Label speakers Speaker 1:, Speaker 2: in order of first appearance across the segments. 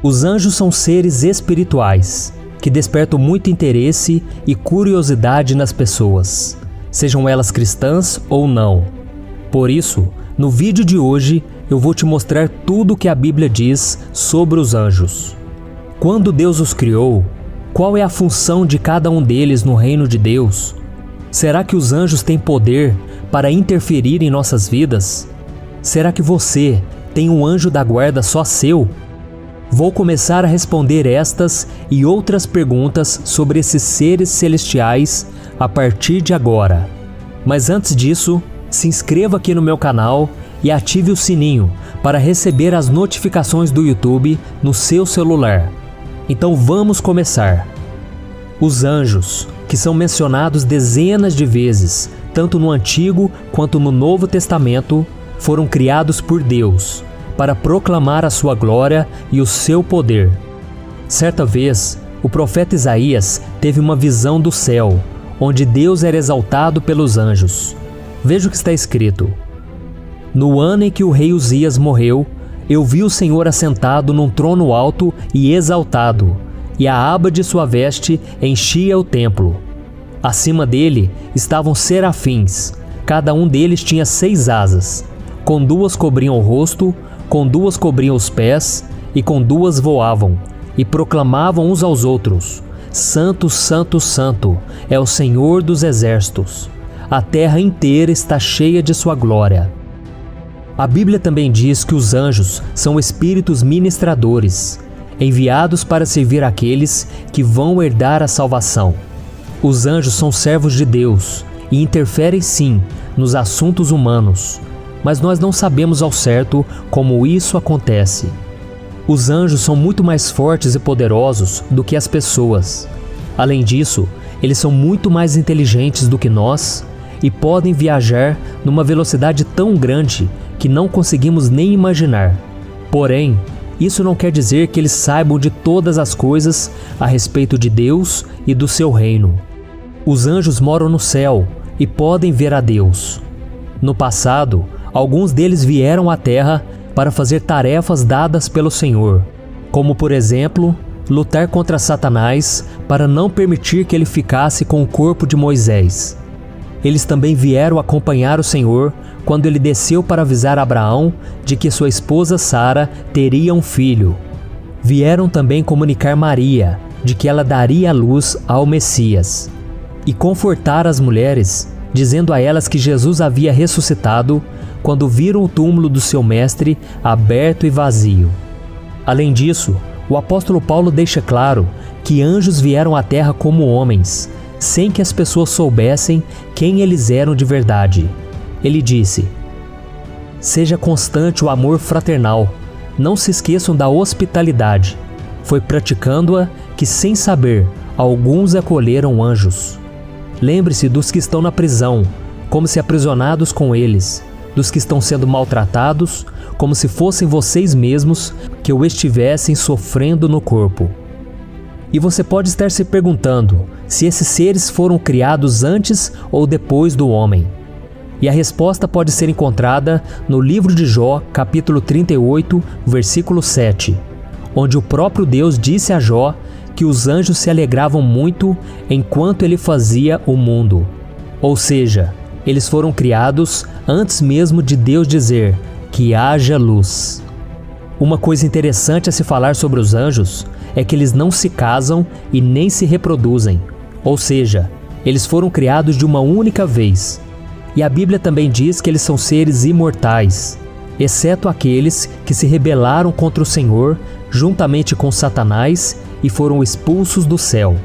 Speaker 1: Os anjos são seres espirituais que despertam muito interesse e curiosidade nas pessoas, sejam elas cristãs ou não. Por isso, no vídeo de hoje, eu vou te mostrar tudo o que a Bíblia diz sobre os anjos. Quando Deus os criou, qual é a função de cada um deles no reino de Deus? Será que os anjos têm poder para interferir em nossas vidas? Será que você tem um anjo da guarda só seu? Vou começar a responder estas e outras perguntas sobre esses seres celestiais a partir de agora. Mas antes disso, se inscreva aqui no meu canal e ative o sininho para receber as notificações do YouTube no seu celular. Então vamos começar. Os anjos, que são mencionados dezenas de vezes, tanto no Antigo quanto no Novo Testamento, foram criados por Deus para proclamar a sua glória e o seu poder. Certa vez, o profeta Isaías teve uma visão do céu, onde Deus era exaltado pelos anjos. Veja o que está escrito: No ano em que o rei Uzias morreu, eu vi o Senhor assentado num trono alto e exaltado, e a aba de sua veste enchia o templo. Acima dele estavam serafins, cada um deles tinha 6 asas, com 2 cobriam o rosto, com 2 cobriam os pés, e com 2 voavam, e proclamavam uns aos outros: Santo, Santo, Santo é o Senhor dos exércitos. A terra inteira está cheia de sua glória. A Bíblia também diz que os anjos são espíritos ministradores, enviados para servir aqueles que vão herdar a salvação. Os anjos são servos de Deus e interferem sim nos assuntos humanos, mas nós não sabemos ao certo como isso acontece. Os anjos são muito mais fortes e poderosos do que as pessoas. Além disso, eles são muito mais inteligentes do que nós e podem viajar numa velocidade tão grande que não conseguimos nem imaginar. Porém, isso não quer dizer que eles saibam de todas as coisas a respeito de Deus e do seu reino. Os anjos moram no céu e podem ver a Deus. No passado, alguns deles vieram à terra para fazer tarefas dadas pelo Senhor, como por exemplo, lutar contra Satanás para não permitir que ele ficasse com o corpo de Moisés. Eles também vieram acompanhar o Senhor quando ele desceu para avisar Abraão de que sua esposa Sara teria um filho. Vieram também comunicar Maria de que ela daria à luz ao Messias, e confortar as mulheres, dizendo a elas que Jesus havia ressuscitado quando viram o túmulo do seu mestre aberto e vazio. Além disso, o apóstolo Paulo deixa claro que anjos vieram à terra como homens, sem que as pessoas soubessem quem eles eram de verdade. Ele disse: Seja constante o amor fraternal, não se esqueçam da hospitalidade. Foi praticando-a que, sem saber, alguns acolheram anjos. Lembre-se dos que estão na prisão, como se aprisionados com eles, dos que estão sendo maltratados, como se fossem vocês mesmos que o estivessem sofrendo no corpo. E você pode estar se perguntando se esses seres foram criados antes ou depois do homem. E a resposta pode ser encontrada no livro de Jó, capítulo 38, versículo 7, onde o próprio Deus disse a Jó que os anjos se alegravam muito enquanto ele fazia o mundo. Ou seja, eles foram criados antes mesmo de Deus dizer que haja luz. Uma coisa interessante a se falar sobre os anjos é que eles não se casam e nem se reproduzem. Ou seja, eles foram criados de uma única vez. E a Bíblia também diz que eles são seres imortais, exceto aqueles que se rebelaram contra o Senhor juntamente com Satanás e foram expulsos do céu.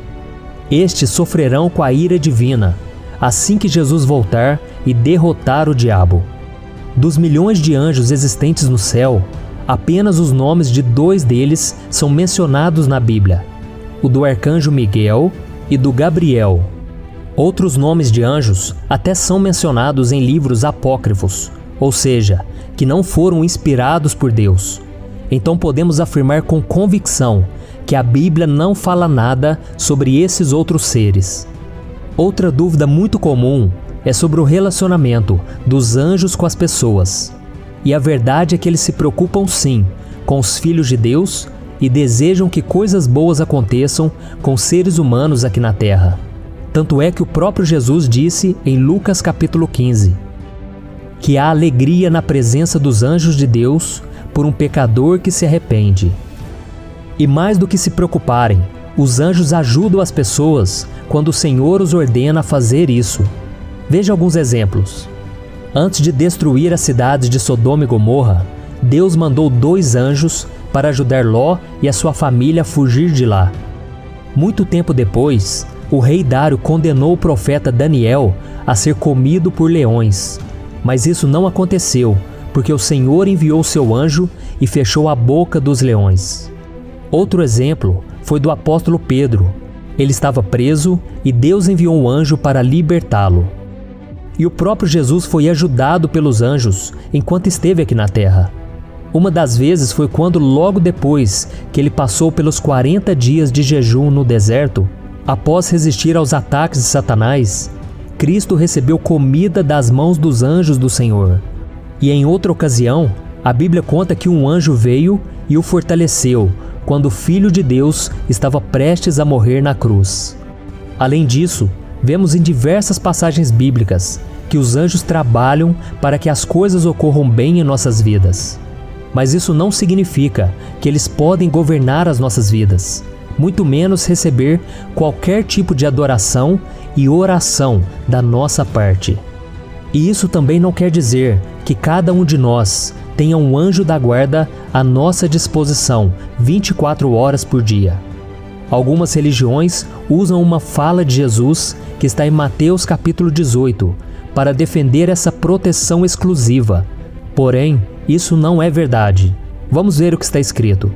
Speaker 1: Estes sofrerão com a ira divina, assim que Jesus voltar e derrotar o diabo. Dos milhões de anjos existentes no céu, apenas os nomes de 2 deles são mencionados na Bíblia: o do arcanjo Miguel e do Gabriel. Outros nomes de anjos até são mencionados em livros apócrifos, ou seja, que não foram inspirados por Deus. Então podemos afirmar com convicção que a Bíblia não fala nada sobre esses outros seres. Outra dúvida muito comum é sobre o relacionamento dos anjos com as pessoas. E a verdade é que eles se preocupam sim com os filhos de Deus e desejam que coisas boas aconteçam com seres humanos aqui na Terra. Tanto é que o próprio Jesus disse em Lucas capítulo 15, que há alegria na presença dos anjos de Deus por um pecador que se arrepende. E mais do que se preocuparem, os anjos ajudam as pessoas quando o Senhor os ordena a fazer isso. Veja alguns exemplos. Antes de destruir as cidades de Sodoma e Gomorra, Deus mandou 2 anjos para ajudar Ló e a sua família a fugir de lá. Muito tempo depois, o rei Dário condenou o profeta Daniel a ser comido por leões. Mas isso não aconteceu, porque o Senhor enviou seu anjo e fechou a boca dos leões. Outro exemplo foi do apóstolo Pedro. Ele estava preso e Deus enviou um anjo para libertá-lo. E o próprio Jesus foi ajudado pelos anjos enquanto esteve aqui na terra. Uma das vezes foi quando, logo depois que ele passou pelos 40 dias de jejum no deserto, após resistir aos ataques de Satanás, Cristo recebeu comida das mãos dos anjos do Senhor. E em outra ocasião, a Bíblia conta que um anjo veio e o fortaleceu quando o Filho de Deus estava prestes a morrer na cruz. Além disso, vemos em diversas passagens bíblicas que os anjos trabalham para que as coisas ocorram bem em nossas vidas. Mas isso não significa que eles podem governar as nossas vidas, muito menos receber qualquer tipo de adoração e oração da nossa parte. E isso também não quer dizer que cada um de nós tenha um anjo da guarda à nossa disposição 24 horas por dia. Algumas religiões usam uma fala de Jesus que está em Mateus capítulo 18 para defender essa proteção exclusiva. Porém, isso não é verdade. Vamos ver o que está escrito.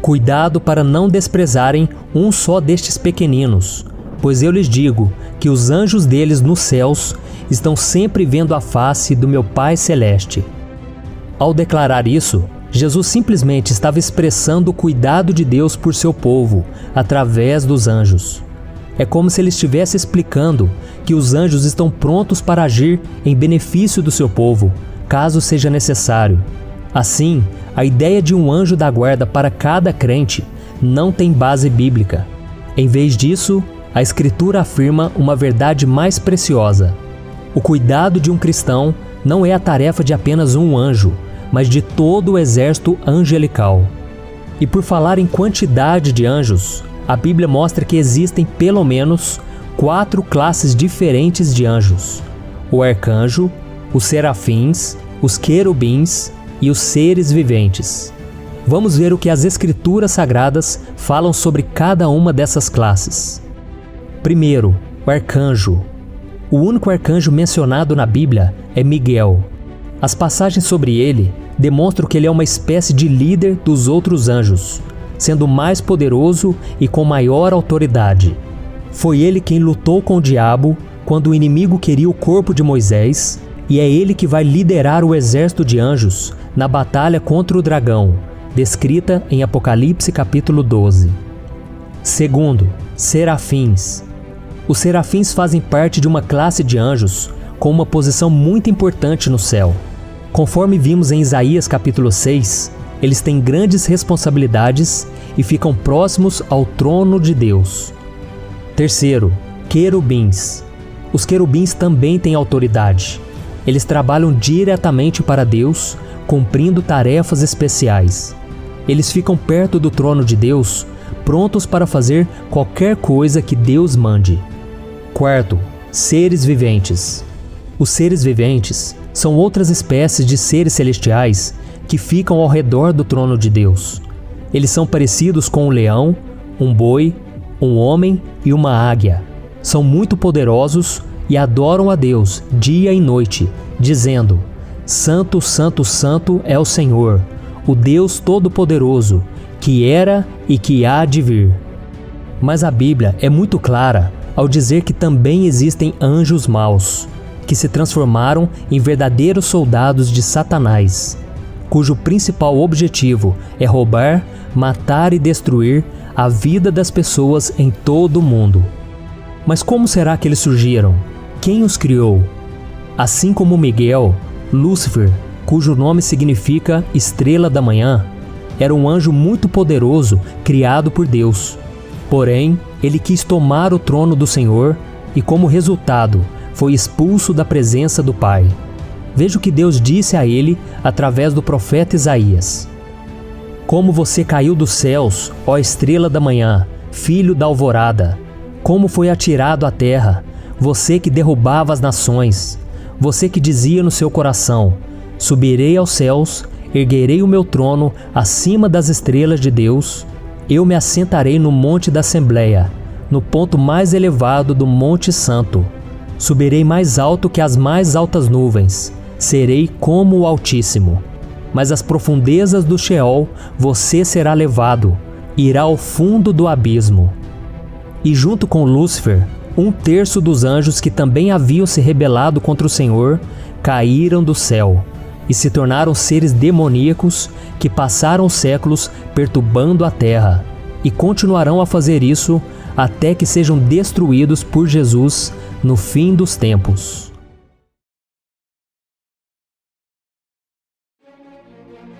Speaker 1: Cuidado para não desprezarem um só destes pequeninos, pois eu lhes digo que os anjos deles nos céus estão sempre vendo a face do meu Pai Celeste. Ao declarar isso, Jesus simplesmente estava expressando o cuidado de Deus por seu povo, através dos anjos. É como se ele estivesse explicando que os anjos estão prontos para agir em benefício do seu povo, caso seja necessário. Assim, a ideia de um anjo da guarda para cada crente não tem base bíblica. Em vez disso, a Escritura afirma uma verdade mais preciosa. O cuidado de um cristão não é a tarefa de apenas um anjo, mas de todo o exército angelical. E por falar em quantidade de anjos, a Bíblia mostra que existem pelo menos 4 classes diferentes de anjos: o arcanjo, os serafins, os querubins e os seres viventes. Vamos ver o que as Escrituras Sagradas falam sobre cada uma dessas classes. Primeiro, o arcanjo. O único arcanjo mencionado na Bíblia é Miguel. As passagens sobre ele demonstram que ele é uma espécie de líder dos outros anjos, sendo mais poderoso e com maior autoridade. Foi ele quem lutou com o diabo quando o inimigo queria o corpo de Moisés, e é ele que vai liderar o exército de anjos na batalha contra o dragão, descrita em Apocalipse capítulo 12. Segundo, serafins. Os serafins fazem parte de uma classe de anjos com uma posição muito importante no céu. Conforme vimos em Isaías capítulo 6, eles têm grandes responsabilidades e ficam próximos ao trono de Deus. Terceiro, querubins. Os querubins também têm autoridade. Eles trabalham diretamente para Deus, cumprindo tarefas especiais. Eles ficam perto do trono de Deus, prontos para fazer qualquer coisa que Deus mande. Quarto, seres viventes. Os seres viventes são outras espécies de seres celestiais que ficam ao redor do trono de Deus. Eles são parecidos com um leão, um boi, um homem e uma águia. São muito poderosos e adoram a Deus dia e noite, dizendo: Santo, Santo, Santo é o Senhor, o Deus Todo-Poderoso, que era e que há de vir. Mas a Bíblia é muito clara ao dizer que também existem anjos maus, que se transformaram em verdadeiros soldados de Satanás, cujo principal objetivo é roubar, matar e destruir a vida das pessoas em todo o mundo. Mas como será que eles surgiram? Quem os criou? Assim como Miguel, Lúcifer, cujo nome significa estrela da manhã, era um anjo muito poderoso criado por Deus. Porém, ele quis tomar o trono do Senhor e, como resultado, foi expulso da presença do Pai. Veja o que Deus disse a ele através do profeta Isaías. Como você caiu dos céus, ó estrela da manhã, filho da alvorada! Como foi atirado à terra, você que derrubava as nações! Você que dizia no seu coração: subirei aos céus, erguerei o meu trono acima das estrelas de Deus. Eu me assentarei no monte da Assembleia, no ponto mais elevado do Monte Santo. Subirei mais alto que as mais altas nuvens, serei como o Altíssimo. Mas às profundezas do Sheol você será levado, irá ao fundo do abismo. E junto com Lúcifer, 1/3 dos anjos que também haviam se rebelado contra o Senhor, caíram do céu e se tornaram seres demoníacos que passaram séculos perturbando a terra e continuarão a fazer isso até que sejam destruídos por Jesus no fim dos tempos.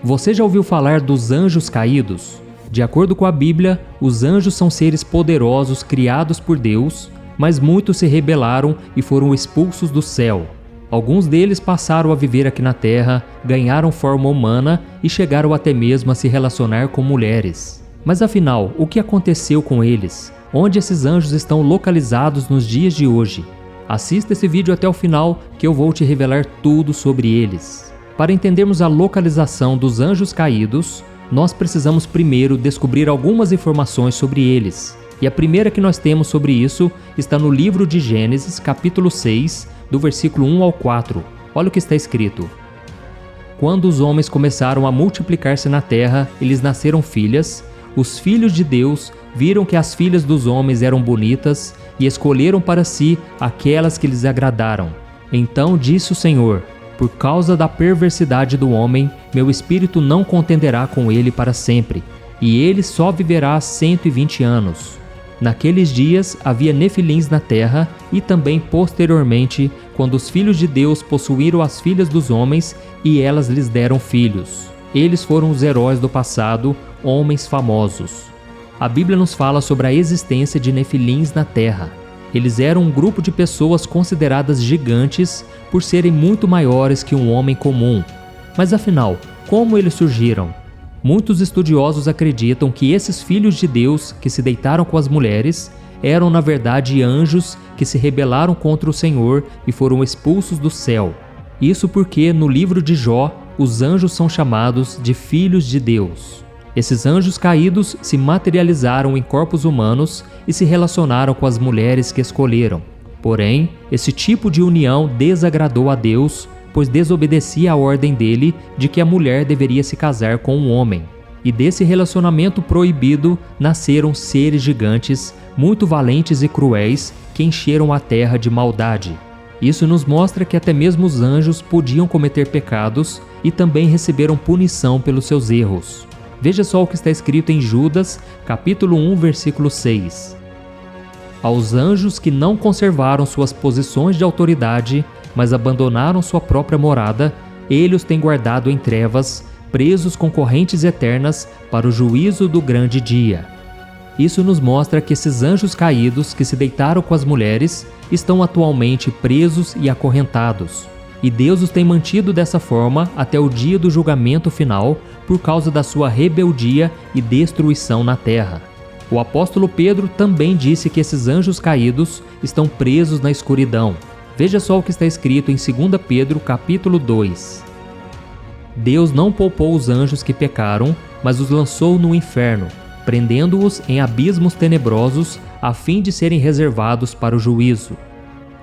Speaker 1: Você já ouviu falar dos anjos caídos? De acordo com a Bíblia, os anjos são seres poderosos criados por Deus, mas muitos se rebelaram e foram expulsos do céu. Alguns deles passaram a viver aqui na terra, ganharam forma humana e chegaram até mesmo a se relacionar com mulheres. Mas afinal, o que aconteceu com eles? Onde esses anjos estão localizados nos dias de hoje? Assista esse vídeo até o final que eu vou te revelar tudo sobre eles. Para entendermos a localização dos anjos caídos, nós precisamos primeiro descobrir algumas informações sobre eles. E a primeira que nós temos sobre isso está no livro de Gênesis, capítulo 6, do versículo 1 ao 4. Olha o que está escrito. Quando os homens começaram a multiplicar-se na terra e lhes nasceram filhas, os filhos de Deus viram que as filhas dos homens eram bonitas e escolheram para si aquelas que lhes agradaram. Então disse o Senhor: por causa da perversidade do homem, meu espírito não contenderá com ele para sempre, e ele só viverá 120 anos. Naqueles dias havia nefilins na terra, e também posteriormente, quando os filhos de Deus possuíram as filhas dos homens, e elas lhes deram filhos. Eles foram os heróis do passado, homens famosos. A Bíblia nos fala sobre a existência de nefilins na terra. Eles eram um grupo de pessoas consideradas gigantes por serem muito maiores que um homem comum. Mas afinal, como eles surgiram? Muitos estudiosos acreditam que esses filhos de Deus que se deitaram com as mulheres eram na verdade anjos que se rebelaram contra o Senhor e foram expulsos do céu. Isso porque no livro de Jó, os anjos são chamados de filhos de Deus. Esses anjos caídos se materializaram em corpos humanos e se relacionaram com as mulheres que escolheram. Porém, esse tipo de união desagradou a Deus, pois desobedecia a ordem dele de que a mulher deveria se casar com um homem. E desse relacionamento proibido nasceram seres gigantes, muito valentes e cruéis, que encheram a terra de maldade. Isso nos mostra que até mesmo os anjos podiam cometer pecados e também receberam punição pelos seus erros. Veja só o que está escrito em Judas, capítulo 1, versículo 6. Aos anjos que não conservaram suas posições de autoridade, mas abandonaram sua própria morada, ele os tem guardado em trevas, presos com correntes eternas para o juízo do grande dia. Isso nos mostra que esses anjos caídos que se deitaram com as mulheres estão atualmente presos e acorrentados. E Deus os tem mantido dessa forma até o dia do julgamento final por causa da sua rebeldia e destruição na terra. O apóstolo Pedro também disse que esses anjos caídos estão presos na escuridão. Veja só o que está escrito em 2 Pedro capítulo 2. Deus não poupou os anjos que pecaram, mas os lançou no inferno, prendendo-os em abismos tenebrosos, a fim de serem reservados para o juízo.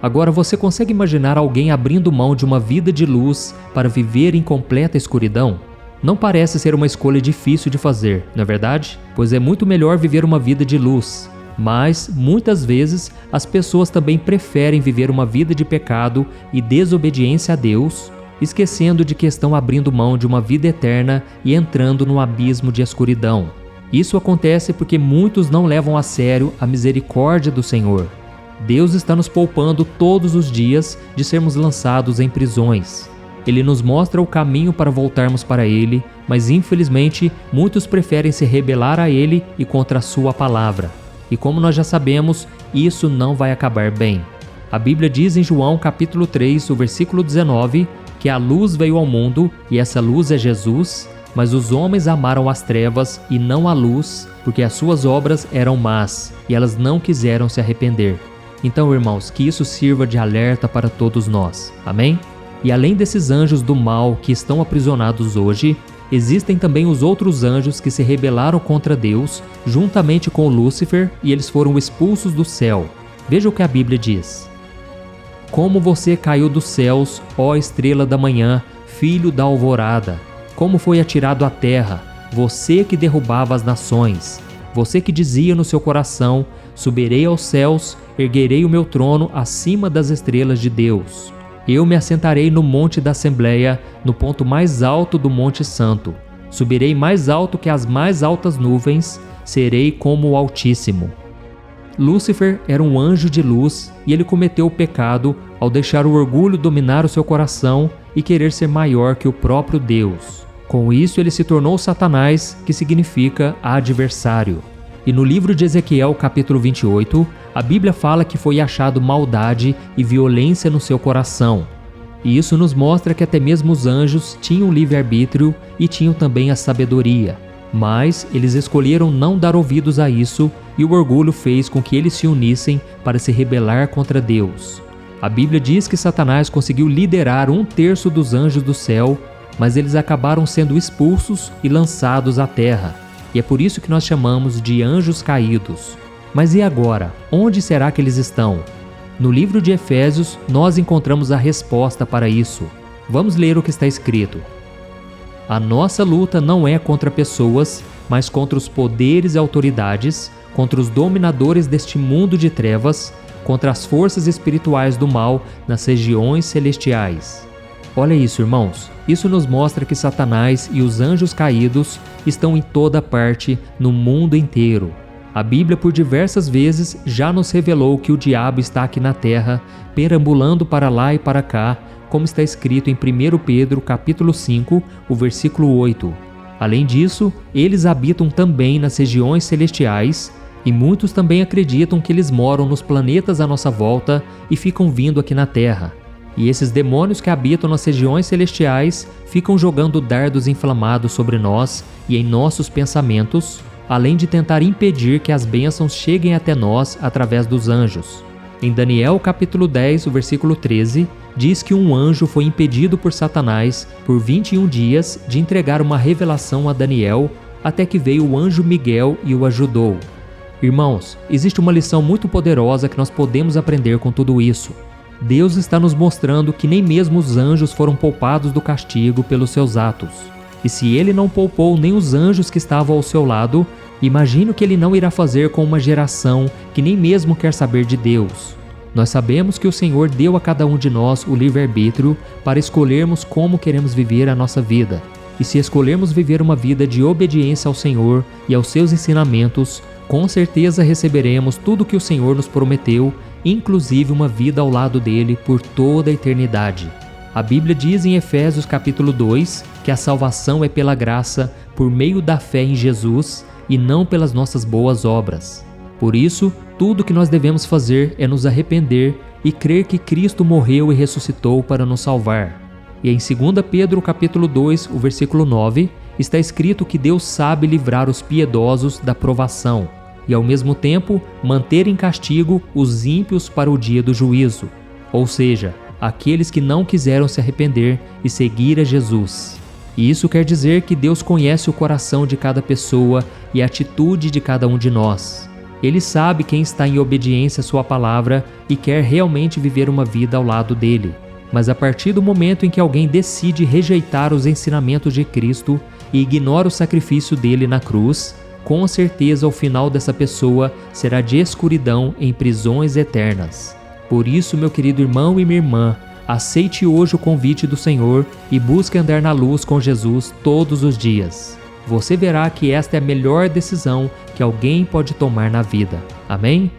Speaker 1: Agora você consegue imaginar alguém abrindo mão de uma vida de luz para viver em completa escuridão? Não parece ser uma escolha difícil de fazer, não é verdade? Pois é muito melhor viver uma vida de luz. Mas, muitas vezes, as pessoas também preferem viver uma vida de pecado e desobediência a Deus, esquecendo de que estão abrindo mão de uma vida eterna e entrando no abismo de escuridão. Isso acontece porque muitos não levam a sério a misericórdia do Senhor. Deus está nos poupando todos os dias de sermos lançados em prisões. Ele nos mostra o caminho para voltarmos para Ele, mas infelizmente muitos preferem se rebelar a Ele e contra a sua palavra. E como nós já sabemos, isso não vai acabar bem. A Bíblia diz em João capítulo 3, o versículo 19, que a luz veio ao mundo e essa luz é Jesus, mas os homens amaram as trevas e não a luz, porque as suas obras eram más e elas não quiseram se arrepender. Então, irmãos, que isso sirva de alerta para todos nós. Amém? E além desses anjos do mal que estão aprisionados hoje, existem também os outros anjos que se rebelaram contra Deus, juntamente com Lúcifer, e eles foram expulsos do céu. Veja o que a Bíblia diz. Como você caiu dos céus, ó estrela da manhã, filho da alvorada. Como foi atirado à terra, você que derrubava as nações. Você que dizia no seu coração, subirei aos céus, erguerei o meu trono acima das estrelas de Deus. Eu me assentarei no monte da Assembleia, no ponto mais alto do Monte Santo. Subirei mais alto que as mais altas nuvens, serei como o Altíssimo. Lúcifer era um anjo de luz e ele cometeu o pecado ao deixar o orgulho dominar o seu coração e querer ser maior que o próprio Deus. Com isso, ele se tornou Satanás, que significa adversário. E no livro de Ezequiel, capítulo 28, a Bíblia fala que foi achado maldade e violência no seu coração. E isso nos mostra que até mesmo os anjos tinham livre-arbítrio e tinham também a sabedoria. Mas eles escolheram não dar ouvidos a isso e o orgulho fez com que eles se unissem para se rebelar contra Deus. A Bíblia diz que Satanás conseguiu liderar 1/3 dos anjos do céu, mas eles acabaram sendo expulsos e lançados à terra. E é por isso que nós chamamos de anjos caídos. Mas e agora? Onde será que eles estão? No livro de Efésios, nós encontramos a resposta para isso. Vamos ler o que está escrito. A nossa luta não é contra pessoas, mas contra os poderes e autoridades, contra os dominadores deste mundo de trevas, contra as forças espirituais do mal nas regiões celestiais. Olha isso, irmãos. Isso nos mostra que Satanás e os anjos caídos estão em toda parte, no mundo inteiro. A Bíblia por diversas vezes já nos revelou que o diabo está aqui na terra, perambulando para lá e para cá, como está escrito em 1 Pedro capítulo 5, o versículo 8. Além disso, eles habitam também nas regiões celestiais, e muitos também acreditam que eles moram nos planetas à nossa volta e ficam vindo aqui na terra. E esses demônios que habitam nas regiões celestiais ficam jogando dardos inflamados sobre nós e em nossos pensamentos, além de tentar impedir que as bênçãos cheguem até nós através dos anjos. Em Daniel capítulo 10, o versículo 13, diz que um anjo foi impedido por Satanás por 21 dias de entregar uma revelação a Daniel, até que veio o anjo Miguel e o ajudou. Irmãos, existe uma lição muito poderosa que nós podemos aprender com tudo isso. Deus está nos mostrando que nem mesmo os anjos foram poupados do castigo pelos seus atos. E se Ele não poupou nem os anjos que estavam ao seu lado, imagine o que Ele não irá fazer com uma geração que nem mesmo quer saber de Deus. Nós sabemos que o Senhor deu a cada um de nós o livre-arbítrio para escolhermos como queremos viver a nossa vida. E se escolhermos viver uma vida de obediência ao Senhor e aos seus ensinamentos, com certeza receberemos tudo o que o Senhor nos prometeu, inclusive uma vida ao lado dele por toda a eternidade. A Bíblia diz em Efésios capítulo 2 que a salvação é pela graça, por meio da fé em Jesus e não pelas nossas boas obras. Por isso, tudo o que nós devemos fazer é nos arrepender e crer que Cristo morreu e ressuscitou para nos salvar. E em 2 Pedro capítulo 2, o versículo 9, está escrito que Deus sabe livrar os piedosos da provação e, ao mesmo tempo, manter em castigo os ímpios para o dia do juízo, ou seja, aqueles que não quiseram se arrepender e seguir a Jesus. E isso quer dizer que Deus conhece o coração de cada pessoa e a atitude de cada um de nós. Ele sabe quem está em obediência à sua palavra e quer realmente viver uma vida ao lado dele. Mas a partir do momento em que alguém decide rejeitar os ensinamentos de Cristo e ignora o sacrifício dele na cruz, com certeza o final dessa pessoa será de escuridão em prisões eternas. Por isso, meu querido irmão e minha irmã, aceite hoje o convite do Senhor e busque andar na luz com Jesus todos os dias. Você verá que esta é a melhor decisão que alguém pode tomar na vida. Amém?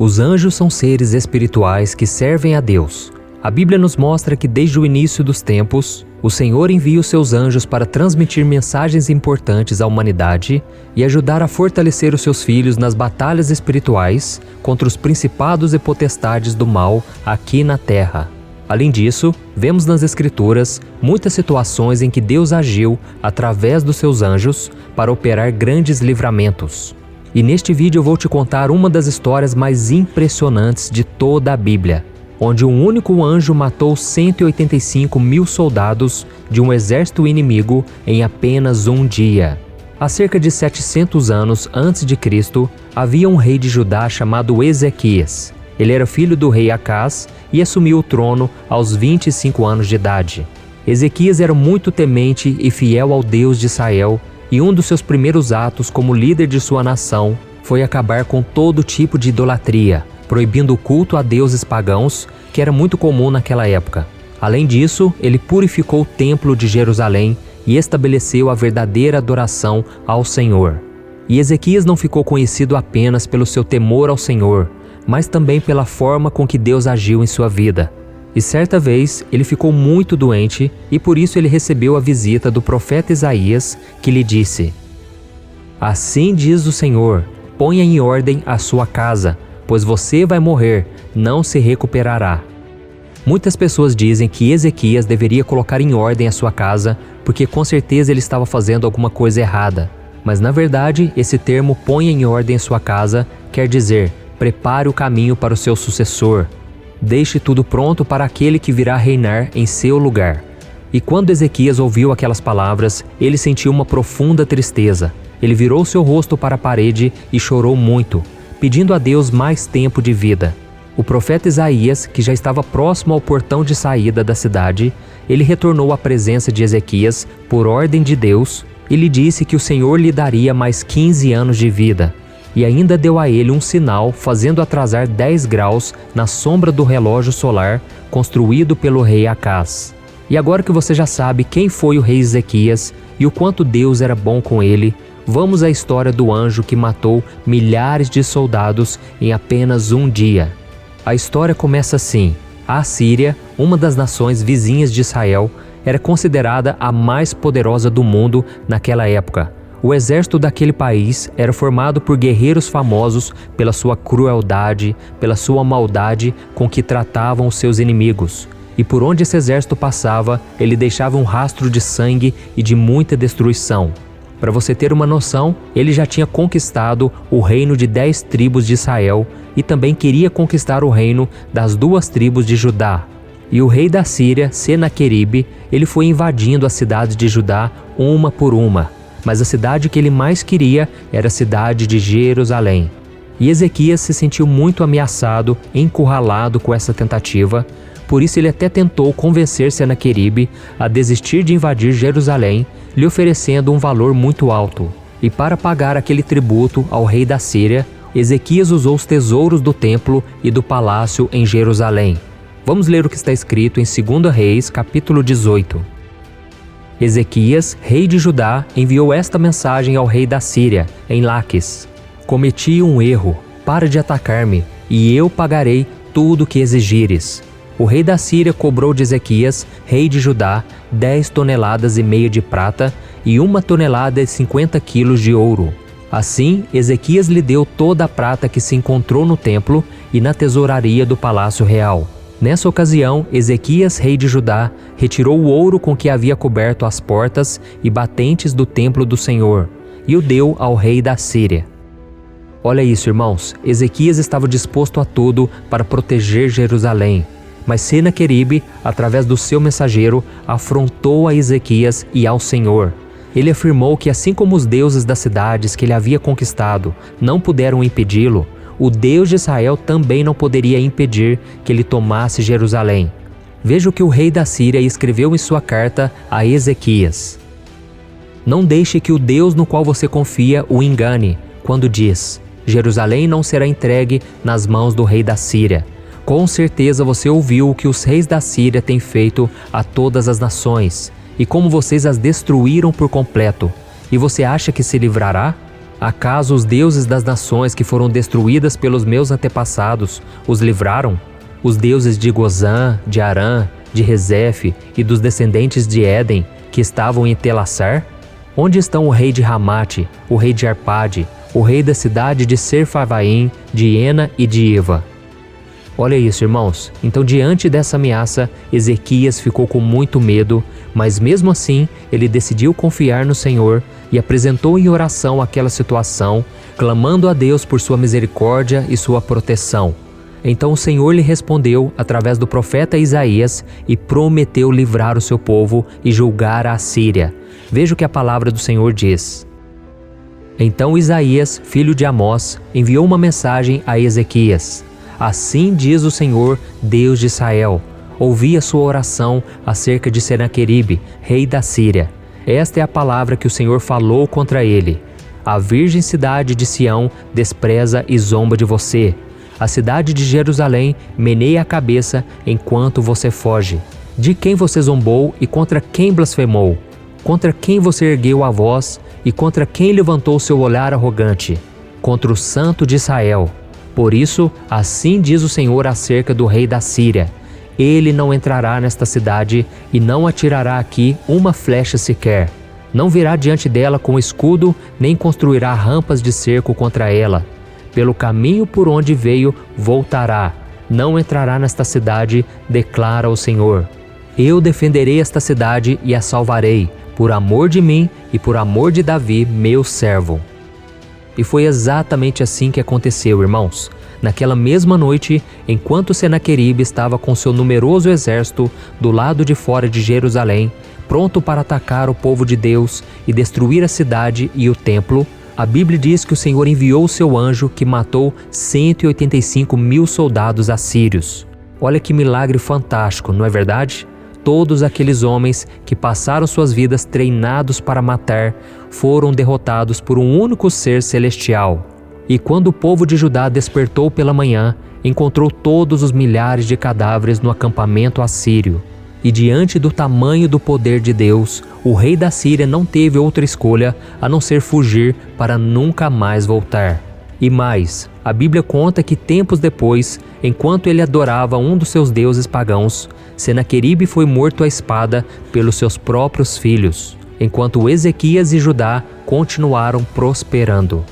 Speaker 1: Os anjos são seres espirituais que servem a Deus. A Bíblia nos mostra que desde o início dos tempos, o Senhor envia os seus anjos para transmitir mensagens importantes à humanidade e ajudar a fortalecer os seus filhos nas batalhas espirituais contra os principados e potestades do mal aqui na Terra. Além disso, vemos nas Escrituras muitas situações em que Deus agiu através dos seus anjos para operar grandes livramentos. E neste vídeo eu vou te contar uma das histórias mais impressionantes de toda a Bíblia, onde um único anjo matou 185 mil soldados de um exército inimigo em apenas um dia. Há cerca de 700 anos antes de Cristo, havia um rei de Judá chamado Ezequias. Ele era filho do rei Acás e assumiu o trono aos 25 anos de idade. Ezequias era muito temente e fiel ao Deus de Israel, e um dos seus primeiros atos como líder de sua nação foi acabar com todo tipo de idolatria, proibindo o culto a deuses pagãos, que era muito comum naquela época. Além disso, ele purificou o templo de Jerusalém e estabeleceu a verdadeira adoração ao Senhor. E Ezequias não ficou conhecido apenas pelo seu temor ao Senhor, mas também pela forma com que Deus agiu em sua vida. E certa vez, ele ficou muito doente e por isso ele recebeu a visita do profeta Isaías, que lhe disse: "Assim diz o Senhor, ponha em ordem a sua casa, pois você vai morrer, não se recuperará." Muitas pessoas dizem que Ezequias deveria colocar em ordem a sua casa, porque com certeza ele estava fazendo alguma coisa errada. Mas na verdade, esse termo "ponha em ordem a sua casa" quer dizer: prepare o caminho para o seu sucessor. Deixe tudo pronto para aquele que virá reinar em seu lugar. E quando Ezequias ouviu aquelas palavras, ele sentiu uma profunda tristeza. Ele virou seu rosto para a parede e chorou muito, pedindo a Deus mais tempo de vida. O profeta Isaías, que já estava próximo ao portão de saída da cidade, ele retornou à presença de Ezequias por ordem de Deus e lhe disse que o Senhor lhe daria mais 15 anos de vida. E ainda deu a ele um sinal, fazendo atrasar 10 graus na sombra do relógio solar construído pelo rei Acás. E agora que você já sabe quem foi o rei Ezequias e o quanto Deus era bom com ele, vamos à história do anjo que matou milhares de soldados em apenas um dia. A história começa assim: a Assíria, uma das nações vizinhas de Israel, era considerada a mais poderosa do mundo naquela época. O exército daquele país era formado por guerreiros famosos pela sua crueldade, pela sua maldade com que tratavam os seus inimigos. E por onde esse exército passava, ele deixava um rastro de sangue e de muita destruição. Para você ter uma noção, ele já tinha conquistado o reino de 10 tribos de Israel e também queria conquistar o reino das 2 tribos de Judá. E o rei da Síria, Senaqueribe, ele foi invadindo as cidades de Judá uma por uma. Mas a cidade que ele mais queria era a cidade de Jerusalém. E Ezequias se sentiu muito ameaçado, encurralado com essa tentativa, por isso ele até tentou convencer Senaqueribe a desistir de invadir Jerusalém, lhe oferecendo um valor muito alto. E para pagar aquele tributo ao rei da Síria, Ezequias usou os tesouros do templo e do palácio em Jerusalém. Vamos ler o que está escrito em 2 Reis, capítulo 18. Ezequias, rei de Judá, enviou esta mensagem ao rei da Síria, em Laquis: "Cometi um erro, para de atacar-me, e eu pagarei tudo o que exigires." O rei da Síria cobrou de Ezequias, rei de Judá, 10,5 toneladas de prata e 1 tonelada e 50 quilos de ouro. Assim, Ezequias lhe deu toda a prata que se encontrou no templo e na tesouraria do palácio real. Nessa ocasião, Ezequias, rei de Judá, retirou o ouro com que havia coberto as portas e batentes do templo do Senhor e o deu ao rei da Síria. Olha isso, irmãos, Ezequias estava disposto a tudo para proteger Jerusalém, mas Senaqueribe, através do seu mensageiro, afrontou a Ezequias e ao Senhor. Ele afirmou que assim como os deuses das cidades que ele havia conquistado não puderam impedi-lo, o Deus de Israel também não poderia impedir que ele tomasse Jerusalém. Veja o que o rei da Síria escreveu em sua carta a Ezequias: "Não deixe que o Deus no qual você confia o engane, quando diz: Jerusalém não será entregue nas mãos do rei da Síria. Com certeza você ouviu o que os reis da Síria têm feito a todas as nações, e como vocês as destruíram por completo. E você acha que se livrará? Acaso os deuses das nações que foram destruídas pelos meus antepassados os livraram? Os deuses de Gozã, de Harã, de Rezefe e dos descendentes de Éden que estavam em Telassar? Onde estão o rei de Ramate, o rei de Arpade, o rei da cidade de Serfavaim, de Ena e de Eva? Olha isso, irmãos. Então, diante dessa ameaça, Ezequias ficou com muito medo, mas mesmo assim, ele decidiu confiar no Senhor e apresentou em oração aquela situação, clamando a Deus por sua misericórdia e sua proteção. Então o Senhor lhe respondeu através do profeta Isaías e prometeu livrar o seu povo e julgar a Assíria. Veja o que a palavra do Senhor diz. Então Isaías, filho de Amós, enviou uma mensagem a Ezequias. Assim diz o Senhor, Deus de Israel: ouvi a sua oração acerca de Senaqueribe, rei da Síria. Esta é a palavra que o Senhor falou contra ele. A virgem cidade de Sião despreza e zomba de você. A cidade de Jerusalém meneia a cabeça enquanto você foge. De quem você zombou e contra quem blasfemou? Contra quem você ergueu a voz e contra quem levantou seu olhar arrogante? Contra o Santo de Israel. Por isso, assim diz o Senhor acerca do rei da Síria: ele não entrará nesta cidade e não atirará aqui uma flecha sequer. Não virá diante dela com escudo, nem construirá rampas de cerco contra ela. Pelo caminho por onde veio, voltará. Não entrará nesta cidade, declara o Senhor. Eu defenderei esta cidade e a salvarei, por amor de mim e por amor de Davi, meu servo. E foi exatamente assim que aconteceu, irmãos. Naquela mesma noite, enquanto Senaqueribe estava com seu numeroso exército do lado de fora de Jerusalém, pronto para atacar o povo de Deus e destruir a cidade e o templo, a Bíblia diz que o Senhor enviou o seu anjo que matou 185 mil soldados assírios. Olha que milagre fantástico, não é verdade? Todos aqueles homens que passaram suas vidas treinados para matar foram derrotados por um único ser celestial. E quando o povo de Judá despertou pela manhã, encontrou todos os milhares de cadáveres no acampamento assírio. E diante do tamanho do poder de Deus, o rei da Síria não teve outra escolha a não ser fugir para nunca mais voltar. E mais, a Bíblia conta que tempos depois, enquanto ele adorava um dos seus deuses pagãos, Senaqueribe foi morto à espada pelos seus próprios filhos, enquanto Ezequias e Judá continuaram prosperando.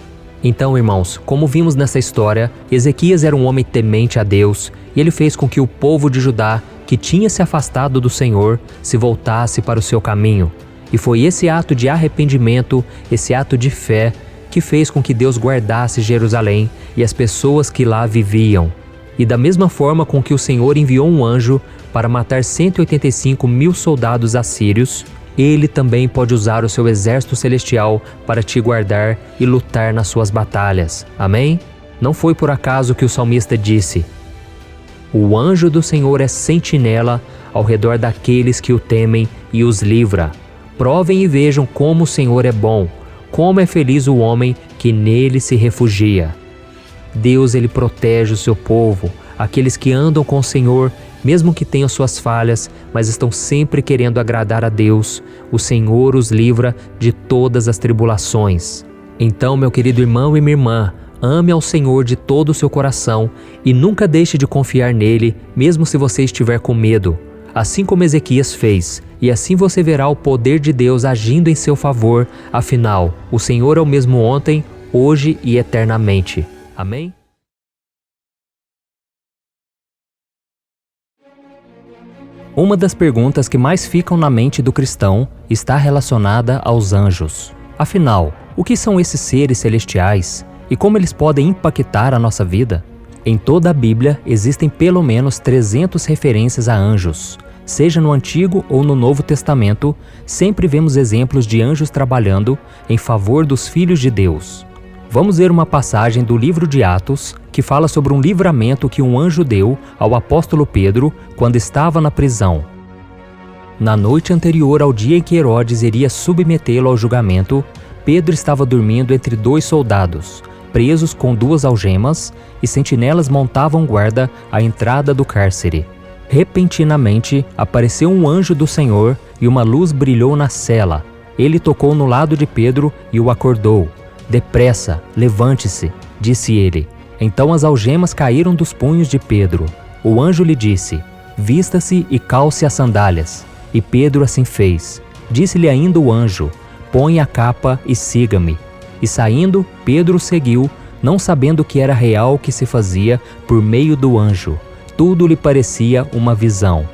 Speaker 1: Então, irmãos, como vimos nessa história, Ezequias era um homem temente a Deus e ele fez com que o povo de Judá, que tinha se afastado do Senhor, se voltasse para o seu caminho. E foi esse ato de arrependimento, esse ato de fé, que fez com que Deus guardasse Jerusalém e as pessoas que lá viviam. E da mesma forma com que o Senhor enviou um anjo para matar 185 mil soldados assírios, Ele também pode usar o seu exército celestial para te guardar e lutar nas suas batalhas. Amém? Não foi por acaso que o salmista disse: o anjo do Senhor é sentinela ao redor daqueles que o temem e os livra. Provem e vejam como o Senhor é bom, como é feliz o homem que nele se refugia. Deus, ele protege o seu povo, aqueles que andam com o Senhor, mesmo que tenham suas falhas, mas estão sempre querendo agradar a Deus. O Senhor os livra de todas as tribulações. Então, meu querido irmão e minha irmã, ame ao Senhor de todo o seu coração e nunca deixe de confiar nele, mesmo se você estiver com medo, assim como Ezequias fez, e assim você verá o poder de Deus agindo em seu favor. Afinal, o Senhor é o mesmo ontem, hoje e eternamente. Amém? Uma das perguntas que mais ficam na mente do cristão está relacionada aos anjos. Afinal, o que são esses seres celestiais? E como eles podem impactar a nossa vida? Em toda a Bíblia existem pelo menos 300 referências a anjos. Seja no Antigo ou no Novo Testamento, sempre vemos exemplos de anjos trabalhando em favor dos filhos de Deus. Vamos ver uma passagem do livro de Atos que fala sobre um livramento que um anjo deu ao apóstolo Pedro quando estava na prisão. Na noite anterior ao dia em que Herodes iria submetê-lo ao julgamento, Pedro estava dormindo entre 2 soldados, presos com 2 algemas, e sentinelas montavam guarda à entrada do cárcere. Repentinamente, apareceu um anjo do Senhor, e uma luz brilhou na cela. Ele tocou no lado de Pedro e o acordou. Depressa, levante-se, disse ele. Então as algemas caíram dos punhos de Pedro. O anjo lhe disse: vista-se e calce as sandálias. E Pedro assim fez. Disse-lhe ainda o anjo: põe a capa e siga-me. E saindo, Pedro o seguiu, não sabendo que era real o que se fazia por meio do anjo. Tudo lhe parecia uma visão.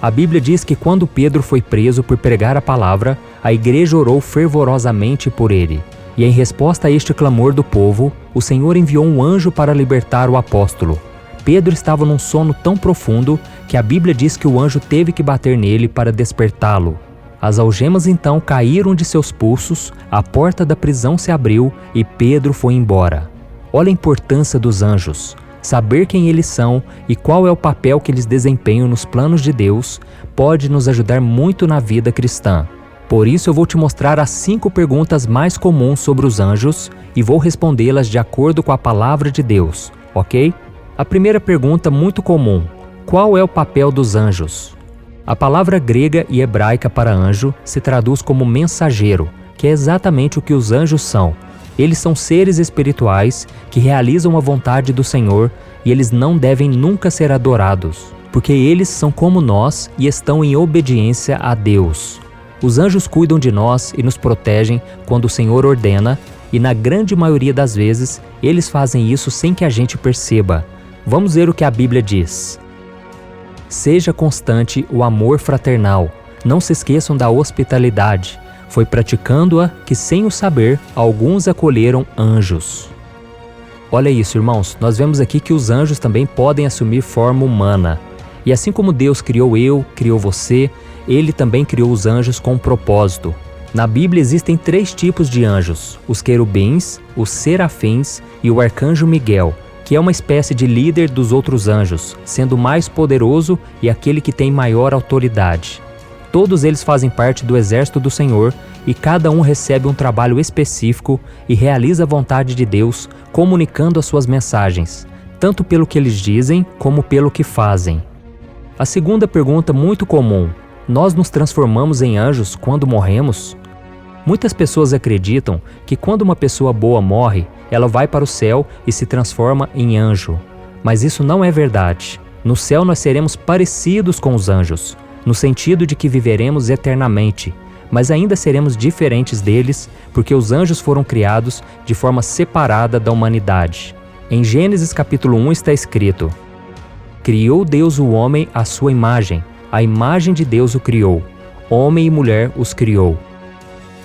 Speaker 1: A Bíblia diz que quando Pedro foi preso por pregar a palavra, a igreja orou fervorosamente por ele. E em resposta a este clamor do povo, o Senhor enviou um anjo para libertar o apóstolo. Pedro estava num sono tão profundo que a Bíblia diz que o anjo teve que bater nele para despertá-lo. As algemas então caíram de seus pulsos, a porta da prisão se abriu e Pedro foi embora. Olha a importância dos anjos. Saber quem eles são e qual é o papel que eles desempenham nos planos de Deus pode nos ajudar muito na vida cristã. Por isso eu vou te mostrar as 5 perguntas mais comuns sobre os anjos e vou respondê-las de acordo com a palavra de Deus, ok? A primeira pergunta muito comum: qual é o papel dos anjos? A palavra grega e hebraica para anjo se traduz como mensageiro, que é exatamente o que os anjos são. Eles são seres espirituais que realizam a vontade do Senhor e eles não devem nunca ser adorados, porque eles são como nós e estão em obediência a Deus. Os anjos cuidam de nós e nos protegem quando o Senhor ordena, e na grande maioria das vezes, eles fazem isso sem que a gente perceba. Vamos ver o que a Bíblia diz. Seja constante o amor fraternal. Não se esqueçam da hospitalidade. Foi praticando-a que, sem o saber, alguns acolheram anjos. Olha isso, irmãos. Nós vemos aqui que os anjos também podem assumir forma humana. E assim como Deus criou eu, criou você, Ele também criou os anjos com um propósito. Na Bíblia existem 3 tipos de anjos: os querubins, os serafins e o arcanjo Miguel, que é uma espécie de líder dos outros anjos, sendo o mais poderoso e aquele que tem maior autoridade. Todos eles fazem parte do exército do Senhor e cada um recebe um trabalho específico e realiza a vontade de Deus, comunicando as suas mensagens, tanto pelo que eles dizem como pelo que fazem. A segunda pergunta muito comum: nós nos transformamos em anjos quando morremos? Muitas pessoas acreditam que quando uma pessoa boa morre, ela vai para o céu e se transforma em anjo. Mas isso não é verdade. No céu nós seremos parecidos com os anjos, no sentido de que viveremos eternamente, mas ainda seremos diferentes deles, porque os anjos foram criados de forma separada da humanidade. Em Gênesis capítulo 1 está escrito: criou Deus o homem à sua imagem, a imagem de Deus o criou, homem e mulher os criou.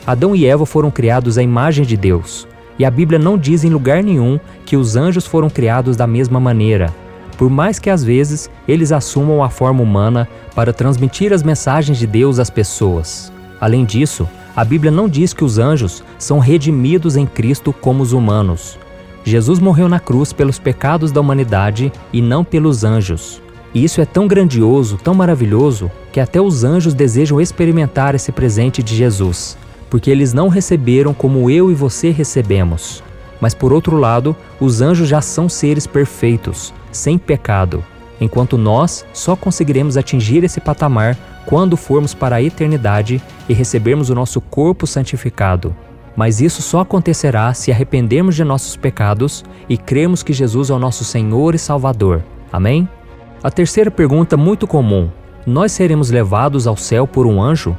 Speaker 1: Adão e Eva foram criados à imagem de Deus, e a Bíblia não diz em lugar nenhum que os anjos foram criados da mesma maneira, por mais que às vezes eles assumam a forma humana para transmitir as mensagens de Deus às pessoas. Além disso, a Bíblia não diz que os anjos são redimidos em Cristo como os humanos. Jesus morreu na cruz pelos pecados da humanidade e não pelos anjos. E isso é tão grandioso, tão maravilhoso, que até os anjos desejam experimentar esse presente de Jesus, porque eles não receberam como eu e você recebemos. Mas por outro lado, os anjos já são seres perfeitos, sem pecado, enquanto nós só conseguiremos atingir esse patamar quando formos para a eternidade e recebermos o nosso corpo santificado. Mas isso só acontecerá se arrependermos de nossos pecados e crermos que Jesus é o nosso Senhor e Salvador. Amém? A terceira pergunta muito comum: nós seremos levados ao céu por um anjo?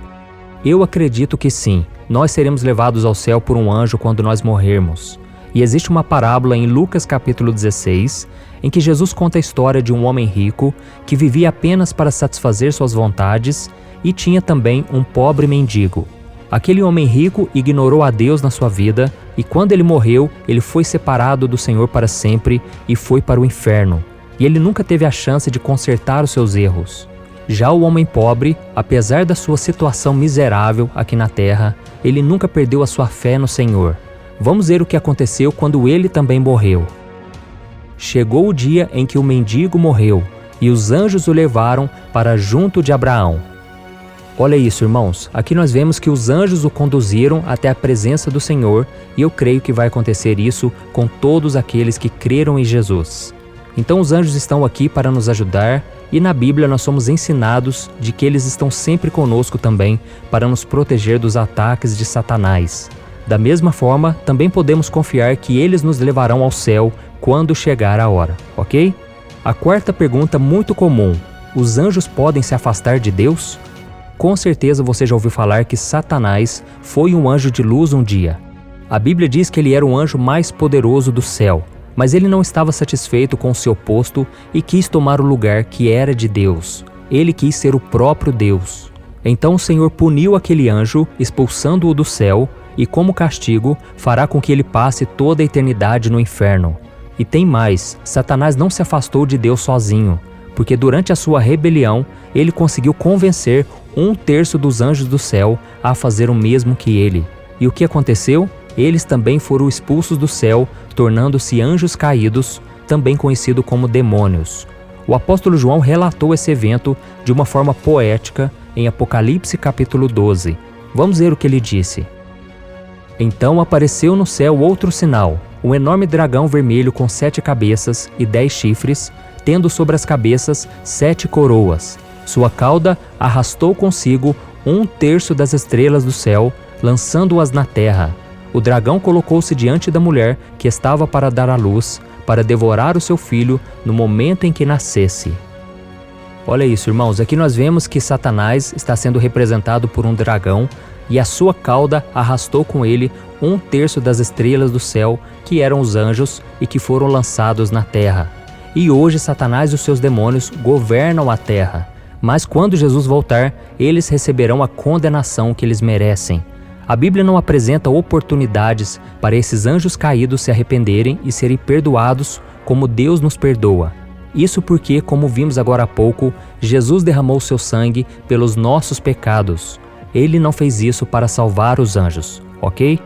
Speaker 1: Eu acredito que sim, nós seremos levados ao céu por um anjo quando nós morrermos. E existe uma parábola em Lucas capítulo 16, em que Jesus conta a história de um homem rico que vivia apenas para satisfazer suas vontades e tinha também um pobre mendigo. Aquele homem rico ignorou a Deus na sua vida e quando ele morreu, ele foi separado do Senhor para sempre e foi para o inferno. E ele nunca teve a chance de consertar os seus erros. Já o homem pobre, apesar da sua situação miserável aqui na terra, ele nunca perdeu a sua fé no Senhor. Vamos ver o que aconteceu quando ele também morreu. Chegou o dia em que o mendigo morreu, e os anjos o levaram para junto de Abraão. Olha isso, irmãos. Aqui nós vemos que os anjos o conduziram até a presença do Senhor, e eu creio que vai acontecer isso com todos aqueles que creram em Jesus. Então os anjos estão aqui para nos ajudar, e na Bíblia nós somos ensinados de que eles estão sempre conosco também para nos proteger dos ataques de Satanás. Da mesma forma, também podemos confiar que eles nos levarão ao céu quando chegar a hora, ok? A quarta pergunta muito comum: os anjos podem se afastar de Deus? Com certeza você já ouviu falar que Satanás foi um anjo de luz um dia. A Bíblia diz que ele era o anjo mais poderoso do céu, mas ele não estava satisfeito com o seu posto e quis tomar o lugar que era de Deus. Ele quis ser o próprio Deus. Então o Senhor puniu aquele anjo, expulsando-o do céu, e como castigo, fará com que ele passe toda a eternidade no inferno. E tem mais, Satanás não se afastou de Deus sozinho, porque durante a sua rebelião, ele conseguiu convencer 1/3 dos anjos do céu a fazer o mesmo que ele. E o que aconteceu? Eles também foram expulsos do céu, tornando-se anjos caídos, também conhecido como demônios. O apóstolo João relatou esse evento de uma forma poética em Apocalipse capítulo 12. Vamos ver o que ele disse. Então apareceu no céu outro sinal, um enorme dragão vermelho com 7 cabeças e 10 chifres, tendo sobre as cabeças 7 coroas. Sua cauda arrastou consigo 1/3 das estrelas do céu, lançando-as na terra. O dragão colocou-se diante da mulher que estava para dar à luz, para devorar o seu filho no momento em que nascesse. Olha isso, irmãos, aqui nós vemos que Satanás está sendo representado por um dragão e a sua cauda arrastou com ele 1/3 das estrelas do céu, que eram os anjos e que foram lançados na terra. E hoje Satanás e os seus demônios governam a terra, mas quando Jesus voltar, eles receberão a condenação que eles merecem. A Bíblia não apresenta oportunidades para esses anjos caídos se arrependerem e serem perdoados como Deus nos perdoa. Isso porque, como vimos agora há pouco, Jesus derramou seu sangue pelos nossos pecados. Ele não fez isso para salvar os anjos, ok?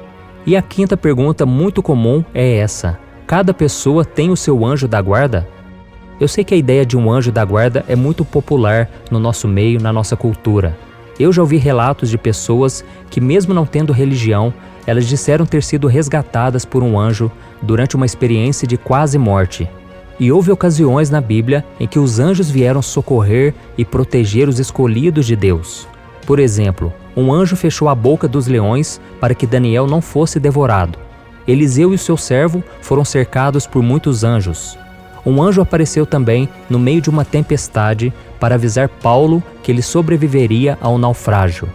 Speaker 1: E a quinta pergunta muito comum é essa: cada pessoa tem o seu anjo da guarda? Eu sei que a ideia de um anjo da guarda é muito popular no nosso meio, na nossa cultura. Eu já ouvi relatos de pessoas que, mesmo não tendo religião, elas disseram ter sido resgatadas por um anjo durante uma experiência de quase morte. E houve ocasiões na Bíblia em que os anjos vieram socorrer e proteger os escolhidos de Deus. Por exemplo, um anjo fechou a boca dos leões para que Daniel não fosse devorado. Eliseu e o seu servo foram cercados por muitos anjos. Um anjo apareceu também no meio de uma tempestade para avisar Paulo que ele sobreviveria ao naufrágio.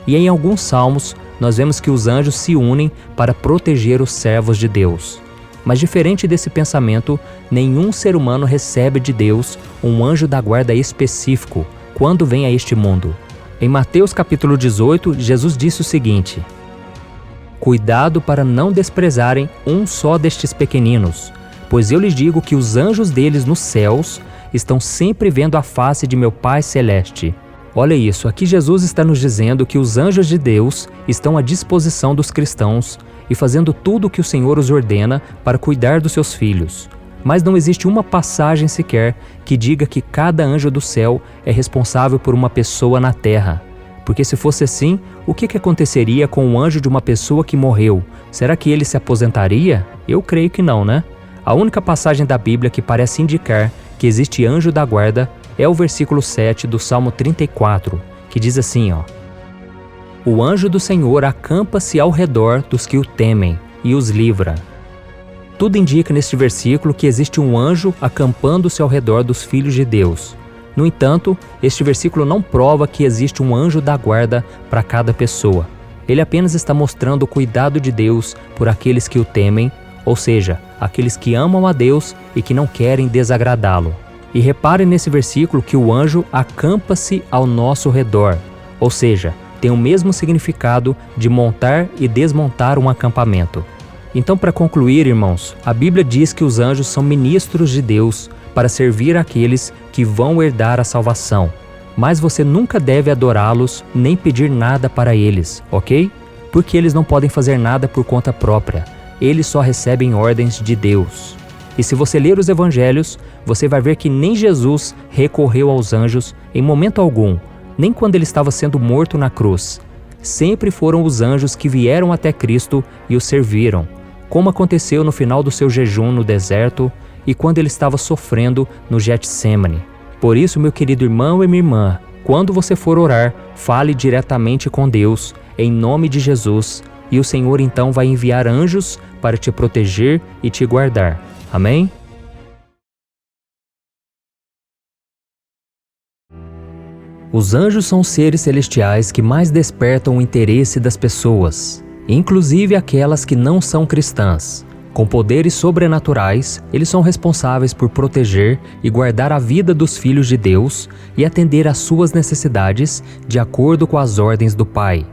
Speaker 1: E em alguns salmos, nós vemos que os anjos se unem para proteger os servos de Deus. Mas diferente desse pensamento, nenhum ser humano recebe de Deus um anjo da guarda específico quando vem a este mundo. Em Mateus capítulo 18, Jesus disse o seguinte: cuidado para não desprezarem um só destes pequeninos, pois eu lhes digo que os anjos deles nos céus estão sempre vendo a face de meu Pai Celeste. Olha isso, aqui Jesus está nos dizendo que os anjos de Deus estão à disposição dos cristãos e fazendo tudo o que o Senhor os ordena para cuidar dos seus filhos. Mas não existe uma passagem sequer que diga que cada anjo do céu é responsável por uma pessoa na terra. Porque se fosse assim, o que aconteceria com o anjo de uma pessoa que morreu? Será que ele se aposentaria? Eu creio que não, né? A única passagem da Bíblia que parece indicar que existe anjo da guarda é o versículo 7 do Salmo 34, que diz assim, o anjo do Senhor acampa-se ao redor dos que o temem e os livra. Tudo indica neste versículo que existe um anjo acampando-se ao redor dos filhos de Deus. No entanto, este versículo não prova que existe um anjo da guarda para cada pessoa. Ele apenas está mostrando o cuidado de Deus por aqueles que o temem, ou seja, aqueles que amam a Deus e que não querem desagradá-lo. E repare nesse versículo que o anjo acampa-se ao nosso redor, ou seja, tem o mesmo significado de montar e desmontar um acampamento. Então, para concluir, irmãos, a Bíblia diz que os anjos são ministros de Deus para servir aqueles que vão herdar a salvação. Mas você nunca deve adorá-los nem pedir nada para eles, ok? Porque eles não podem fazer nada por conta própria. Eles só recebem ordens de Deus. E se você ler os evangelhos, você vai ver que nem Jesus recorreu aos anjos em momento algum, nem quando ele estava sendo morto na cruz. Sempre foram os anjos que vieram até Cristo e o serviram, como aconteceu no final do seu jejum no deserto e quando ele estava sofrendo no Getsêmani. Por isso, meu querido irmão e minha irmã, quando você for orar, fale diretamente com Deus, em nome de Jesus. e o Senhor então vai enviar anjos para te proteger e te guardar. Amém? Os anjos são os seres celestiais que mais despertam o interesse das pessoas, inclusive aquelas que não são cristãs. Com poderes sobrenaturais, eles são responsáveis por proteger e guardar a vida dos filhos de Deus e atender às suas necessidades de acordo com as ordens do Pai.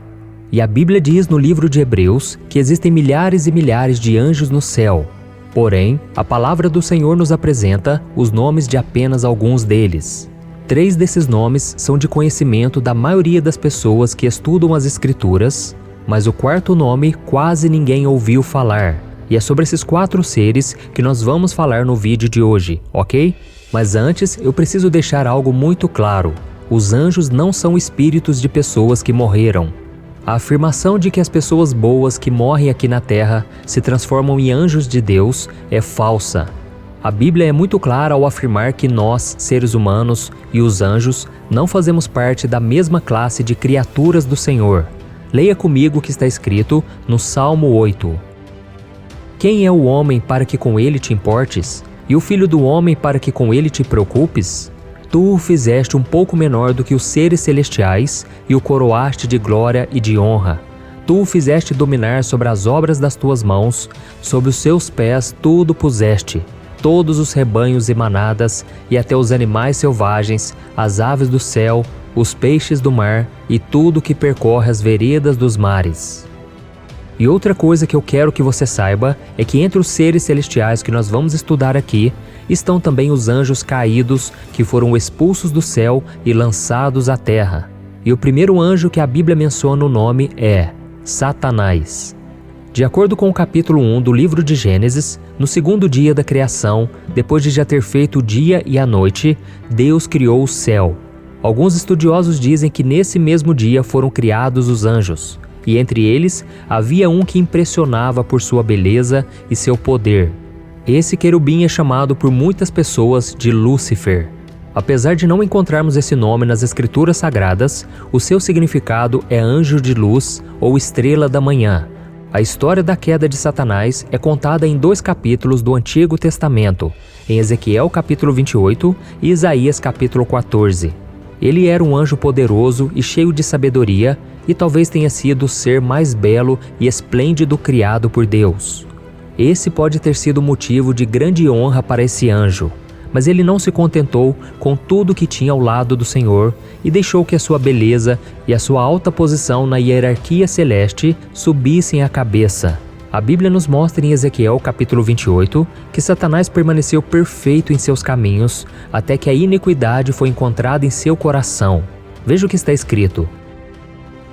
Speaker 1: E a Bíblia diz no livro de Hebreus que existem milhares e milhares de anjos no céu. Porém, a palavra do Senhor nos apresenta os nomes de apenas alguns deles. 3 desses nomes são de conhecimento da maioria das pessoas que estudam as Escrituras, mas o 4º nome quase ninguém ouviu falar. E é sobre esses 4 seres que nós vamos falar no vídeo de hoje, ok? Mas antes, eu preciso deixar algo muito claro. Os anjos não são espíritos de pessoas que morreram. A afirmação de que as pessoas boas que morrem aqui na Terra se transformam em anjos de Deus é falsa. A Bíblia é muito clara ao afirmar que nós, seres humanos, e os anjos não fazemos parte da mesma classe de criaturas do Senhor. Leia comigo o que está escrito no Salmo 8. Quem é o homem para que com ele te importes? E o filho do homem para que com ele te preocupes? Tu o fizeste um pouco menor do que os seres celestiais e o coroaste de glória e de honra. Tu o fizeste dominar sobre as obras das tuas mãos, sobre os seus pés tudo puseste. Todos os rebanhos e manadas, e até os animais selvagens, as aves do céu, os peixes do mar e tudo que percorre as veredas dos mares. E outra coisa que eu quero que você saiba é que entre os seres celestiais que nós vamos estudar aqui, estão também os anjos caídos que foram expulsos do céu e lançados à terra. E o primeiro anjo que a Bíblia menciona o nome é Satanás. De acordo com o capítulo 1 do livro de Gênesis, no 2º dia da criação, depois de já ter feito o dia e a noite, Deus criou o céu. Alguns estudiosos dizem que nesse mesmo dia foram criados os anjos. E entre eles havia um que impressionava por sua beleza e seu poder. Esse querubim é chamado por muitas pessoas de Lúcifer. Apesar de não encontrarmos esse nome nas Escrituras Sagradas, o seu significado é anjo de luz ou estrela da manhã. A história da queda de Satanás é contada em 2 capítulos do Antigo Testamento, em Ezequiel capítulo 28 e Isaías capítulo 14. Ele era um anjo poderoso e cheio de sabedoria, e talvez tenha sido o ser mais belo e esplêndido criado por Deus. Esse pode ter sido motivo de grande honra para esse anjo, mas ele não se contentou com tudo que tinha ao lado do Senhor e deixou que a sua beleza e a sua alta posição na hierarquia celeste subissem a cabeça. A Bíblia nos mostra em Ezequiel capítulo 28 que Satanás permaneceu perfeito em seus caminhos até que a iniquidade foi encontrada em seu coração. Veja o que está escrito.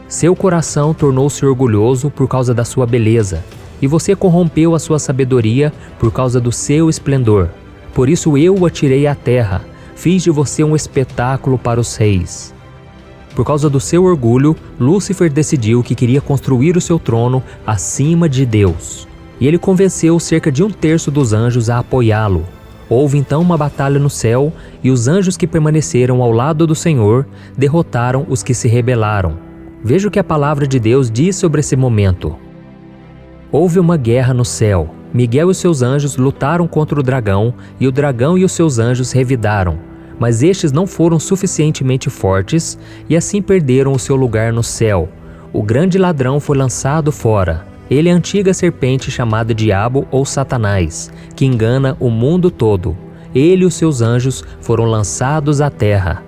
Speaker 1: Seu coração tornou-se orgulhoso por causa da sua beleza, e você corrompeu a sua sabedoria por causa do seu esplendor. Por isso eu o atirei à terra, fiz de você um espetáculo para os reis. Por causa do seu orgulho, Lúcifer decidiu que queria construir o seu trono acima de Deus. E ele convenceu cerca de 1/3 dos anjos a apoiá-lo. Houve então uma batalha no céu, e os anjos que permaneceram ao lado do Senhor derrotaram os que se rebelaram. Veja o que a palavra de Deus diz sobre esse momento. Houve uma guerra no céu. Miguel e seus anjos lutaram contra o dragão e os seus anjos revidaram. Mas estes não foram suficientemente fortes e assim perderam o seu lugar no céu. O grande ladrão foi lançado fora. Ele é a antiga serpente chamada Diabo ou Satanás, que engana o mundo todo. Ele e os seus anjos foram lançados à terra.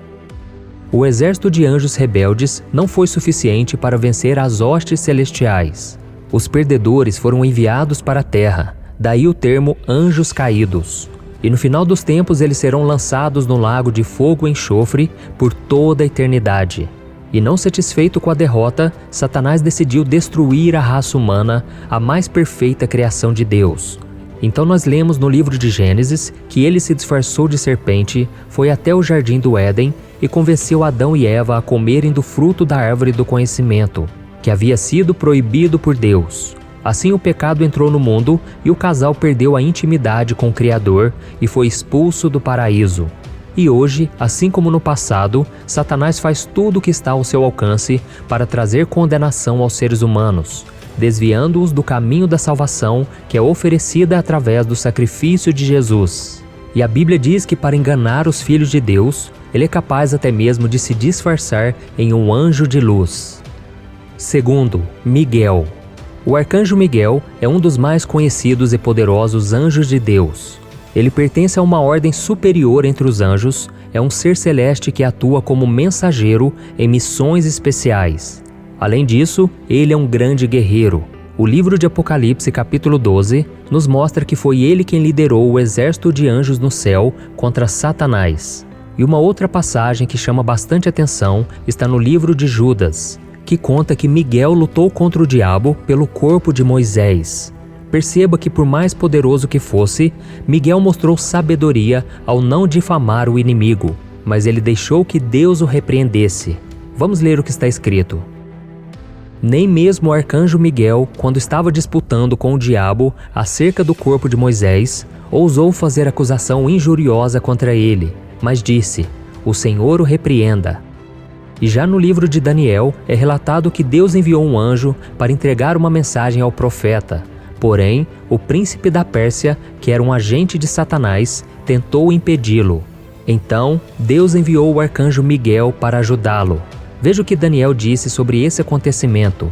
Speaker 1: O exército de anjos rebeldes não foi suficiente para vencer as hostes celestiais. Os perdedores foram enviados para a terra, daí o termo anjos caídos. E no final dos tempos eles serão lançados no lago de fogo e enxofre por toda a eternidade. E não satisfeito com a derrota, Satanás decidiu destruir a raça humana, a mais perfeita criação de Deus. Então nós lemos no livro de Gênesis que ele se disfarçou de serpente, foi até o jardim do Éden e convenceu Adão e Eva a comerem do fruto da árvore do conhecimento, que havia sido proibido por Deus. Assim o pecado entrou no mundo e o casal perdeu a intimidade com o Criador e foi expulso do paraíso. E hoje, assim como no passado, Satanás faz tudo o que está ao seu alcance para trazer condenação aos seres humanos, desviando-os do caminho da salvação que é oferecida através do sacrifício de Jesus. E a Bíblia diz que para enganar os filhos de Deus, ele é capaz até mesmo de se disfarçar em um anjo de luz. Segundo, Miguel. O arcanjo Miguel é um dos mais conhecidos e poderosos anjos de Deus. Ele pertence a uma ordem superior entre os anjos, é um ser celeste que atua como mensageiro em missões especiais. Além disso, ele é um grande guerreiro. O livro de Apocalipse, capítulo 12, nos mostra que foi ele quem liderou o exército de anjos no céu contra Satanás. E uma outra passagem que chama bastante atenção está no livro de Judas, que conta que Miguel lutou contra o diabo pelo corpo de Moisés. Perceba que por mais poderoso que fosse, Miguel mostrou sabedoria ao não difamar o inimigo, mas ele deixou que Deus o repreendesse. Vamos ler o que está escrito. Nem mesmo o arcanjo Miguel, quando estava disputando com o diabo acerca do corpo de Moisés, ousou fazer acusação injuriosa contra ele, mas disse: "O Senhor o repreenda." E já no livro de Daniel é relatado que Deus enviou um anjo para entregar uma mensagem ao profeta. Porém, o príncipe da Pérsia, que era um agente de Satanás, tentou impedi-lo. Então, Deus enviou o arcanjo Miguel para ajudá-lo. Veja o que Daniel disse sobre esse acontecimento.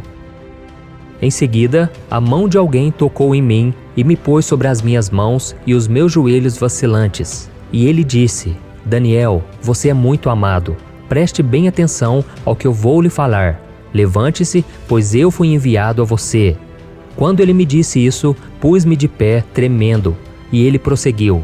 Speaker 1: Em seguida, a mão de alguém tocou em mim e me pôs sobre as minhas mãos e os meus joelhos vacilantes. E ele disse: "Daniel, você é muito amado. Preste bem atenção ao que eu vou lhe falar. Levante-se, pois eu fui enviado a você." Quando ele me disse isso, pus-me de pé, tremendo, e ele prosseguiu: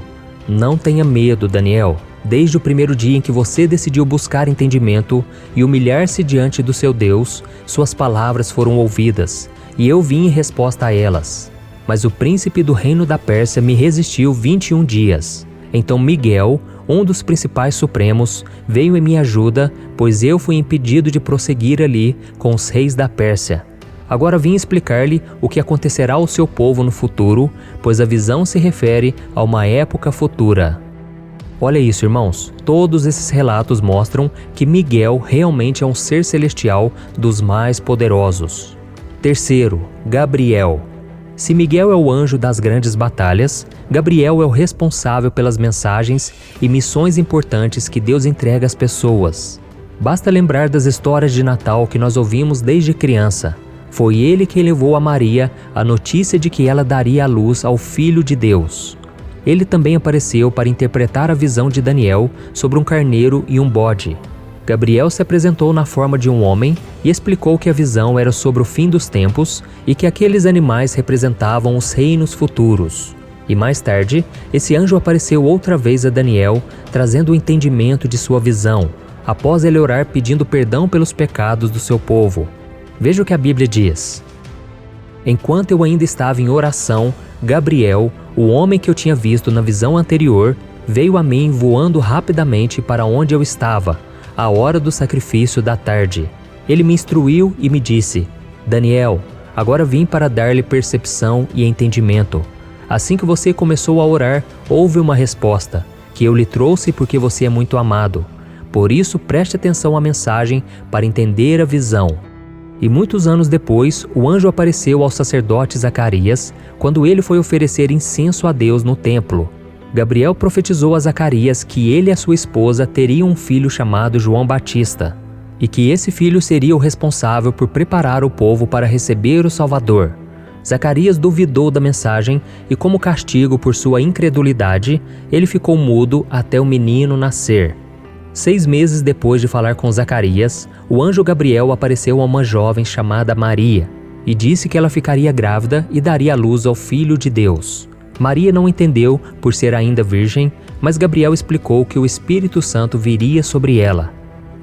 Speaker 1: "Não tenha medo, Daniel. Desde o primeiro dia em que você decidiu buscar entendimento e humilhar-se diante do seu Deus, suas palavras foram ouvidas, e eu vim em resposta a elas. Mas o príncipe do reino da Pérsia me resistiu 21 dias. Então Miguel, um dos principais supremos, veio em minha ajuda, pois eu fui impedido de prosseguir ali com os reis da Pérsia. Agora vim explicar-lhe o que acontecerá ao seu povo no futuro, pois a visão se refere a uma época futura." Olha isso, irmãos. Todos esses relatos mostram que Miguel realmente é um ser celestial dos mais poderosos. Terceiro, Gabriel. Se Miguel é o anjo das grandes batalhas, Gabriel é o responsável pelas mensagens e missões importantes que Deus entrega às pessoas. Basta lembrar das histórias de Natal que nós ouvimos desde criança. Foi ele que levou a Maria a notícia de que ela daria à luz ao Filho de Deus. Ele também apareceu para interpretar a visão de Daniel sobre um carneiro e um bode. Gabriel se apresentou na forma de um homem e explicou que a visão era sobre o fim dos tempos e que aqueles animais representavam os reinos futuros. E mais tarde, esse anjo apareceu outra vez a Daniel, trazendo o entendimento de sua visão, após ele orar pedindo perdão pelos pecados do seu povo. Veja o que a Bíblia diz. Enquanto eu ainda estava em oração, Gabriel, o homem que eu tinha visto na visão anterior, veio a mim voando rapidamente para onde eu estava, à hora do sacrifício da tarde. Ele me instruiu e me disse: "Daniel, agora vim para dar-lhe percepção e entendimento. Assim que você começou a orar, houve uma resposta, que eu lhe trouxe porque você é muito amado. Por isso, preste atenção à mensagem para entender a visão." E muitos anos depois, o anjo apareceu ao sacerdote Zacarias, quando ele foi oferecer incenso a Deus no templo. Gabriel profetizou a Zacarias que ele e a sua esposa teriam um filho chamado João Batista, e que esse filho seria o responsável por preparar o povo para receber o Salvador. Zacarias duvidou da mensagem e, como castigo por sua incredulidade, ele ficou mudo até o menino nascer. 6 meses depois de falar com Zacarias, o anjo Gabriel apareceu a uma jovem chamada Maria e disse que ela ficaria grávida e daria à luz ao Filho de Deus. Maria não entendeu por ser ainda virgem, mas Gabriel explicou que o Espírito Santo viria sobre ela.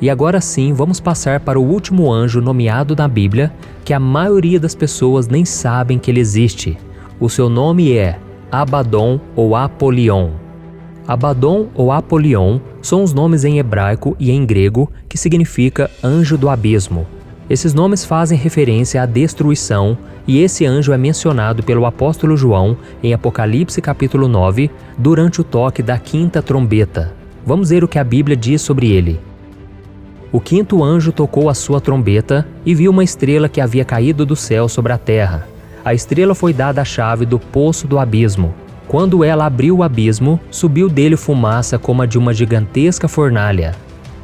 Speaker 1: E agora sim, vamos passar para o último anjo nomeado na Bíblia, que a maioria das pessoas nem sabem que ele existe. O seu nome é Abaddon ou Apolion. Abaddon ou Apolion são os nomes em hebraico e em grego que significa anjo do abismo. Esses nomes fazem referência à destruição e esse anjo é mencionado pelo apóstolo João em Apocalipse capítulo 9 durante o toque da 5ª trombeta. Vamos ver o que a Bíblia diz sobre ele. O quinto anjo tocou a sua trombeta e viu uma estrela que havia caído do céu sobre a terra. A estrela foi dada a chave do poço do abismo. Quando ela abriu o abismo, subiu dele fumaça como a de uma gigantesca fornalha.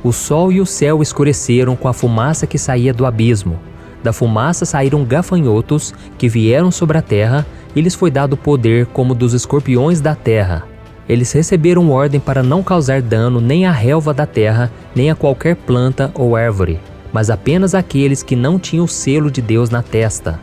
Speaker 1: O sol e o céu escureceram com a fumaça que saía do abismo. Da fumaça saíram gafanhotos que vieram sobre a terra e lhes foi dado poder como dos escorpiões da terra. Eles receberam ordem para não causar dano nem à relva da terra, nem a qualquer planta ou árvore, mas apenas àqueles que não tinham o selo de Deus na testa.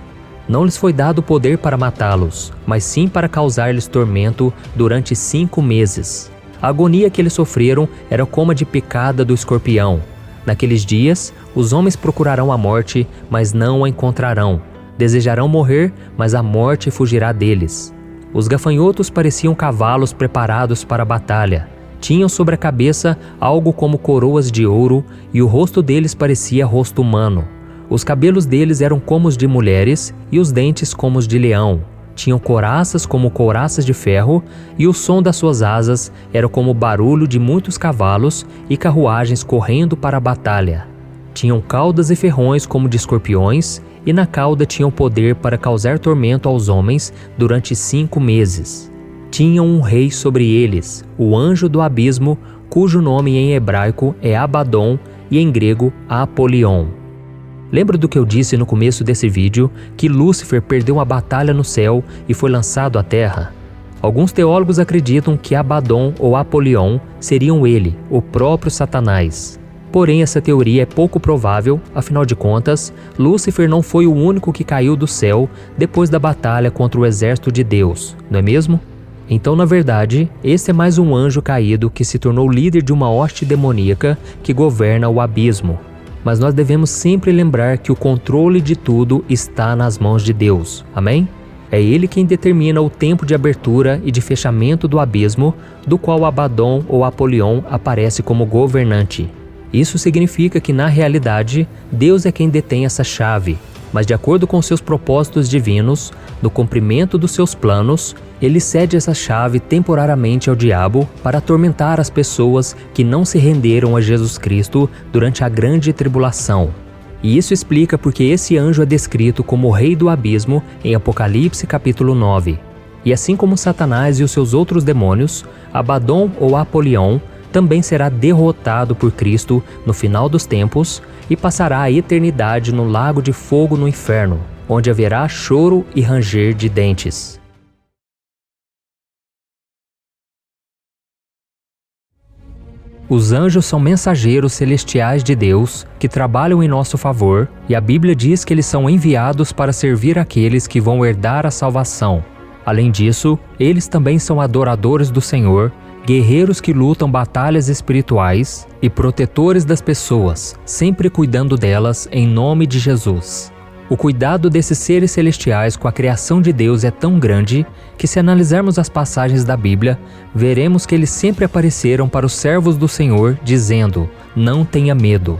Speaker 1: Não lhes foi dado poder para matá-los, mas sim para causar-lhes tormento durante 5 meses. A agonia que eles sofreram era como a de picada do escorpião. Naqueles dias, os homens procurarão a morte, mas não a encontrarão. Desejarão morrer, mas a morte fugirá deles. Os gafanhotos pareciam cavalos preparados para a batalha. Tinham sobre a cabeça algo como coroas de ouro e o rosto deles parecia rosto humano. Os cabelos deles eram como os de mulheres e os dentes como os de leão. Tinham couraças como couraças de ferro e o som das suas asas era como o barulho de muitos cavalos e carruagens correndo para a batalha. Tinham caudas e ferrões como de escorpiões e na cauda tinham poder para causar tormento aos homens durante 5 meses. Tinham um rei sobre eles, o anjo do abismo, cujo nome em hebraico é Abaddon e em grego Apolion. Lembra do que eu disse no começo desse vídeo, que Lúcifer perdeu uma batalha no céu e foi lançado à terra? Alguns teólogos acreditam que Abaddon ou Apolion seriam ele, o próprio Satanás. Porém, essa teoria é pouco provável, afinal de contas, Lúcifer não foi o único que caiu do céu depois da batalha contra o exército de Deus, não é mesmo? Então, na verdade, esse é mais um anjo caído que se tornou líder de uma hoste demoníaca que governa o abismo. Mas nós devemos sempre lembrar que o controle de tudo está nas mãos de Deus, amém? É Ele quem determina o tempo de abertura e de fechamento do abismo, do qual Abaddon ou Apolion aparece como governante. Isso significa que, na realidade, Deus é quem detém essa chave, mas de acordo com seus propósitos divinos, no cumprimento dos seus planos, Ele cede essa chave temporariamente ao diabo para atormentar as pessoas que não se renderam a Jesus Cristo durante a grande tribulação. E isso explica porque esse anjo é descrito como o rei do abismo em Apocalipse capítulo 9. E assim como Satanás e os seus outros demônios, Abaddon ou Apolion também será derrotado por Cristo no final dos tempos e passará a eternidade no lago de fogo no inferno, onde haverá choro e ranger de dentes. Os anjos são mensageiros celestiais de Deus que trabalham em nosso favor, e a Bíblia diz que eles são enviados para servir aqueles que vão herdar a salvação. Além disso, eles também são adoradores do Senhor, guerreiros que lutam batalhas espirituais e protetores das pessoas, sempre cuidando delas em nome de Jesus. O cuidado desses seres celestiais com a criação de Deus é tão grande que, se analisarmos as passagens da Bíblia, veremos que eles sempre apareceram para os servos do Senhor, dizendo: "Não tenha medo".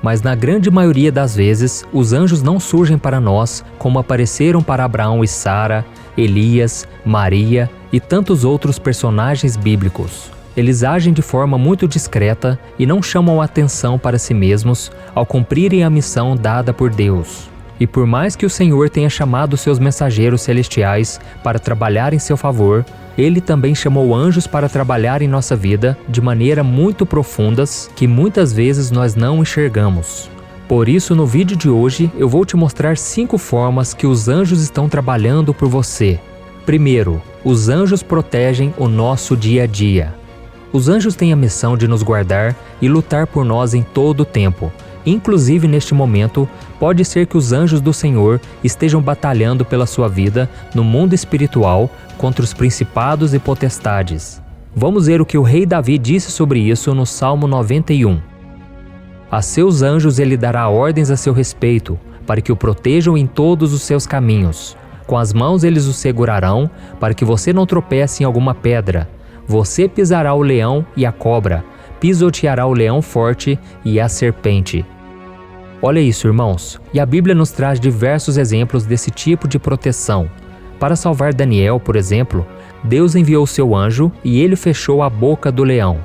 Speaker 1: Mas na grande maioria das vezes, os anjos não surgem para nós como apareceram para Abraão e Sara, Elias, Maria e tantos outros personagens bíblicos. Eles agem de forma muito discreta e não chamam a atenção para si mesmos ao cumprirem a missão dada por Deus. E por mais que o Senhor tenha chamado seus mensageiros celestiais para trabalhar em seu favor, Ele também chamou anjos para trabalhar em nossa vida de maneira muito profundas que muitas vezes nós não enxergamos. Por isso, no vídeo de hoje, eu vou te mostrar 5 formas que os anjos estão trabalhando por você. Primeiro, os anjos protegem o nosso dia a dia. Os anjos têm a missão de nos guardar e lutar por nós em todo o tempo. Inclusive, neste momento, pode ser que os anjos do Senhor estejam batalhando pela sua vida no mundo espiritual contra os principados e potestades. Vamos ver o que o rei Davi disse sobre isso no Salmo 91. A seus anjos ele dará ordens a seu respeito, para que o protejam em todos os seus caminhos. Com as mãos eles o segurarão, para que você não tropece em alguma pedra. Você pisará o leão e a cobra, pisoteará o leão forte e a serpente. Olha isso, irmãos, e a Bíblia nos traz diversos exemplos desse tipo de proteção. Para salvar Daniel, por exemplo, Deus enviou seu anjo e ele fechou a boca do leão.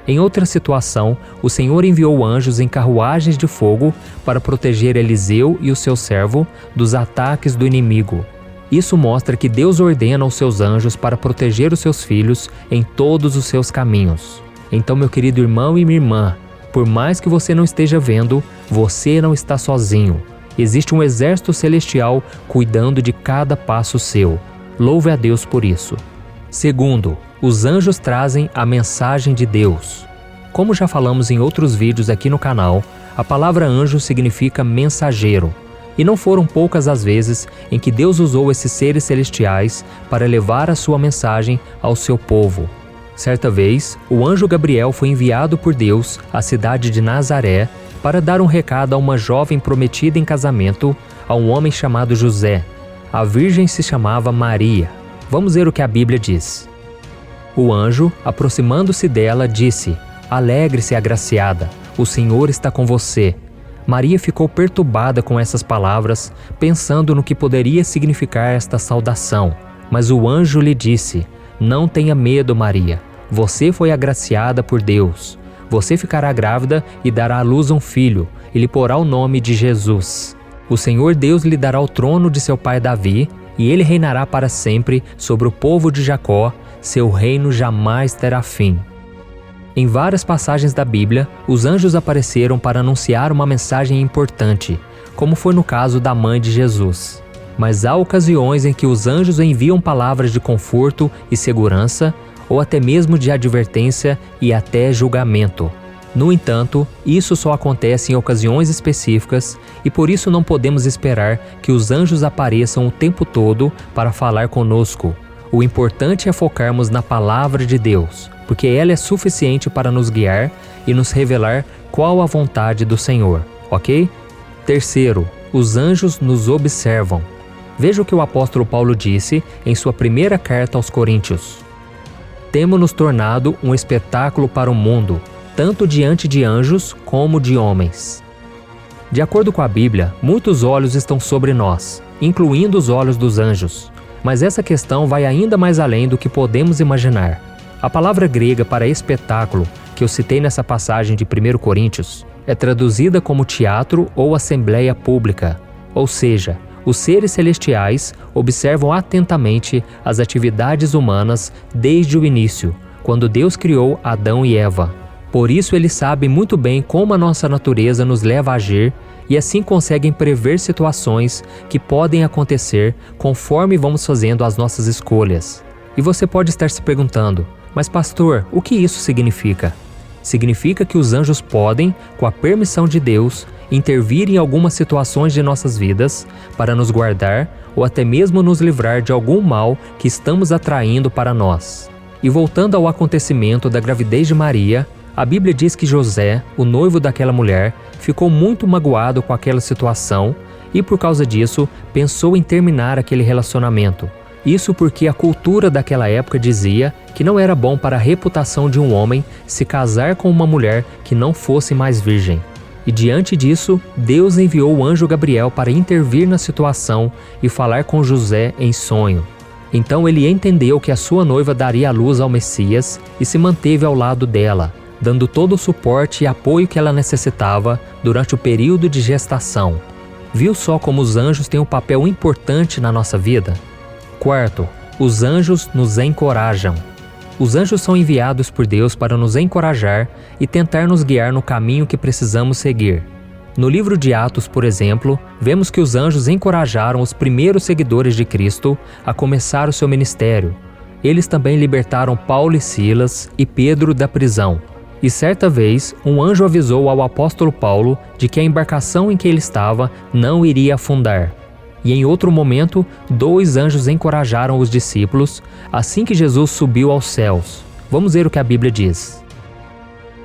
Speaker 1: Em outra situação, o Senhor enviou anjos em carruagens de fogo para proteger Eliseu e o seu servo dos ataques do inimigo. Isso mostra que Deus ordena os seus anjos para proteger os seus filhos em todos os seus caminhos. Então, meu querido irmão e minha irmã, por mais que você não esteja vendo, você não está sozinho. Existe um exército celestial cuidando de cada passo seu. Louve a Deus por isso. Segundo, os anjos trazem a mensagem de Deus. Como já falamos em outros vídeos aqui no canal, a palavra anjo significa mensageiro. E não foram poucas as vezes em que Deus usou esses seres celestiais para levar a sua mensagem ao seu povo. Certa vez, o anjo Gabriel foi enviado por Deus à cidade de Nazaré para dar um recado a uma jovem prometida em casamento a um homem chamado José. A virgem se chamava Maria. Vamos ver o que a Bíblia diz. O anjo, aproximando-se dela, disse: "Alegre-se, agraciada, o Senhor está com você." Maria ficou perturbada com essas palavras, pensando no que poderia significar esta saudação. Mas o anjo lhe disse: "Não tenha medo, Maria. Você foi agraciada por Deus. Você ficará grávida e dará à luz um filho, e lhe porá o nome de Jesus. O Senhor Deus lhe dará o trono de seu pai Davi, e ele reinará para sempre sobre o povo de Jacó. Seu reino jamais terá fim." Em várias passagens da Bíblia, os anjos apareceram para anunciar uma mensagem importante, como foi no caso da mãe de Jesus. Mas há ocasiões em que os anjos enviam palavras de conforto e segurança, ou até mesmo de advertência e até julgamento. No entanto, isso só acontece em ocasiões específicas e por isso não podemos esperar que os anjos apareçam o tempo todo para falar conosco. O importante é focarmos na palavra de Deus, porque ela é suficiente para nos guiar e nos revelar qual a vontade do Senhor, ok? Terceiro, os anjos nos observam. Veja o que o apóstolo Paulo disse em sua primeira carta aos Coríntios. "Temos nos tornado um espetáculo para o mundo, tanto diante de anjos como de homens." De acordo com a Bíblia, muitos olhos estão sobre nós, incluindo os olhos dos anjos. Mas essa questão vai ainda mais além do que podemos imaginar. A palavra grega para espetáculo, que eu citei nessa passagem de 1 Coríntios, é traduzida como teatro ou assembleia pública. Ou seja, os seres celestiais observam atentamente as atividades humanas desde o início, quando Deus criou Adão e Eva. Por isso eles sabem muito bem como a nossa natureza nos leva a agir e assim conseguem prever situações que podem acontecer conforme vamos fazendo as nossas escolhas. E você pode estar se perguntando: "Mas pastor, o que isso significa?" Significa que os anjos podem, com a permissão de Deus, intervir em algumas situações de nossas vidas para nos guardar ou até mesmo nos livrar de algum mal que estamos atraindo para nós. E voltando ao acontecimento da gravidez de Maria, a Bíblia diz que José, o noivo daquela mulher, ficou muito magoado com aquela situação e, por causa disso, pensou em terminar aquele relacionamento. Isso porque a cultura daquela época dizia que não era bom para a reputação de um homem se casar com uma mulher que não fosse mais virgem. E diante disso, Deus enviou o anjo Gabriel para intervir na situação e falar com José em sonho. Então ele entendeu que a sua noiva daria à luz ao Messias e se manteve ao lado dela, dando todo o suporte e apoio que ela necessitava durante o período de gestação. Viu só como os anjos têm um papel importante na nossa vida? Quarto, os anjos nos encorajam. Os anjos são enviados por Deus para nos encorajar e tentar nos guiar no caminho que precisamos seguir. No livro de Atos, por exemplo, vemos que os anjos encorajaram os primeiros seguidores de Cristo a começar o seu ministério. Eles também libertaram Paulo e Silas e Pedro da prisão. E certa vez, um anjo avisou ao apóstolo Paulo de que a embarcação em que ele estava não iria afundar. E em outro momento, 2 anjos encorajaram os discípulos assim que Jesus subiu aos céus. Vamos ver o que a Bíblia diz.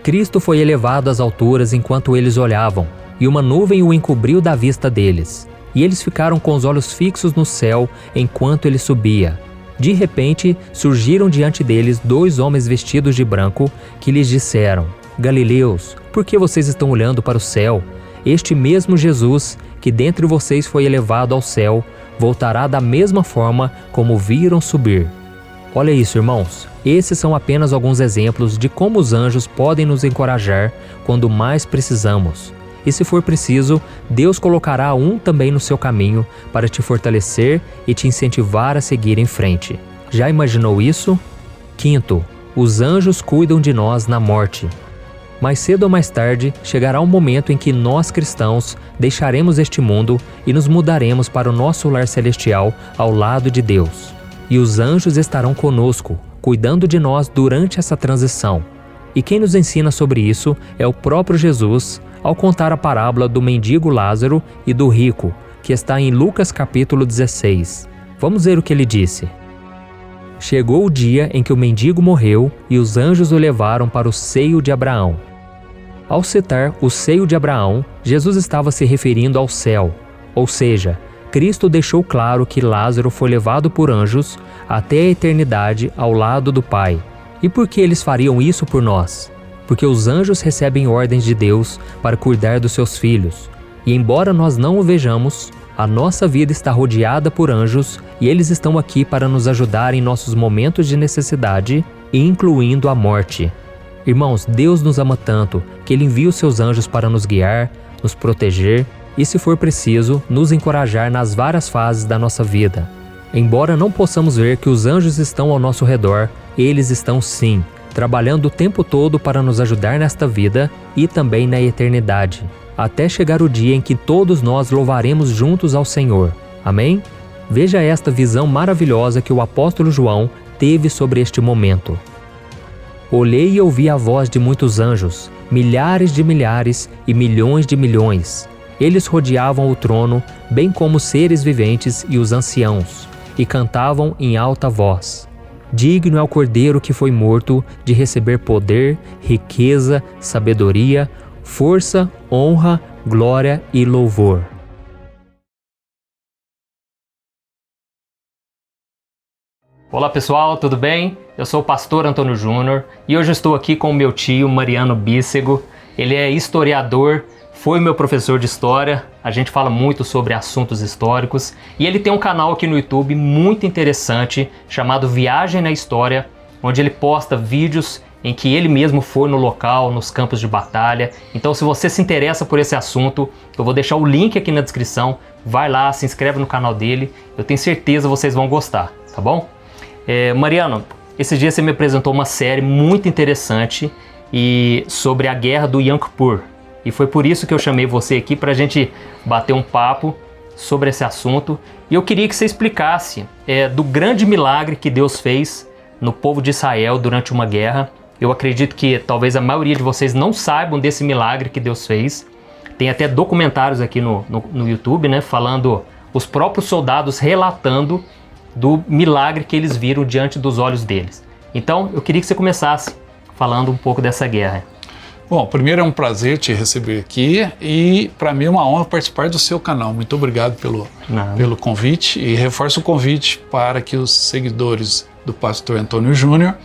Speaker 1: Cristo foi elevado às alturas enquanto eles olhavam, e uma nuvem o encobriu da vista deles. E eles ficaram com os olhos fixos no céu enquanto ele subia. De repente, surgiram diante deles 2 homens vestidos de branco que lhes disseram: "Galileus, por que vocês estão olhando para o céu? Este mesmo Jesus, que dentre vocês foi elevado ao céu, voltará da mesma forma como o viram subir." Olha isso, irmãos. Esses são apenas alguns exemplos de como os anjos podem nos encorajar quando mais precisamos. E se for preciso, Deus colocará um também no seu caminho para te fortalecer e te incentivar a seguir em frente. Já imaginou isso? Quinto, os anjos cuidam de nós na morte. Mais cedo ou mais tarde, chegará um momento em que nós cristãos deixaremos este mundo e nos mudaremos para o nosso lar celestial ao lado de Deus. E os anjos estarão conosco, cuidando de nós durante essa transição. E quem nos ensina sobre isso é o próprio Jesus, ao contar a parábola do mendigo Lázaro e do rico, que está em Lucas capítulo 16. Vamos ver o que ele disse. Chegou o dia em que o mendigo morreu e os anjos o levaram para o seio de Abraão. Ao citar o seio de Abraão, Jesus estava se referindo ao céu, ou seja, Cristo deixou claro que Lázaro foi levado por anjos até a eternidade ao lado do Pai. E por que eles fariam isso por nós? Porque os anjos recebem ordens de Deus para cuidar dos seus filhos. E embora nós não o vejamos, a nossa vida está rodeada por anjos e eles estão aqui para nos ajudar em nossos momentos de necessidade, incluindo a morte. Irmãos, Deus nos ama tanto que Ele envia os seus anjos para nos guiar, nos proteger e, se for preciso, nos encorajar nas várias fases da nossa vida. Embora não possamos ver que os anjos estão ao nosso redor, eles estão sim, trabalhando o tempo todo para nos ajudar nesta vida e também na eternidade, até chegar o dia em que todos nós louvaremos juntos ao Senhor. Amém? Veja esta visão maravilhosa que o apóstolo João teve sobre este momento. Olhei e ouvi a voz de muitos anjos, milhares de milhares e milhões de milhões. Eles rodeavam o trono, bem como os seres viventes e os anciãos, e cantavam em alta voz. Digno é o Cordeiro que foi morto de receber poder, riqueza, sabedoria, força, honra, glória e louvor. Olá pessoal, tudo bem? Eu sou o pastor Antônio Júnior e hoje estou aqui com o meu tio Mariano Bícego. Ele é historiador, foi meu professor de história, a gente fala muito sobre assuntos históricos e ele tem um canal aqui no YouTube muito interessante chamado Viagem na História, onde ele posta vídeos em que ele mesmo foi no local, nos campos de batalha. Então, se você se interessa por esse assunto, eu vou deixar o link aqui na descrição. Vai lá, se inscreve no canal dele. Eu tenho certeza que vocês vão gostar, tá bom? Mariano, esses dias você me apresentou uma série muito interessante sobre a guerra do Yom Kippur. E foi por isso que eu chamei você aqui para a gente bater um papo sobre esse assunto. E eu queria que você explicasse do grande milagre que Deus fez no povo de Israel durante uma guerra. Eu acredito que talvez a maioria de vocês não saibam desse milagre que Deus fez. Tem até documentários aqui no YouTube, né, falando, os próprios soldados relatando do milagre que eles viram diante dos olhos deles. Então, eu queria que você começasse falando um pouco dessa guerra.
Speaker 2: Bom, primeiro é um prazer te receber aqui e para mim é uma honra participar do seu canal. Muito obrigado pelo convite e reforço o convite para que os seguidores do pastor Antônio Júnior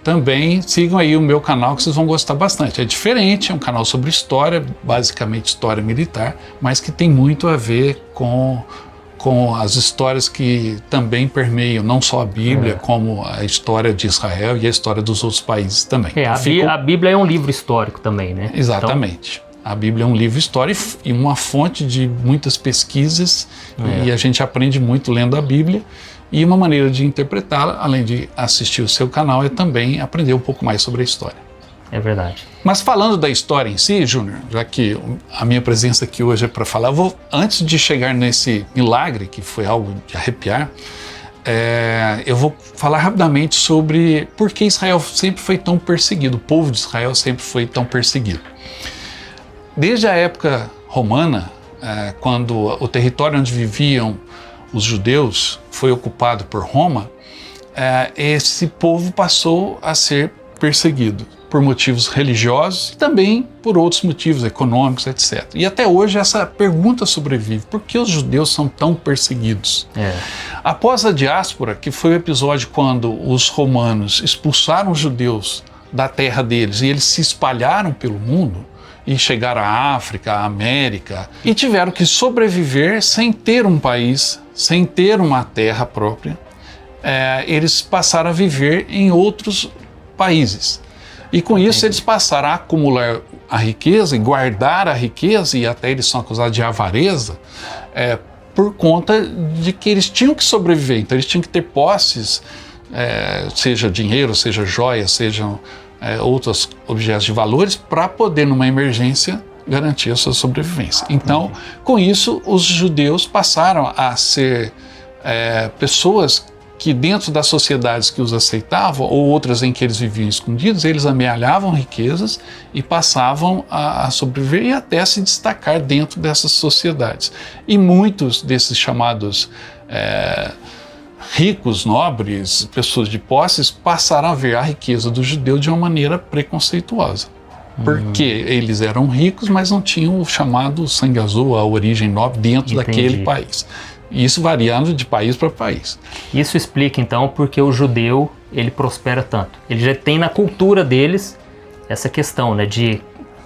Speaker 2: também sigam aí o meu canal, que vocês vão gostar bastante. É diferente, é um canal sobre história, basicamente história militar, mas que tem muito a ver com as histórias que também permeiam não só a Bíblia, como a história de Israel e a história dos outros países também.
Speaker 1: A Bíblia é um livro histórico também, né?
Speaker 2: Exatamente. Então, a Bíblia é um livro histórico e uma fonte de muitas pesquisas, e a gente aprende muito lendo a Bíblia. E uma maneira de interpretá-la, além de assistir o seu canal, é também aprender um pouco mais sobre a história.
Speaker 1: É verdade.
Speaker 2: Mas falando da história em si, Júnior, já que a minha presença aqui hoje é para falar, antes de chegar nesse milagre, que foi algo de arrepiar, eu vou falar rapidamente sobre por que Israel sempre foi tão perseguido, o povo de Israel sempre foi tão perseguido. Desde a época romana, quando o território onde viviam os judeus foi ocupado por Roma, esse povo passou a ser perseguido por motivos religiosos e também por outros motivos econômicos, etc. E até hoje essa pergunta sobrevive: por que os judeus são tão perseguidos? Após a diáspora, que foi o episódio quando os romanos expulsaram os judeus da terra deles e eles se espalharam pelo mundo, e chegaram à África, à América, e tiveram que sobreviver sem ter um país, sem ter uma terra própria. eles passaram a viver em outros países. E com isso eles passaram a acumular a riqueza e guardar a riqueza, e até eles são acusados de avareza, por conta de que eles tinham que sobreviver. Então eles tinham que ter posses, seja dinheiro, seja joias, sejam outros objetos de valores, para poder, numa emergência, garantir a sua sobrevivência. Então, com isso, os judeus passaram a ser pessoas que, dentro das sociedades que os aceitavam, ou outras em que eles viviam escondidos, eles amealhavam riquezas e passavam a sobreviver e até a se destacar dentro dessas sociedades. E muitos desses chamados ricos, nobres, pessoas de posses, passaram a ver a riqueza do judeu de uma maneira preconceituosa. Porque eles eram ricos, mas não tinham o chamado sangue azul, a origem nobre, dentro daquele país. Isso variando de país para país.
Speaker 1: Isso explica, então, porque o judeu, ele prospera tanto. Ele já tem na cultura deles essa questão, né, de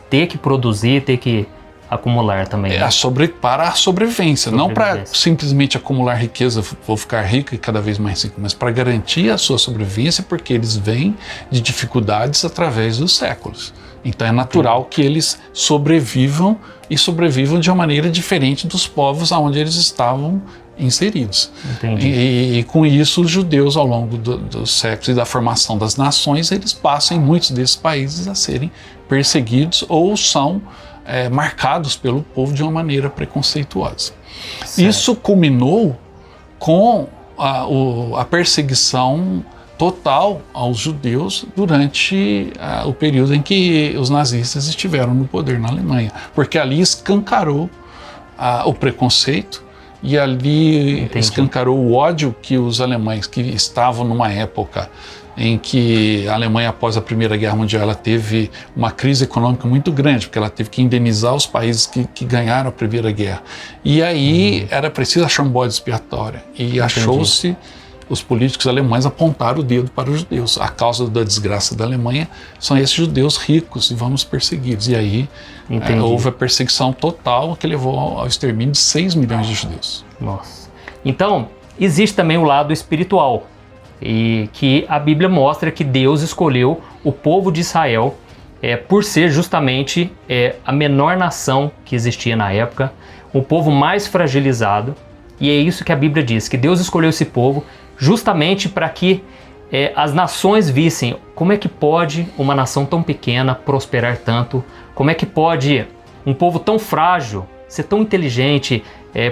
Speaker 1: ter que produzir, ter que acumular também.
Speaker 2: Para a sobrevivência, não para simplesmente acumular riqueza, vou ficar rico e cada vez mais rico, mas para garantir a sua sobrevivência, porque eles vêm de dificuldades através dos séculos. Então é natural que eles sobrevivam e sobrevivam de uma maneira diferente dos povos onde eles estavam inseridos. E com isso os judeus, ao longo dos séculos e da formação das nações, eles passam em muitos desses países a serem perseguidos ou são marcados pelo povo de uma maneira preconceituosa. Certo. Isso culminou com a perseguição total aos judeus durante o período em que os nazistas estiveram no poder na Alemanha, porque ali escancarou o preconceito e ali escancarou o ódio que os alemães, que estavam numa época em que a Alemanha, após a Primeira Guerra Mundial, ela teve uma crise econômica muito grande, porque ela teve que indenizar os países que ganharam a Primeira Guerra. E aí era preciso achar um bode expiatório. E achou-se, os políticos alemães apontaram o dedo para os judeus. A causa da desgraça da Alemanha são esses judeus ricos e vamos persegui-los. E aí houve a perseguição total que levou ao extermínio de 6 milhões de judeus.
Speaker 1: Nossa. Então, existe também o lado espiritual. E que a Bíblia mostra que Deus escolheu o povo de Israel por ser justamente a menor nação que existia na época, o povo mais fragilizado, e é isso que a Bíblia diz, que Deus escolheu esse povo justamente para que as nações vissem como é que pode uma nação tão pequena prosperar tanto, como é que pode um povo tão frágil ser tão inteligente,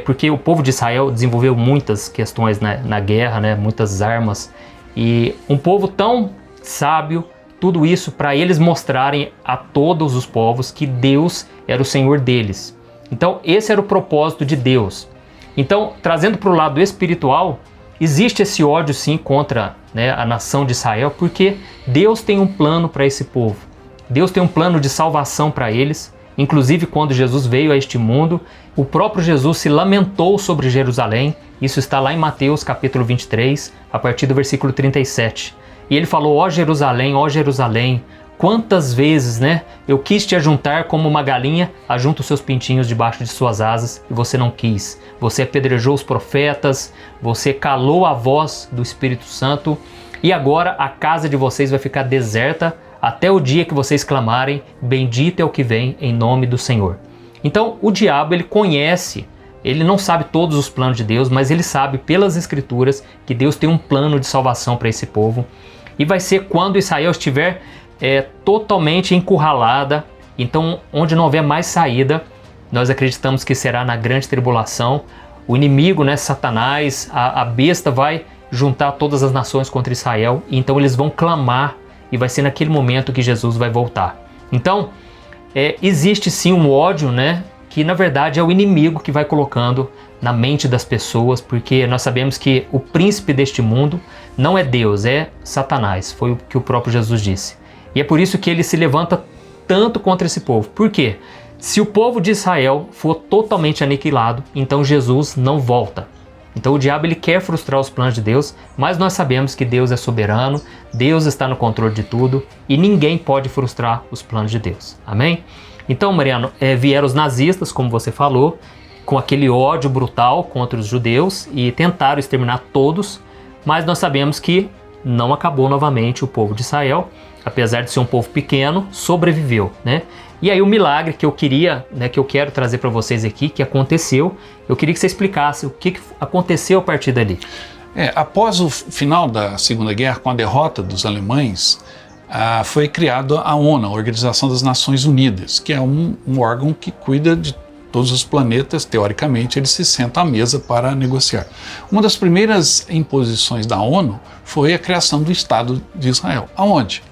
Speaker 1: porque o povo de Israel desenvolveu muitas questões na guerra, né, muitas armas, e um povo tão sábio, tudo isso para eles mostrarem a todos os povos que Deus era o Senhor deles. Então esse era o propósito de Deus. Então, trazendo para o lado espiritual, existe esse ódio sim contra, né, a nação de Israel, porque Deus tem um plano para esse povo. Deus tem um plano de salvação para eles. Inclusive, quando Jesus veio a este mundo, o próprio Jesus se lamentou sobre Jerusalém. Isso está lá em Mateus capítulo 23, a partir do versículo 37. E ele falou: ó Jerusalém, quantas vezes, né, eu quis te ajuntar como uma galinha ajunta os seus pintinhos debaixo de suas asas, e você não quis. Você apedrejou os profetas, você calou a voz do Espírito Santo, e agora a casa de vocês vai ficar deserta até o dia que vocês clamarem: bendito é o que vem em nome do Senhor. Então o diabo, ele conhece, ele não sabe todos os planos de Deus, mas ele sabe pelas Escrituras que Deus tem um plano de salvação para esse povo. E vai ser quando Israel estiver totalmente encurralada, então onde não houver mais saída, nós acreditamos que será na grande tribulação. O inimigo, né, Satanás, a besta vai juntar todas as nações contra Israel, e então eles vão clamar, e vai ser naquele momento que Jesus vai voltar. Então, existe sim um ódio, né, que na verdade é o inimigo que vai colocando na mente das pessoas, porque nós sabemos que o príncipe deste mundo não é Deus, é Satanás, foi o que o próprio Jesus disse. E é por isso que ele se levanta tanto contra esse povo. Por quê? Se o povo de Israel for totalmente aniquilado, então Jesus não volta. Então o diabo, ele quer frustrar os planos de Deus, mas nós sabemos que Deus é soberano, Deus está no controle de tudo e ninguém pode frustrar os planos de Deus. Amém? Então, Mariano, vieram os nazistas, como você falou, com aquele ódio brutal contra os judeus e tentaram exterminar todos, mas nós sabemos que não acabou novamente o povo de Israel, apesar de ser um povo pequeno, sobreviveu, né? E aí o milagre que eu queria, né, que eu quero trazer para vocês aqui, que aconteceu, eu queria que você explicasse o que aconteceu a partir dali.
Speaker 2: Após o final da Segunda Guerra, com a derrota dos alemães, foi criada a ONU, a Organização das Nações Unidas, que é um órgão que cuida de todos os planetas. Teoricamente, eles se sentam à mesa para negociar. Uma das primeiras imposições da ONU foi a criação do Estado de Israel. Aonde?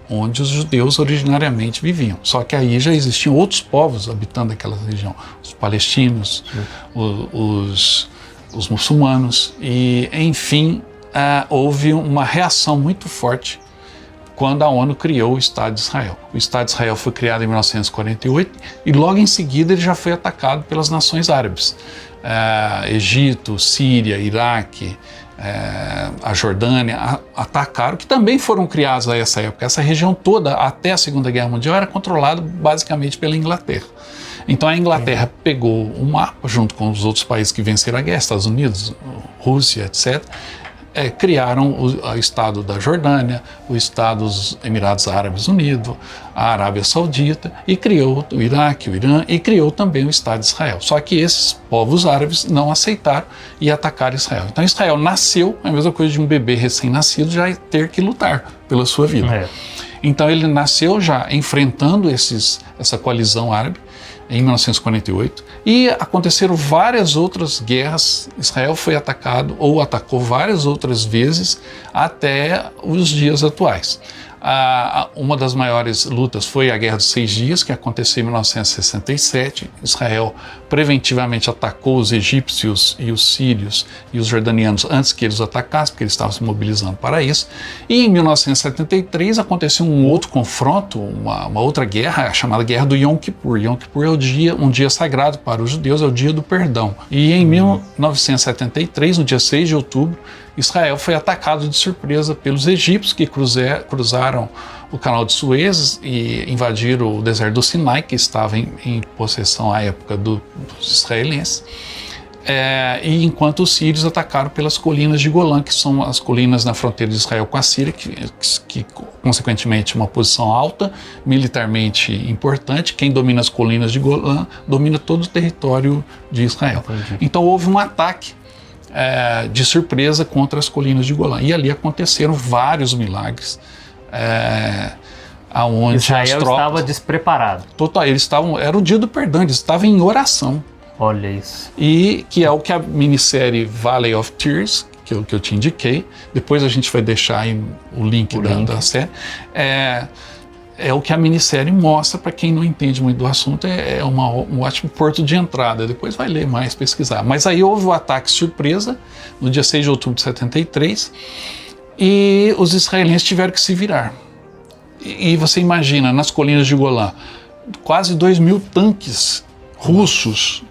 Speaker 2: Onde os judeus originariamente viviam. Só que aí já existiam outros povos habitando aquela região, os palestinos, os muçulmanos, e enfim, houve uma reação muito forte quando a ONU criou o Estado de Israel. O Estado de Israel foi criado em 1948 e logo em seguida ele já foi atacado pelas nações árabes. Egito, Síria, Iraque, a Jordânia atacaram, que também foram criados a essa época. Essa região toda, até a Segunda Guerra Mundial, era controlada basicamente pela Inglaterra. Então a Inglaterra pegou o mapa, junto com os outros países que venceram a guerra, Estados Unidos, Rússia, etc., criaram o Estado da Jordânia, o Estado dos Emirados Árabes Unidos, a Arábia Saudita, e criou o Iraque, o Irã, e criou também o Estado de Israel. Só que esses povos árabes não aceitaram e atacaram Israel. Então Israel nasceu, a mesma coisa de um bebê recém-nascido já ter que lutar pela sua vida. Então ele nasceu já enfrentando essa coalizão árabe, em 1948, e aconteceram várias outras guerras. Israel foi atacado ou atacou várias outras vezes até os dias atuais. Uma das maiores lutas foi a Guerra dos 6 Dias, que aconteceu em 1967. Israel preventivamente atacou os egípcios e os sírios e os jordanianos antes que eles atacassem, porque eles estavam se mobilizando para isso. E em 1973 aconteceu um outro confronto, uma outra guerra, chamada Guerra do Yom Kippur. Yom Kippur é um dia sagrado para os judeus, é o dia do perdão. E em 1973, no dia 6 de outubro, Israel foi atacado de surpresa pelos egípcios, que cruzaram o canal de Suez e invadiram o deserto do Sinai, que estava em possessão à época dos israelenses, e enquanto os sírios atacaram pelas colinas de Golã, que são as colinas na fronteira de Israel com a Síria, que consequentemente é uma posição alta, militarmente importante. Quem domina as colinas de Golã domina todo o território de Israel. Entendi. Então houve um ataque de surpresa contra as colinas de Golã. E ali aconteceram vários milagres, aonde
Speaker 1: Israel
Speaker 2: as tropas
Speaker 1: estava despreparado.
Speaker 2: Total, era o dia do perdão, eles estavam em oração.
Speaker 1: Olha isso.
Speaker 2: E que é o que a minissérie Valley of Tears, que eu te indiquei, depois a gente vai deixar aí o link da série, é o que a minissérie mostra. Para quem não entende muito do assunto, é um ótimo porto de entrada. Depois vai ler mais, pesquisar. Mas aí houve o ataque surpresa, no dia 6 de outubro de 73, e os israelenses tiveram que se virar. E você imagina, nas colinas de Golã, quase 2.000 tanques russos,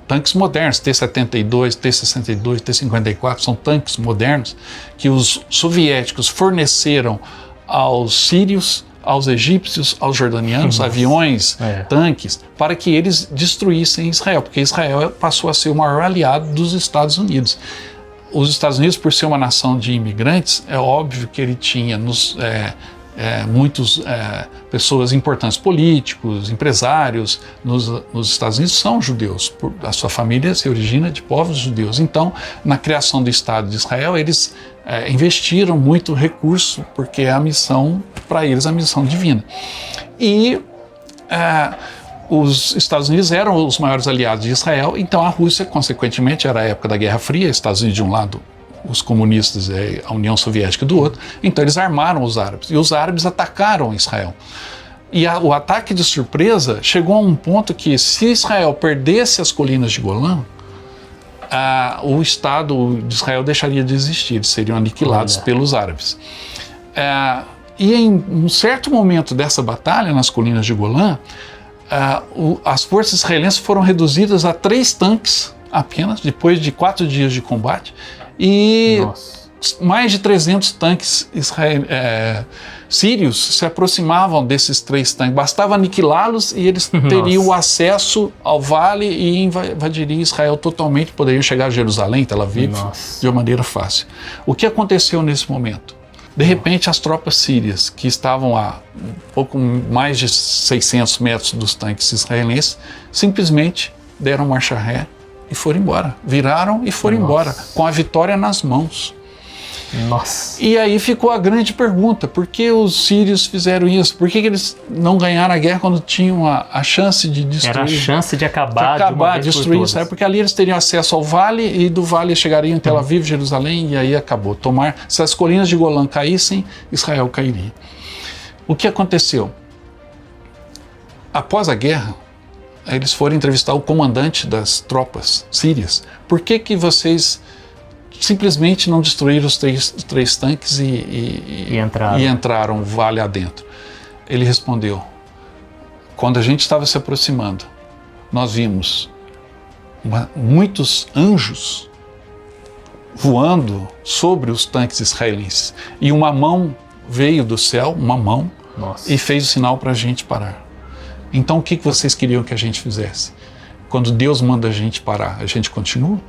Speaker 2: tanques modernos, T-72, T-62, T-54, são tanques modernos que os soviéticos forneceram aos sírios, aos egípcios, aos jordanianos, aviões, tanques, para que eles destruíssem Israel, porque Israel passou a ser o maior aliado dos Estados Unidos. Os Estados Unidos, por ser uma nação de imigrantes, é óbvio que ele tinha muitas pessoas importantes, políticos, empresários nos Estados Unidos são judeus, a sua família se origina de povos judeus. Então, na criação do Estado de Israel, eles investiram muito recurso, porque é a missão, para eles, a missão divina. E os Estados Unidos eram os maiores aliados de Israel, então a Rússia, consequentemente, era a época da Guerra Fria, Estados Unidos de um lado, os comunistas e a União Soviética do outro. Então eles armaram os árabes, e os árabes atacaram Israel. E o ataque de surpresa chegou a um ponto que, se Israel perdesse as colinas de Golã, o Estado de Israel deixaria de existir, eles seriam aniquilados pelos árabes. E em um certo momento dessa batalha, nas colinas de Golã, as forças israelenses foram reduzidas a 3 tanques apenas, depois de 4 dias de combate, e mais de 300 tanques sírios se aproximavam desses 3 tanques. Bastava aniquilá-los e eles teriam acesso ao vale e invadiriam Israel totalmente, poderiam chegar a Jerusalém, Tel Aviv, de uma maneira fácil. O que aconteceu nesse momento? De repente, as tropas sírias, que estavam a um pouco mais de 600 metros dos tanques israelenses, simplesmente deram marcha ré e foram embora. Viraram e foram embora, com a vitória nas mãos.
Speaker 1: Nossa.
Speaker 2: E aí ficou a grande pergunta, por que os sírios fizeram isso? Por que eles não ganharam a guerra quando tinham a chance de destruir?
Speaker 1: Era a chance de acabar
Speaker 2: destruir Israel, porque ali eles teriam acesso ao vale e do vale chegariam em Tel Aviv, Jerusalém, e aí acabou. Se as colinas de Golã caíssem, Israel cairia. O que aconteceu? Após a guerra, eles foram entrevistar o comandante das tropas sírias. Por que vocês simplesmente não destruíram os três tanques e entraram vale adentro? Ele respondeu: quando a gente estava se aproximando, nós vimos muitos anjos voando sobre os tanques israelenses, e uma mão veio do céu, e fez o sinal para a gente parar. Então o que vocês queriam que a gente fizesse? Quando Deus manda a gente parar, a gente continua?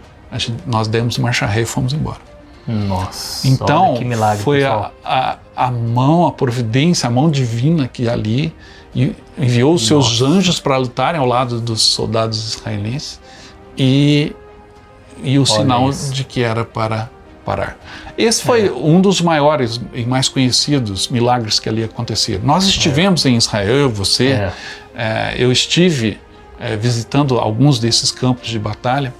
Speaker 2: Nós demos marcha ré e fomos embora.
Speaker 1: Nossa,
Speaker 2: então,
Speaker 1: olha que milagre,
Speaker 2: foi a mão, a providência, a mão divina que ali enviou os seus anjos para lutarem ao lado dos soldados israelenses e o sinal de que era para parar. Esse foi um dos maiores e mais conhecidos milagres que ali aconteceram. Nós estivemos em Israel, eu estive visitando alguns desses campos de batalha.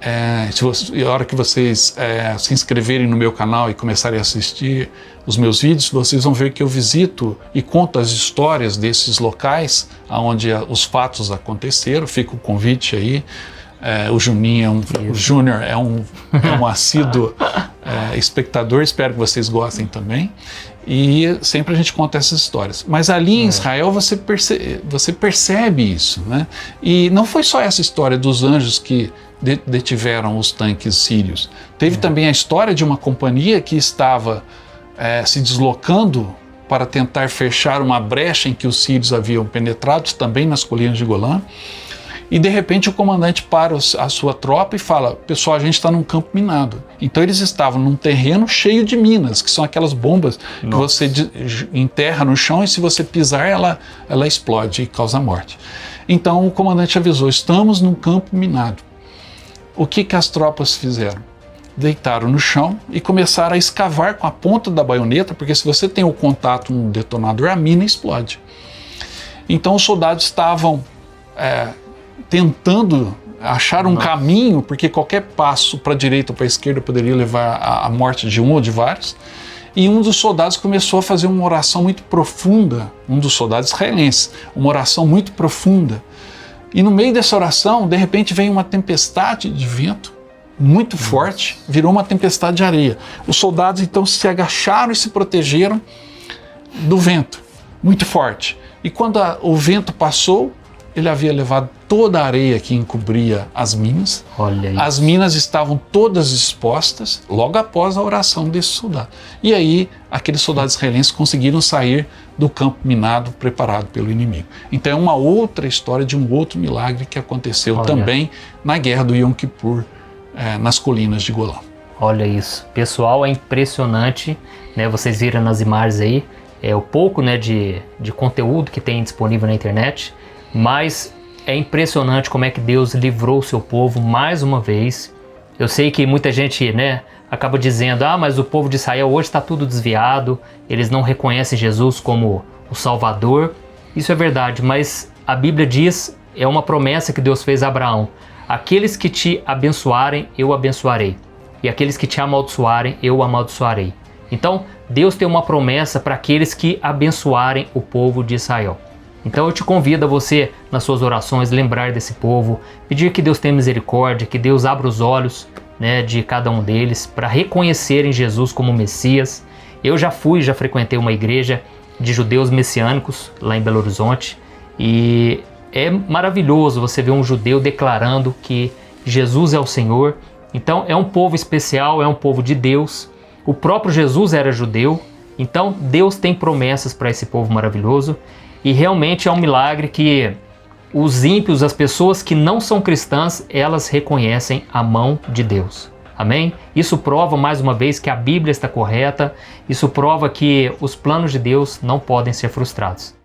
Speaker 2: A hora que vocês se inscreverem no meu canal e começarem a assistir os meus vídeos, vocês vão ver que eu visito e conto as histórias desses locais onde os fatos aconteceram. Fica o convite aí. O Júnior é um assíduo espectador, espero que vocês gostem também. E sempre a gente conta essas histórias. Mas ali em Israel você percebe isso, né? E não foi só essa história dos anjos que detiveram os tanques sírios. Teve também a história de uma companhia que estava se deslocando para tentar fechar uma brecha em que os sírios haviam penetrado, também nas colinas de Golã. E de repente o comandante para a sua tropa e fala: pessoal, a gente está num campo minado. Então eles estavam num terreno cheio de minas, que são aquelas bombas que você enterra no chão e se você pisar ela explode e causa morte. Então o comandante avisou: estamos num campo minado. O que as tropas fizeram? Deitaram no chão e começaram a escavar com a ponta da baioneta, porque se você tem o contato no detonador, a mina explode. Então os soldados estavam tentando achar um caminho, porque qualquer passo para a direita ou para a esquerda poderia levar à morte de um ou de vários. E um dos soldados começou a fazer uma oração muito profunda, um dos soldados israelenses, uma oração muito profunda. E no meio dessa oração, de repente, veio uma tempestade de vento muito forte, virou uma tempestade de areia. Os soldados então se agacharam e se protegeram do vento muito forte. E quando o vento passou, ele havia levado toda a areia que encobria as minas.
Speaker 1: Olha isso.
Speaker 2: As minas estavam todas expostas logo após a oração desse soldado. E aí, aqueles soldados israelenses conseguiram sair do campo minado preparado pelo inimigo. Então é uma outra história de um outro milagre que aconteceu também na guerra do Yom Kippur, nas colinas de Golã.
Speaker 1: Olha isso. Pessoal, é impressionante, né? Vocês viram nas imagens aí, o pouco, né, de conteúdo que tem disponível na internet. Mas é impressionante como é que Deus livrou o seu povo mais uma vez. Eu sei que muita gente, né, acaba dizendo: mas o povo de Israel hoje está tudo desviado, eles não reconhecem Jesus como o Salvador. Isso é verdade, mas a Bíblia diz, é uma promessa que Deus fez a Abraão: aqueles que te abençoarem, eu abençoarei, e aqueles que te amaldiçoarem, eu amaldiçoarei. Então, Deus tem uma promessa para aqueles que abençoarem o povo de Israel. Então eu te convido a você, nas suas orações, lembrar desse povo, pedir que Deus tenha misericórdia, que Deus abra os olhos, né, de cada um deles para reconhecerem Jesus como Messias. Eu já frequentei uma igreja de judeus messiânicos lá em Belo Horizonte e é maravilhoso você ver um judeu declarando que Jesus é o Senhor. Então é um povo especial, é um povo de Deus O próprio Jesus era judeu, então Deus tem promessas para esse povo maravilhoso e realmente é um milagre que os ímpios, as pessoas que não são cristãs, elas reconhecem a mão de Deus. Amém? Isso prova mais uma vez que a Bíblia está correta, isso prova que os planos de Deus não podem ser frustrados.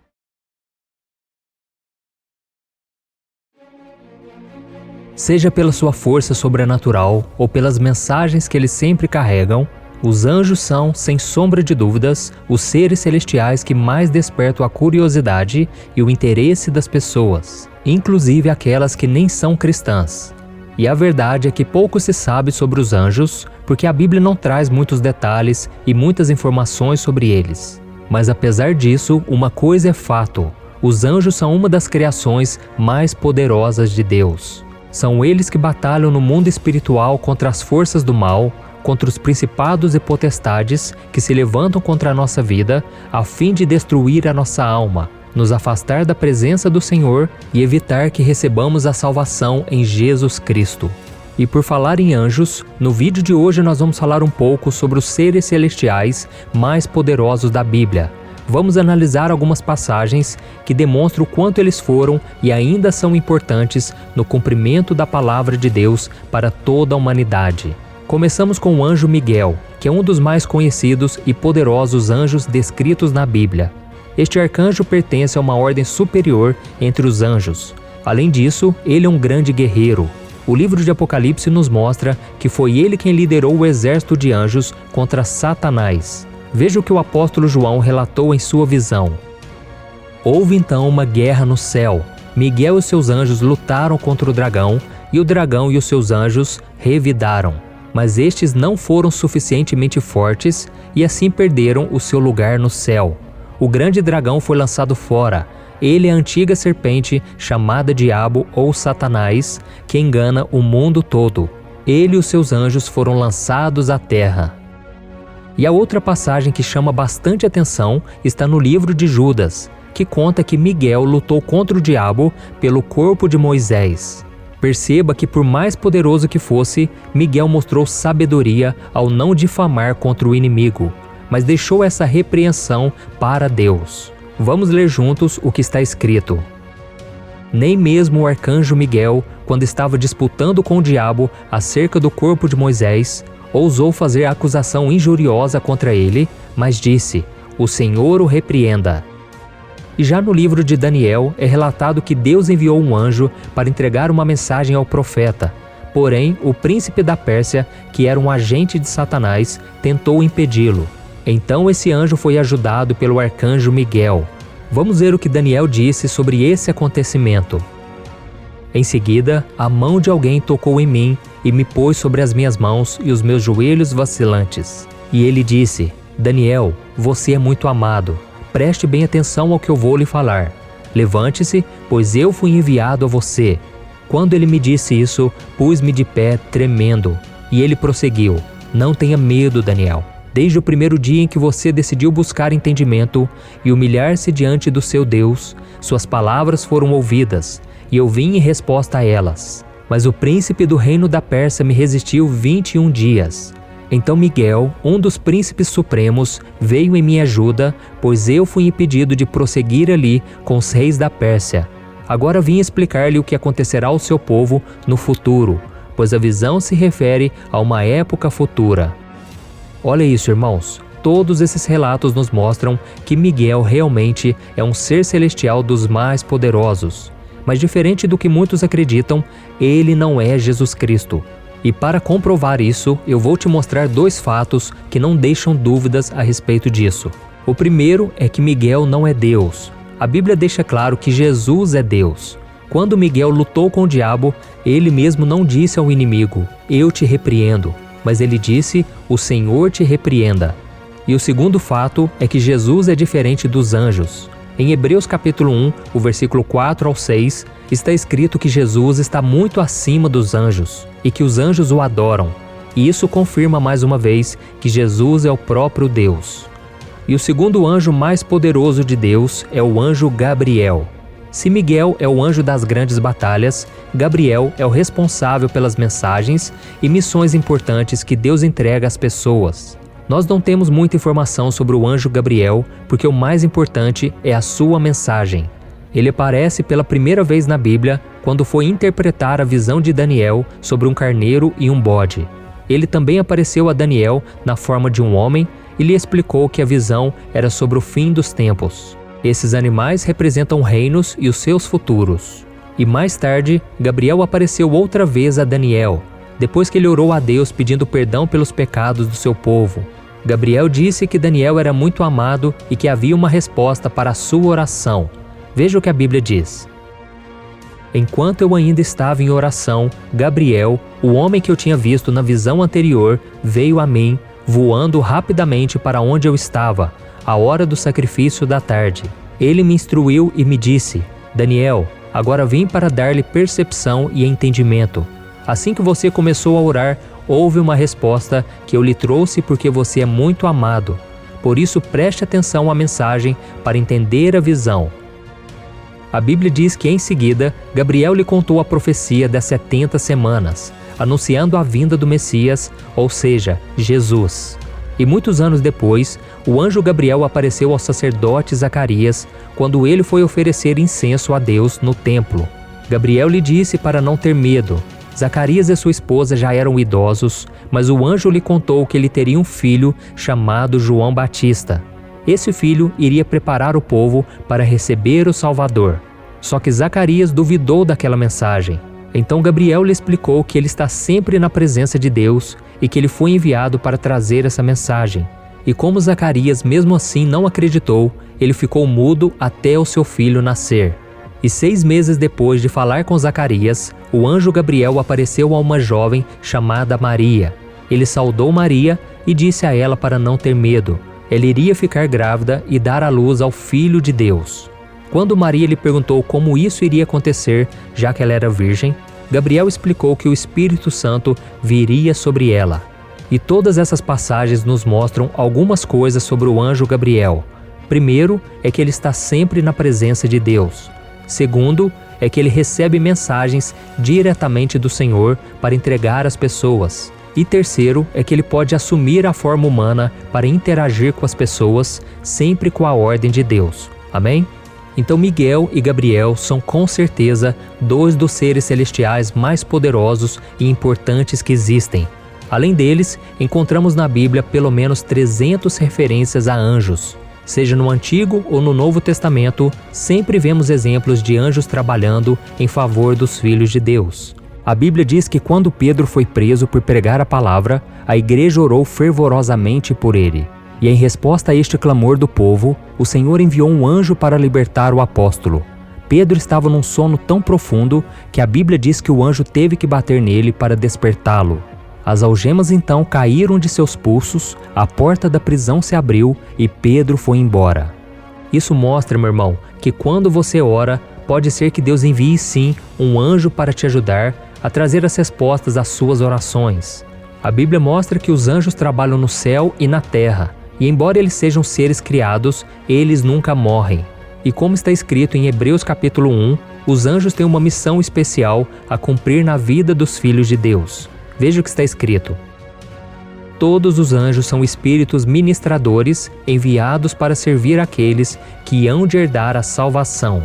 Speaker 1: Seja pela sua força sobrenatural ou pelas mensagens que eles sempre carregam, os anjos são, sem sombra de dúvidas, os seres celestiais que mais despertam a curiosidade e o interesse das pessoas, inclusive aquelas que nem são cristãs. E a verdade é que pouco se sabe sobre os anjos, porque a Bíblia não traz muitos detalhes e muitas informações sobre eles. Mas apesar disso, uma coisa é fato: os anjos são uma das criações mais poderosas de Deus. São eles que batalham no mundo espiritual contra as forças do mal, contra os principados e potestades que se levantam contra a nossa vida, a fim de destruir a nossa alma, nos afastar da presença do Senhor e evitar que recebamos a salvação em Jesus Cristo. E por falar em anjos, no vídeo de hoje nós vamos falar um pouco sobre os seres celestiais mais poderosos da Bíblia. Vamos analisar algumas passagens que demonstram o quanto eles foram e ainda são importantes no cumprimento da palavra de Deus para toda a humanidade. Começamos com o anjo Miguel, que é um dos mais conhecidos e poderosos anjos descritos na Bíblia. Este arcanjo pertence a uma ordem superior entre os anjos. Além disso, ele é um grande guerreiro. O livro de Apocalipse nos mostra que foi ele quem liderou o exército de anjos contra Satanás. Veja o que o apóstolo João relatou em sua visão. Houve então uma guerra no céu. Miguel e seus anjos lutaram contra o dragão, e o dragão e os seus anjos revidaram. Mas estes não foram suficientemente fortes e assim perderam o seu lugar no céu. O grande dragão foi lançado fora. Ele é a antiga serpente chamada Diabo ou Satanás, que engana o mundo todo. Ele e os seus anjos foram lançados à terra. E a outra passagem que chama bastante atenção está no livro de Judas, que conta que Miguel lutou contra o diabo pelo corpo de Moisés. Perceba que por mais poderoso que fosse, Miguel mostrou sabedoria ao não difamar contra o inimigo, mas deixou essa repreensão para Deus. Vamos ler juntos o que está escrito. Nem mesmo o arcanjo Miguel, quando estava disputando com o diabo acerca do corpo de Moisés, ousou fazer acusação injuriosa contra ele, mas disse: "O Senhor o repreenda." E já no livro de Daniel é relatado que Deus enviou um anjo para entregar uma mensagem ao profeta. Porém, o príncipe da Pérsia, que era um agente de Satanás, tentou impedi-lo. Então esse anjo foi ajudado pelo arcanjo Miguel. Vamos ver o que Daniel disse sobre esse acontecimento. Em seguida, a mão de alguém tocou em mim e me pôs sobre as minhas mãos e os meus joelhos vacilantes. E ele disse: "Daniel, você é muito amado. Preste bem atenção ao que eu vou lhe falar. Levante-se, pois eu fui enviado a você." Quando ele me disse isso, pus-me de pé, tremendo. E ele prosseguiu: "Não tenha medo, Daniel. Desde o primeiro dia em que você decidiu buscar entendimento e humilhar-se diante do seu Deus, suas palavras foram ouvidas, e eu vim em resposta a elas. Mas o príncipe do reino da Pérsia me resistiu 21 dias. Então Miguel, um dos príncipes supremos, veio em minha ajuda, pois eu fui impedido de prosseguir ali com os reis da Pérsia. Agora vim explicar-lhe o que acontecerá ao seu povo no futuro, pois a visão se refere a uma época futura." Olha isso, irmãos. Todos esses relatos nos mostram que Miguel realmente é um ser celestial dos mais poderosos. Mas diferente do que muitos acreditam, ele não é Jesus Cristo. E para comprovar isso, eu vou te mostrar dois fatos que não deixam dúvidas a respeito disso. O primeiro é que Miguel não é Deus. A Bíblia deixa claro que Jesus é Deus. Quando Miguel lutou com o diabo, ele mesmo não disse ao inimigo: "Eu te repreendo", mas ele disse: "O Senhor te repreenda." E o segundo fato é que Jesus é diferente dos anjos. Em Hebreus capítulo 1, o versículo 4 ao 6, está escrito que Jesus está muito acima dos anjos e que os anjos o adoram. E isso confirma mais uma vez que Jesus é o próprio Deus. E o segundo anjo mais poderoso de Deus é o anjo Gabriel. Se Miguel é o anjo das grandes batalhas, Gabriel é o responsável pelas mensagens e missões importantes que Deus entrega às pessoas. Nós não temos muita informação sobre o anjo Gabriel, porque o mais importante é a sua mensagem. Ele aparece pela primeira vez na Bíblia quando foi interpretar a visão de Daniel sobre um carneiro e um bode. Ele também apareceu a Daniel na forma de um homem e lhe explicou que a visão era sobre o fim dos tempos. Esses animais representam reinos e os seus futuros. E mais tarde, Gabriel apareceu outra vez a Daniel, depois que ele orou a Deus pedindo perdão pelos pecados do seu povo. Gabriel disse que Daniel era muito amado e que havia uma resposta para a sua oração. Veja o que a Bíblia diz. Enquanto eu ainda estava em oração, Gabriel, o homem que eu tinha visto na visão anterior, veio a mim, voando rapidamente para onde eu estava, à hora do sacrifício da tarde. Ele me instruiu e me disse: Daniel, agora vim para dar-lhe percepção e entendimento. Assim que você começou a orar, houve uma resposta que eu lhe trouxe porque você é muito amado. Por isso preste atenção à mensagem para entender a visão. A Bíblia diz que em seguida, Gabriel lhe contou a profecia das 70 semanas, anunciando a vinda do Messias, ou seja, Jesus. E muitos anos depois, o anjo Gabriel apareceu ao sacerdote Zacarias quando ele foi oferecer incenso a Deus no templo. Gabriel lhe disse para não ter medo. Zacarias e sua esposa já eram idosos, mas o anjo lhe contou que ele teria um filho chamado João Batista. Esse filho iria preparar o povo para receber o Salvador. Só que Zacarias duvidou daquela mensagem. Então Gabriel lhe explicou que ele está sempre na presença de Deus e que ele foi enviado para trazer essa mensagem. E como Zacarias mesmo assim não acreditou, ele ficou mudo até o seu filho nascer. E 6 meses depois de falar com Zacarias, o anjo Gabriel apareceu a uma jovem chamada Maria. Ele saudou Maria e disse a ela para não ter medo. Ela iria ficar grávida e dar à luz ao Filho de Deus. Quando Maria lhe perguntou como isso iria acontecer, já que ela era virgem, Gabriel explicou que o Espírito Santo viria sobre ela. E todas essas passagens nos mostram algumas coisas sobre o anjo Gabriel. Primeiro, é que ele está sempre na presença de Deus. Segundo, é que ele recebe mensagens diretamente do Senhor para entregar às pessoas. E terceiro, é que ele pode assumir a forma humana para interagir com as pessoas, sempre com a ordem de Deus. Amém? Então Miguel e Gabriel são com certeza 2 dos seres celestiais mais poderosos e importantes que existem. Além deles, encontramos na Bíblia pelo menos 300 referências a anjos. Seja no Antigo ou no Novo Testamento, sempre vemos exemplos de anjos trabalhando em favor dos filhos de Deus. A Bíblia diz que quando Pedro foi preso por pregar a palavra, a igreja orou fervorosamente por ele. E em resposta a este clamor do povo, o Senhor enviou um anjo para libertar o apóstolo. Pedro estava num sono tão profundo que a Bíblia diz que o anjo teve que bater nele para despertá-lo. As algemas então caíram de seus pulsos, a porta da prisão se abriu e Pedro foi embora. Isso mostra, meu irmão, que quando você ora, pode ser que Deus envie sim um anjo para te ajudar a trazer as respostas às suas orações. A Bíblia mostra que os anjos trabalham no céu e na terra, e embora eles sejam seres criados, eles nunca morrem. E como está escrito em Hebreus capítulo 1, os anjos têm uma missão especial a cumprir na vida dos filhos de Deus. Veja o que está escrito. Todos os anjos são espíritos ministradores enviados para servir aqueles que hão de herdar a salvação.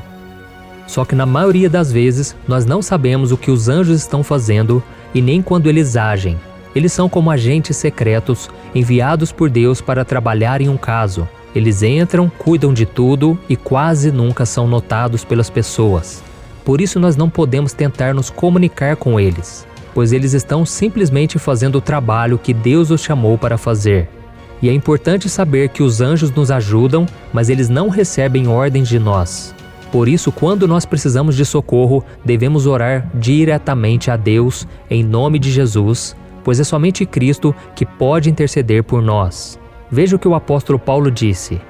Speaker 1: Só que na maioria das vezes nós não sabemos o que os anjos estão fazendo e nem quando eles agem. Eles são como agentes secretos enviados por Deus para trabalhar em um caso. Eles entram, cuidam de tudo e quase nunca são notados pelas pessoas. Por isso nós não podemos tentar nos comunicar com eles, pois eles estão simplesmente fazendo o trabalho que Deus os chamou para fazer. E é importante saber que os anjos nos ajudam, mas eles não recebem ordens de nós. Por isso, quando nós precisamos de socorro, devemos orar diretamente a Deus, em nome de Jesus, pois é somente Cristo que pode interceder por nós. Veja o que o apóstolo Paulo disse.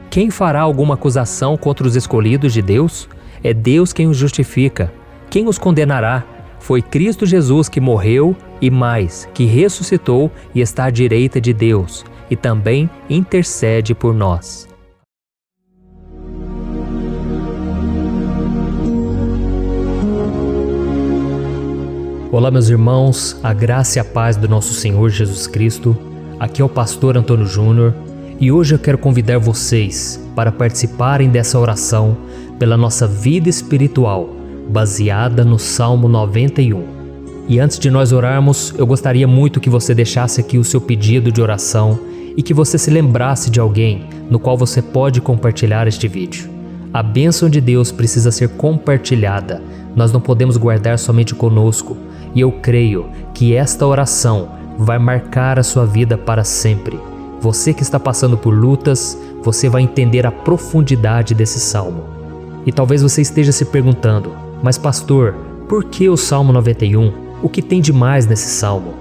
Speaker 1: Quem fará alguma acusação contra os escolhidos de Deus? É Deus quem os justifica. Quem os condenará? Foi Cristo Jesus que morreu e mais, que ressuscitou e está à direita de Deus, e também intercede por nós. Olá, meus irmãos, a graça e a paz do nosso Senhor Jesus Cristo. Aqui é o pastor Antônio Júnior e hoje eu quero convidar vocês para participarem dessa oração pela nossa vida espiritual, baseada no Salmo 91. E antes de nós orarmos, eu gostaria muito que você deixasse aqui o seu pedido de oração e que você se lembrasse de alguém no qual você pode compartilhar este vídeo. A bênção de Deus precisa ser compartilhada, nós não podemos guardar somente conosco, e eu creio que esta oração vai marcar a sua vida para sempre. Você que está passando por lutas, você vai entender a profundidade desse salmo. E talvez você esteja se perguntando, mas pastor, por que o Salmo 91? O que tem de mais nesse salmo?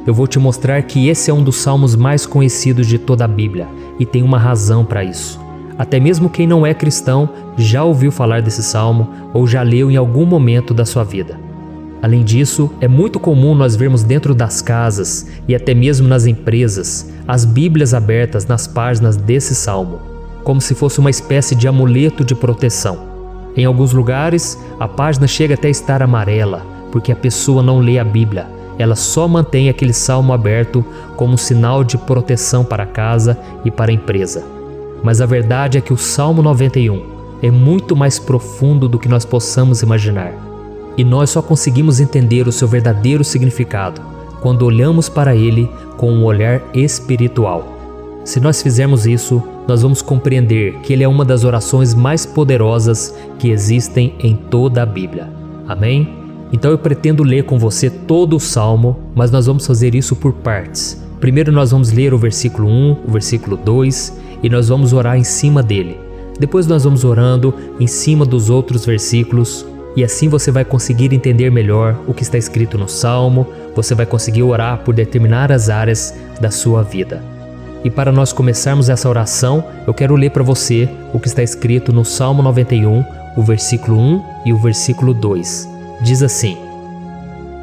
Speaker 1: Eu vou te mostrar que esse é um dos salmos mais conhecidos de toda a Bíblia e tem uma razão para isso. Até mesmo quem não é cristão já ouviu falar desse salmo ou já leu em algum momento da sua vida. Além disso, é muito comum nós vermos dentro das casas e até mesmo nas empresas as Bíblias abertas nas páginas desse salmo, como se fosse uma espécie de amuleto de proteção. Em alguns lugares, a página chega até a estar amarela, porque a pessoa não lê a Bíblia, ela só mantém aquele salmo aberto como sinal de proteção para a casa e para a empresa. Mas a verdade é que o Salmo 91 é muito mais profundo do que nós possamos imaginar. E nós só conseguimos entender o seu verdadeiro significado quando olhamos para ele com um olhar espiritual. Se nós fizermos isso, nós vamos compreender que ele é uma das orações mais poderosas que existem em toda a Bíblia. Amém? Então eu pretendo ler com você todo o Salmo, mas nós vamos fazer isso por partes. Primeiro nós vamos ler o versículo 1, o versículo 2 e nós vamos orar em cima dele. Depois nós vamos orando em cima dos outros versículos e assim você vai conseguir entender melhor o que está escrito no Salmo, você vai conseguir orar por determinadas áreas da sua vida. E para nós começarmos essa oração, eu quero ler para você o que está escrito no Salmo 91, o versículo 1 e o versículo 2. Diz assim: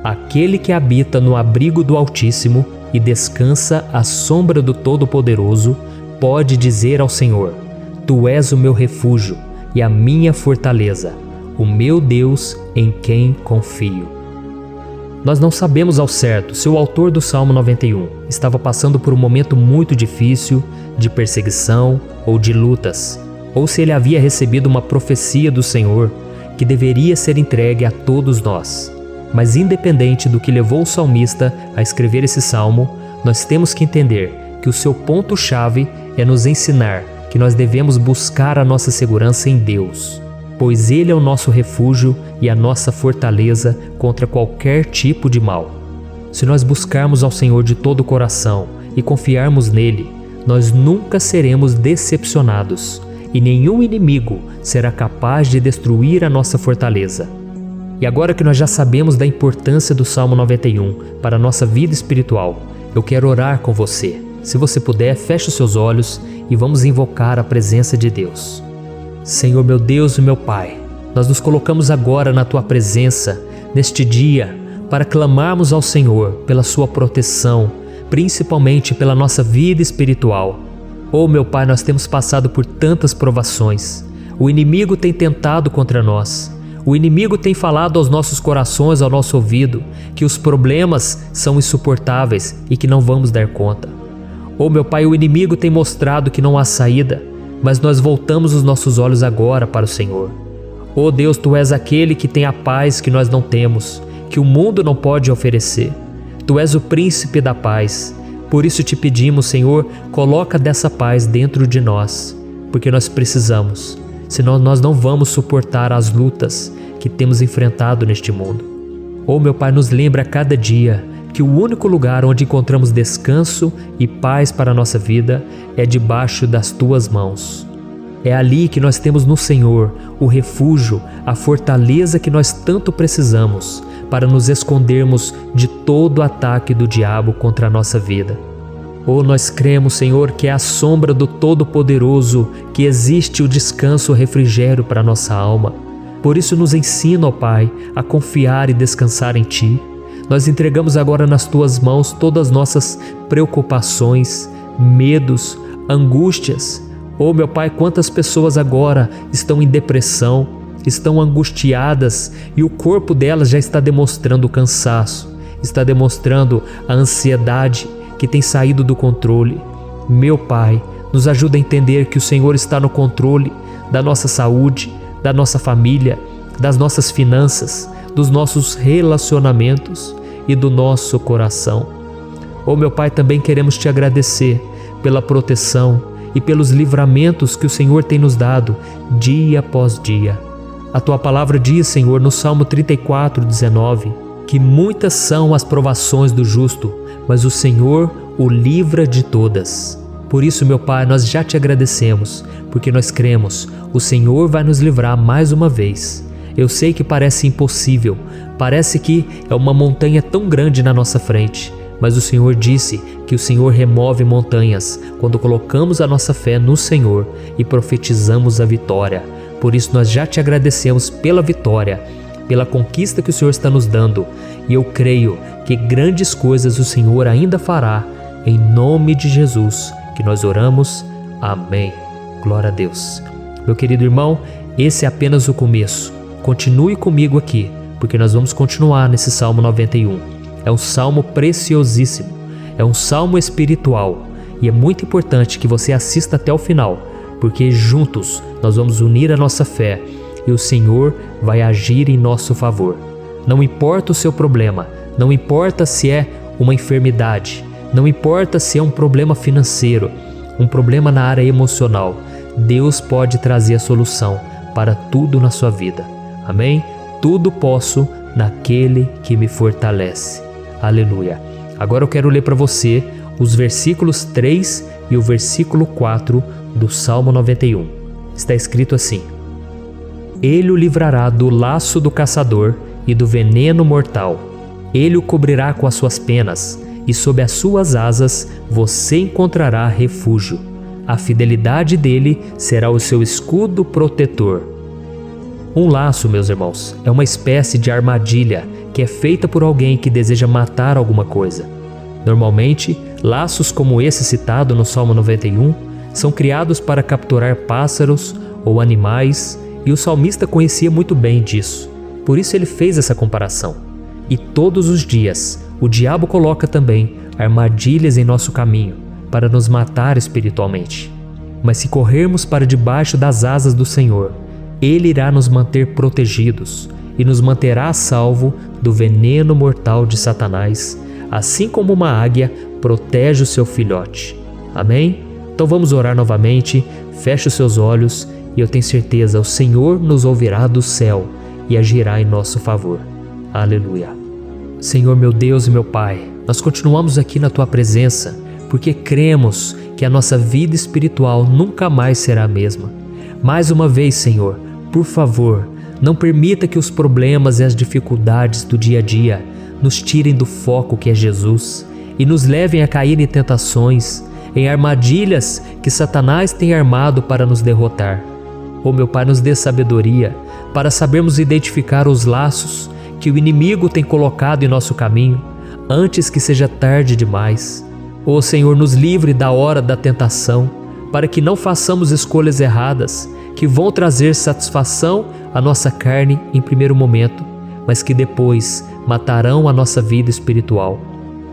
Speaker 1: Aquele que habita no abrigo do Altíssimo e descansa à sombra do Todo-Poderoso, pode dizer ao Senhor: Tu és o meu refúgio e a minha fortaleza, o meu Deus em quem confio. Nós não sabemos ao certo se o autor do Salmo 91 estava passando por um momento muito difícil de perseguição ou de lutas, ou se ele havia recebido uma profecia do Senhor que deveria ser entregue a todos nós. Mas independente do que levou o salmista a escrever esse salmo, nós temos que entender que o seu ponto-chave é nos ensinar que nós devemos buscar a nossa segurança em Deus, pois Ele é o nosso refúgio e a nossa fortaleza contra qualquer tipo de mal. Se nós buscarmos ao Senhor de todo o coração e confiarmos nele, nós nunca seremos decepcionados e nenhum inimigo será capaz de destruir a nossa fortaleza. E agora que nós já sabemos da importância do Salmo 91 para a nossa vida espiritual, eu quero orar com você. Se você puder, feche os seus olhos e vamos invocar a presença de Deus. Senhor meu Deus e meu Pai, nós nos colocamos agora na Tua presença, neste dia, para clamarmos ao Senhor pela Sua proteção, principalmente pela nossa vida espiritual. Oh meu Pai, nós temos passado por tantas provações. O inimigo tem tentado contra nós. O inimigo tem falado aos nossos corações, ao nosso ouvido, que os problemas são insuportáveis e que não vamos dar conta. Oh meu Pai, o inimigo tem mostrado que não há saída, mas nós voltamos os nossos olhos agora para o Senhor. Oh Deus, Tu és aquele que tem a paz que nós não temos, que o mundo não pode oferecer. Tu és o príncipe da paz. Por isso te pedimos, Senhor, coloca dessa paz dentro de nós, porque nós precisamos, senão nós não vamos suportar as lutas que temos enfrentado neste mundo. Oh meu Pai, nos lembra a cada dia que o único lugar onde encontramos descanso e paz para a nossa vida é debaixo das Tuas mãos. É ali que nós temos no Senhor o refúgio, a fortaleza que nós tanto precisamos para nos escondermos de todo ataque do diabo contra a nossa vida. Oh, nós cremos, Senhor, que é à sombra do Todo-Poderoso que existe o descanso, o refrigério para a nossa alma. Por isso nos ensina, ó Pai, a confiar e descansar em Ti. Nós entregamos agora nas Tuas mãos todas as nossas preocupações, medos, angústias. Oh meu Pai, quantas pessoas agora estão em depressão, estão angustiadas e o corpo delas já está demonstrando o cansaço, está demonstrando a ansiedade que tem saído do controle. Meu Pai, nos ajuda a entender que o Senhor está no controle da nossa saúde, da nossa família, das nossas finanças, dos nossos relacionamentos e do nosso coração. Oh, meu Pai, também queremos te agradecer pela proteção e pelos livramentos que o Senhor tem nos dado dia após dia. A tua palavra diz, Senhor, no Salmo 34:19, que muitas são as provações do justo, mas o Senhor o livra de todas. Por isso, meu Pai, nós já te agradecemos, porque nós cremos, o Senhor vai nos livrar mais uma vez. Eu sei que parece impossível, parece que é uma montanha tão grande na nossa frente, mas o Senhor disse que o Senhor remove montanhas quando colocamos a nossa fé no Senhor e profetizamos a vitória. Por isso nós já te agradecemos pela vitória, pela conquista que o Senhor está nos dando, e eu creio que grandes coisas o Senhor ainda fará. Em nome de Jesus que nós oramos. Amém. Glória a Deus. Meu querido irmão, esse é apenas o começo. Continue comigo aqui, porque nós vamos continuar nesse Salmo 91. É um salmo preciosíssimo, é um salmo espiritual, e é muito importante que você assista até o final, porque juntos nós vamos unir a nossa fé e o Senhor vai agir em nosso favor. Não importa o seu problema, não importa se é uma enfermidade, não importa se é um problema financeiro, um problema na área emocional, Deus pode trazer a solução para tudo na sua vida. Amém? Tudo posso naquele que me fortalece. Aleluia. Agora eu quero ler para você os versículos 3 e o versículo 4 do Salmo 91. Está escrito assim: Ele o livrará do laço do caçador e do veneno mortal. Ele o cobrirá com as suas penas, e sob as suas asas você encontrará refúgio. A fidelidade dele será o seu escudo protetor. Um laço, meus irmãos, é uma espécie de armadilha que é feita por alguém que deseja matar alguma coisa. Normalmente, laços como esse citado no Salmo 91 são criados para capturar pássaros ou animais, e o salmista conhecia muito bem disso. Por isso ele fez essa comparação. E todos os dias, o diabo coloca também armadilhas em nosso caminho para nos matar espiritualmente. Mas se corrermos para debaixo das asas do Senhor, Ele irá nos manter protegidos e nos manterá a salvo do veneno mortal de Satanás, assim como uma águia protege o seu filhote. Amém? Então vamos orar novamente, feche os seus olhos e eu tenho certeza, o Senhor nos ouvirá do céu e agirá em nosso favor. Aleluia. Senhor, meu Deus e meu Pai, nós continuamos aqui na Tua presença porque cremos que a nossa vida espiritual nunca mais será a mesma. Mais uma vez, Senhor, por favor, não permita que os problemas e as dificuldades do dia a dia nos tirem do foco que é Jesus e nos levem a cair em tentações, em armadilhas que Satanás tem armado para nos derrotar. Oh, meu Pai, nos dê sabedoria para sabermos identificar os laços que o inimigo tem colocado em nosso caminho antes que seja tarde demais. Oh, Senhor, nos livre da hora da tentação, para que não façamos escolhas erradas que vão trazer satisfação à nossa carne em primeiro momento, mas que depois matarão a nossa vida espiritual.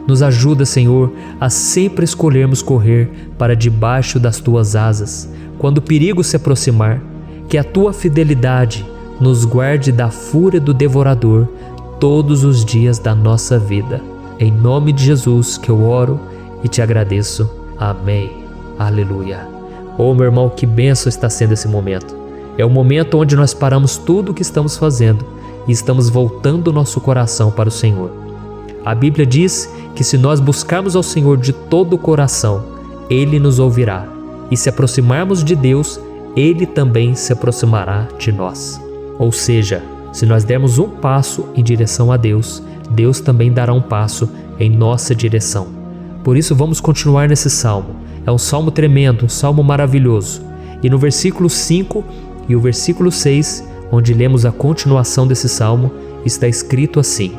Speaker 1: Nos ajuda, Senhor, a sempre escolhermos correr para debaixo das Tuas asas, quando o perigo se aproximar, que a Tua fidelidade nos guarde da fúria do devorador todos os dias da nossa vida. Em nome de Jesus que eu oro e te agradeço. Amém. Aleluia. Oh, meu irmão, que bênção está sendo esse momento. É o momento onde nós paramos tudo o que estamos fazendo e estamos voltando o nosso coração para o Senhor. A Bíblia diz que se nós buscarmos ao Senhor de todo o coração, Ele nos ouvirá. E se aproximarmos de Deus, Ele também se aproximará de nós. Ou seja, se nós dermos um passo em direção a Deus, Deus também dará um passo em nossa direção. Por isso vamos continuar nesse salmo. É um salmo tremendo, um salmo maravilhoso. E no versículo 5 e o versículo 6, onde lemos a continuação desse salmo, está escrito assim: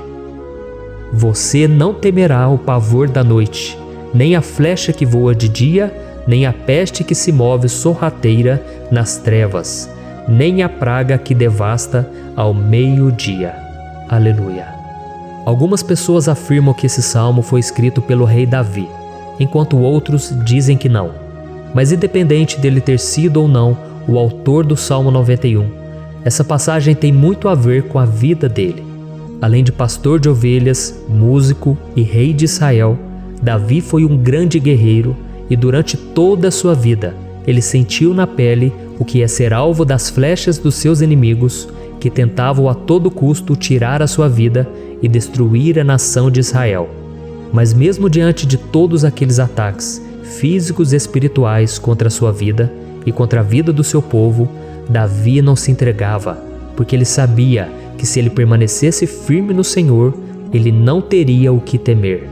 Speaker 1: Você não temerá o pavor da noite, nem a flecha que voa de dia, nem a peste que se move sorrateira nas trevas, nem a praga que devasta ao meio-dia. Aleluia. Algumas pessoas afirmam que esse salmo foi escrito pelo rei Davi. enquanto outros dizem que não. Mas independente dele ter sido ou não o autor do Salmo 91, essa passagem tem muito a ver com a vida dele. Além de pastor de ovelhas, músico e rei de Israel, Davi foi um grande guerreiro e durante toda a sua vida ele sentiu na pele o que é ser alvo das flechas dos seus inimigos que tentavam a todo custo tirar a sua vida e destruir a nação de Israel. Mas mesmo diante de todos aqueles ataques físicos e espirituais contra a sua vida e contra a vida do seu povo, Davi não se entregava, porque ele sabia que se ele permanecesse firme no Senhor, ele não teria o que temer.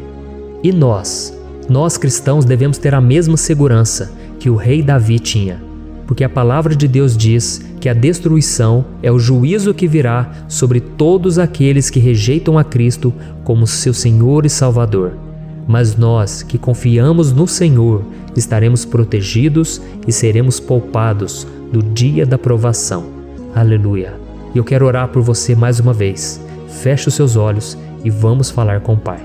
Speaker 1: E nós cristãos devemos ter a mesma segurança que o rei Davi tinha, porque a palavra de Deus diz que a destruição é o juízo que virá sobre todos aqueles que rejeitam a Cristo como seu Senhor e Salvador. Mas nós que confiamos no Senhor estaremos protegidos e seremos poupados do dia da provação. Aleluia! E eu quero orar por você mais uma vez. Feche os seus olhos e vamos falar com o Pai.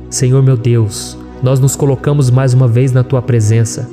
Speaker 1: Senhor meu Deus, nós nos colocamos mais uma vez na Tua presença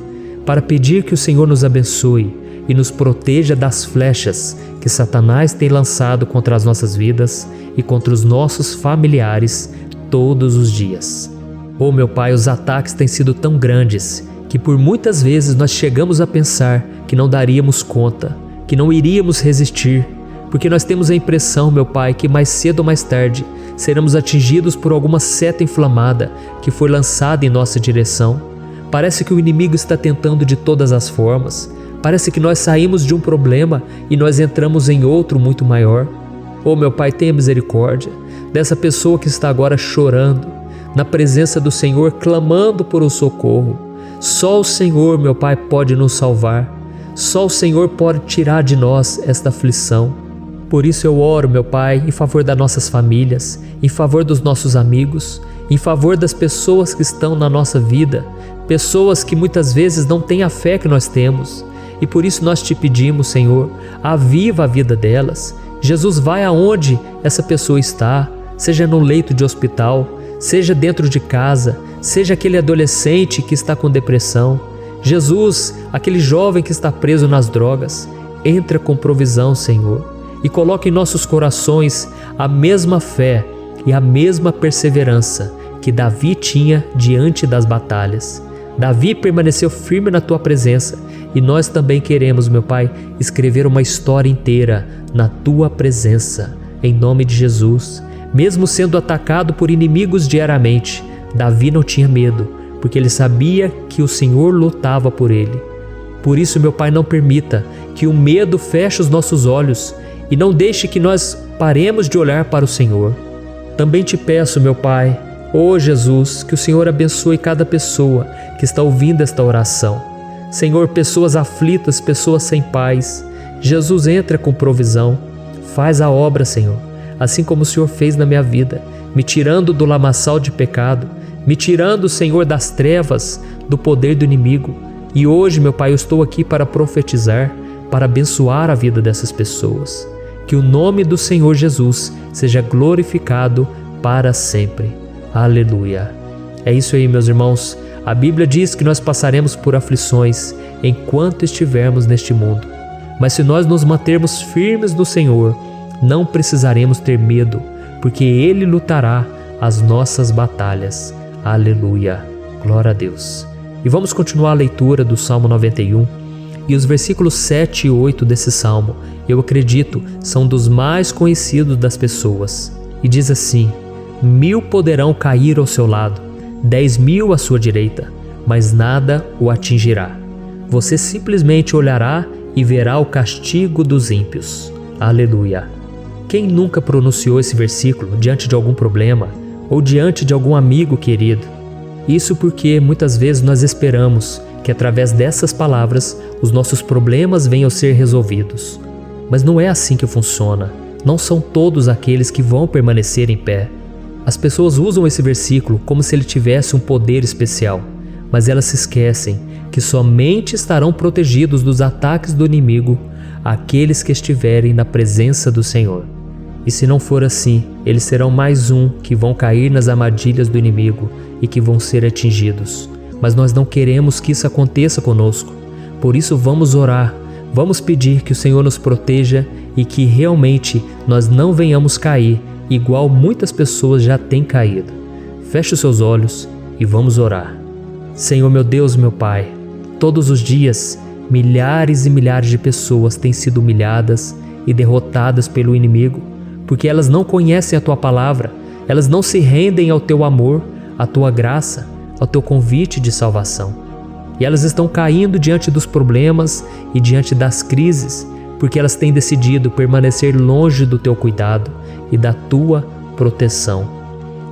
Speaker 1: para pedir que o Senhor nos abençoe e nos proteja das flechas que Satanás tem lançado contra as nossas vidas e contra os nossos familiares todos os dias. Oh meu Pai, os ataques têm sido tão grandes que por muitas vezes nós chegamos a pensar que não daríamos conta, que não iríamos resistir, porque nós temos a impressão, meu Pai, que mais cedo ou mais tarde seremos atingidos por alguma seta inflamada que foi lançada em nossa direção. Parece que o inimigo está tentando de todas as formas. Parece que nós saímos de um problema e nós entramos em outro muito maior. Oh meu Pai, tenha misericórdia dessa pessoa que está agora chorando, na presença do Senhor, clamando por um socorro. Só o Senhor, meu Pai, pode nos salvar. Só o Senhor pode tirar de nós esta aflição. Por isso eu oro, meu Pai, em favor das nossas famílias, em favor dos nossos amigos, em favor das pessoas que estão na nossa vida, pessoas que muitas vezes não têm a fé que nós temos. E por isso nós te pedimos, Senhor, aviva a vida delas. Jesus, vai aonde essa pessoa está, seja no leito de hospital, seja dentro de casa, seja aquele adolescente que está com depressão. Jesus, aquele jovem que está preso nas drogas, entra com provisão, Senhor, e coloca em nossos corações a mesma fé e a mesma perseverança que Davi tinha diante das batalhas. Davi permaneceu firme na Tua presença e nós também queremos, meu Pai, escrever uma história inteira na Tua presença, em nome de Jesus. Mesmo sendo atacado por inimigos diariamente, Davi não tinha medo, porque ele sabia que o Senhor lutava por ele. Por isso, meu Pai, não permita que o medo feche os nossos olhos e não deixe que nós paremos de olhar para o Senhor. Também te peço, meu Pai, ó Jesus, que o Senhor abençoe cada pessoa que está ouvindo esta oração. Senhor, pessoas aflitas, pessoas sem paz. Jesus, entra com provisão. Faz a obra, Senhor, assim como o Senhor fez na minha vida, me tirando do lamaçal de pecado, me tirando, Senhor, das trevas, do poder do inimigo. E hoje, meu Pai, eu estou aqui para profetizar, para abençoar a vida dessas pessoas. Que o nome do Senhor Jesus seja glorificado para sempre. Aleluia. É isso aí, meus irmãos. A Bíblia diz que nós passaremos por aflições enquanto estivermos neste mundo. Mas se nós nos mantermos firmes no Senhor, não precisaremos ter medo, porque Ele lutará as nossas batalhas. Aleluia. Glória a Deus. E vamos continuar a leitura do Salmo 91. E os versículos 7 e 8 desse Salmo, eu acredito, são dos mais conhecidos das pessoas. E diz assim: 1000 poderão cair ao seu lado, 10.000 à sua direita, mas nada o atingirá. Você simplesmente olhará e verá o castigo dos ímpios. Aleluia. Quem nunca pronunciou esse versículo diante de algum problema ou diante de algum amigo querido? Isso porque muitas vezes nós esperamos que através dessas palavras os nossos problemas venham a ser resolvidos. Mas não é assim que funciona. Não são todos aqueles que vão permanecer em pé. As pessoas usam esse versículo como se ele tivesse um poder especial, mas elas se esquecem que somente estarão protegidos dos ataques do inimigo aqueles que estiverem na presença do Senhor. E se não for assim, eles serão mais um que vão cair nas armadilhas do inimigo e que vão ser atingidos. mas nós não queremos que isso aconteça conosco. Por isso vamos orar, vamos pedir que o Senhor nos proteja e que realmente nós não venhamos cair, igual muitas pessoas já têm caído. Feche os seus olhos e vamos orar. Senhor meu Deus, meu Pai, todos os dias milhares e milhares de pessoas têm sido humilhadas e derrotadas pelo inimigo, porque elas não conhecem a Tua palavra, elas não se rendem ao Teu amor, à Tua graça, ao Teu convite de salvação. E elas estão caindo diante dos problemas e diante das crises, porque elas têm decidido permanecer longe do Teu cuidado e da Tua proteção.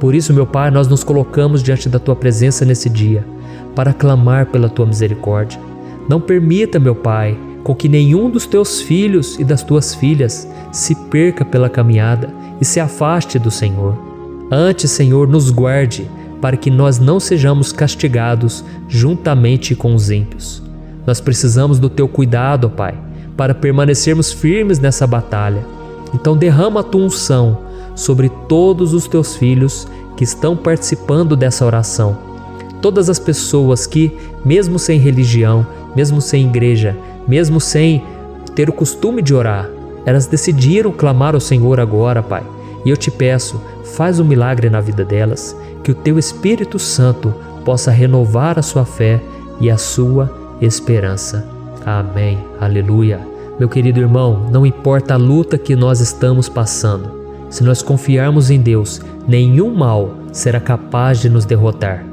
Speaker 1: Por isso, meu Pai, nós nos colocamos diante da Tua presença nesse dia, para clamar pela Tua misericórdia. Não permita, meu Pai, com que nenhum dos Teus filhos e das Tuas filhas se perca pela caminhada e se afaste do Senhor. Antes, Senhor, nos guarde, para que nós não sejamos castigados juntamente com os ímpios. Nós precisamos do Teu cuidado, ó Pai, para permanecermos firmes nessa batalha. Então derrama a Tua unção sobre todos os Teus filhos que estão participando dessa oração. Todas as pessoas que, mesmo sem religião, mesmo sem igreja, mesmo sem ter o costume de orar, elas decidiram clamar ao Senhor agora, Pai. E eu te peço, faz um milagre na vida delas, que o Teu Espírito Santo possa renovar a sua fé e a sua esperança. Amém. Aleluia. Meu querido irmão, não importa a luta que nós estamos passando, se nós confiarmos em Deus, nenhum mal será capaz de nos derrotar.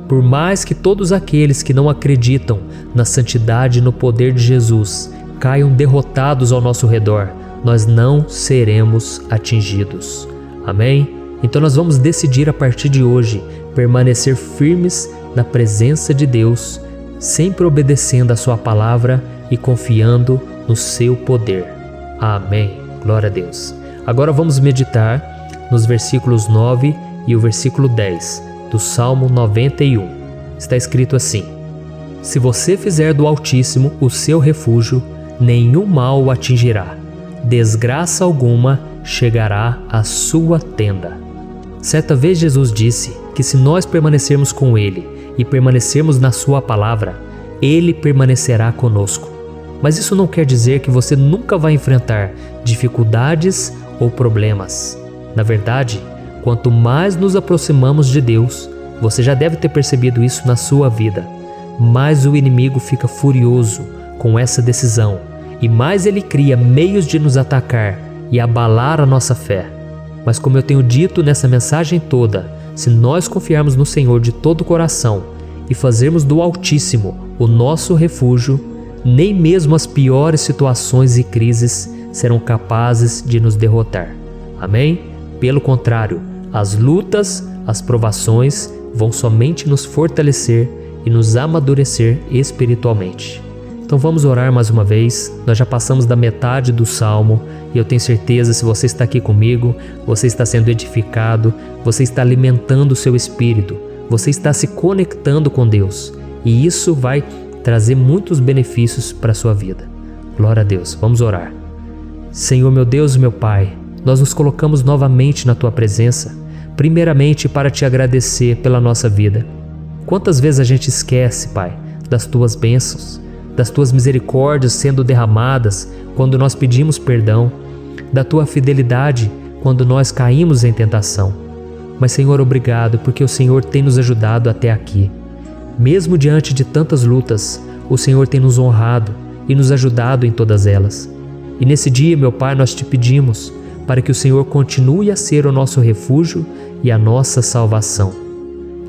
Speaker 1: Por mais que todos aqueles que não acreditam na santidade e no poder de Jesus caiam derrotados ao nosso redor, nós não seremos atingidos. Amém? Então nós vamos decidir a partir de hoje permanecer firmes na presença de Deus, sempre obedecendo a Sua palavra e confiando no Seu poder. Amém. Glória a Deus. Agora vamos meditar nos versículos 9 e o versículo 10 do Salmo 91. Está escrito assim: Se você fizer do Altíssimo o seu refúgio, nenhum mal o atingirá, desgraça alguma chegará à sua tenda. Certa vez Jesus disse que se nós permanecermos com Ele e permanecermos na Sua palavra, Ele permanecerá conosco. Mas isso não quer dizer que você nunca vai enfrentar dificuldades ou problemas. Na verdade, quanto mais nos aproximamos de Deus, você já deve ter percebido isso na sua vida, mais o inimigo fica furioso com essa decisão e mais ele cria meios de nos atacar e abalar a nossa fé. Mas como eu tenho dito nessa mensagem toda, se nós confiarmos no Senhor de todo o coração e fazermos do Altíssimo o nosso refúgio, nem mesmo as piores situações e crises serão capazes de nos derrotar. Amém? Pelo contrário, as lutas, as provações vão somente nos fortalecer e nos amadurecer espiritualmente. Então vamos orar mais uma vez. Nós já passamos da metade do Salmo e eu tenho certeza, se você está aqui comigo, você está sendo edificado, você está alimentando o seu espírito, você está se conectando com Deus e isso vai trazer muitos benefícios para a sua vida. Glória a Deus. Vamos orar. Senhor meu Deus e meu Pai, nós nos colocamos novamente na Tua presença, primeiramente para Te agradecer pela nossa vida. Quantas vezes a gente esquece, Pai, das Tuas bênçãos, das Tuas misericórdias sendo derramadas quando nós pedimos perdão, da Tua fidelidade quando nós caímos em tentação. Mas Senhor, obrigado, porque o Senhor tem nos ajudado até aqui. Mesmo diante de tantas lutas, o Senhor tem nos honrado e nos ajudado em todas elas. E nesse dia, meu Pai, nós Te pedimos para que o Senhor continue a ser o nosso refúgio e a nossa salvação.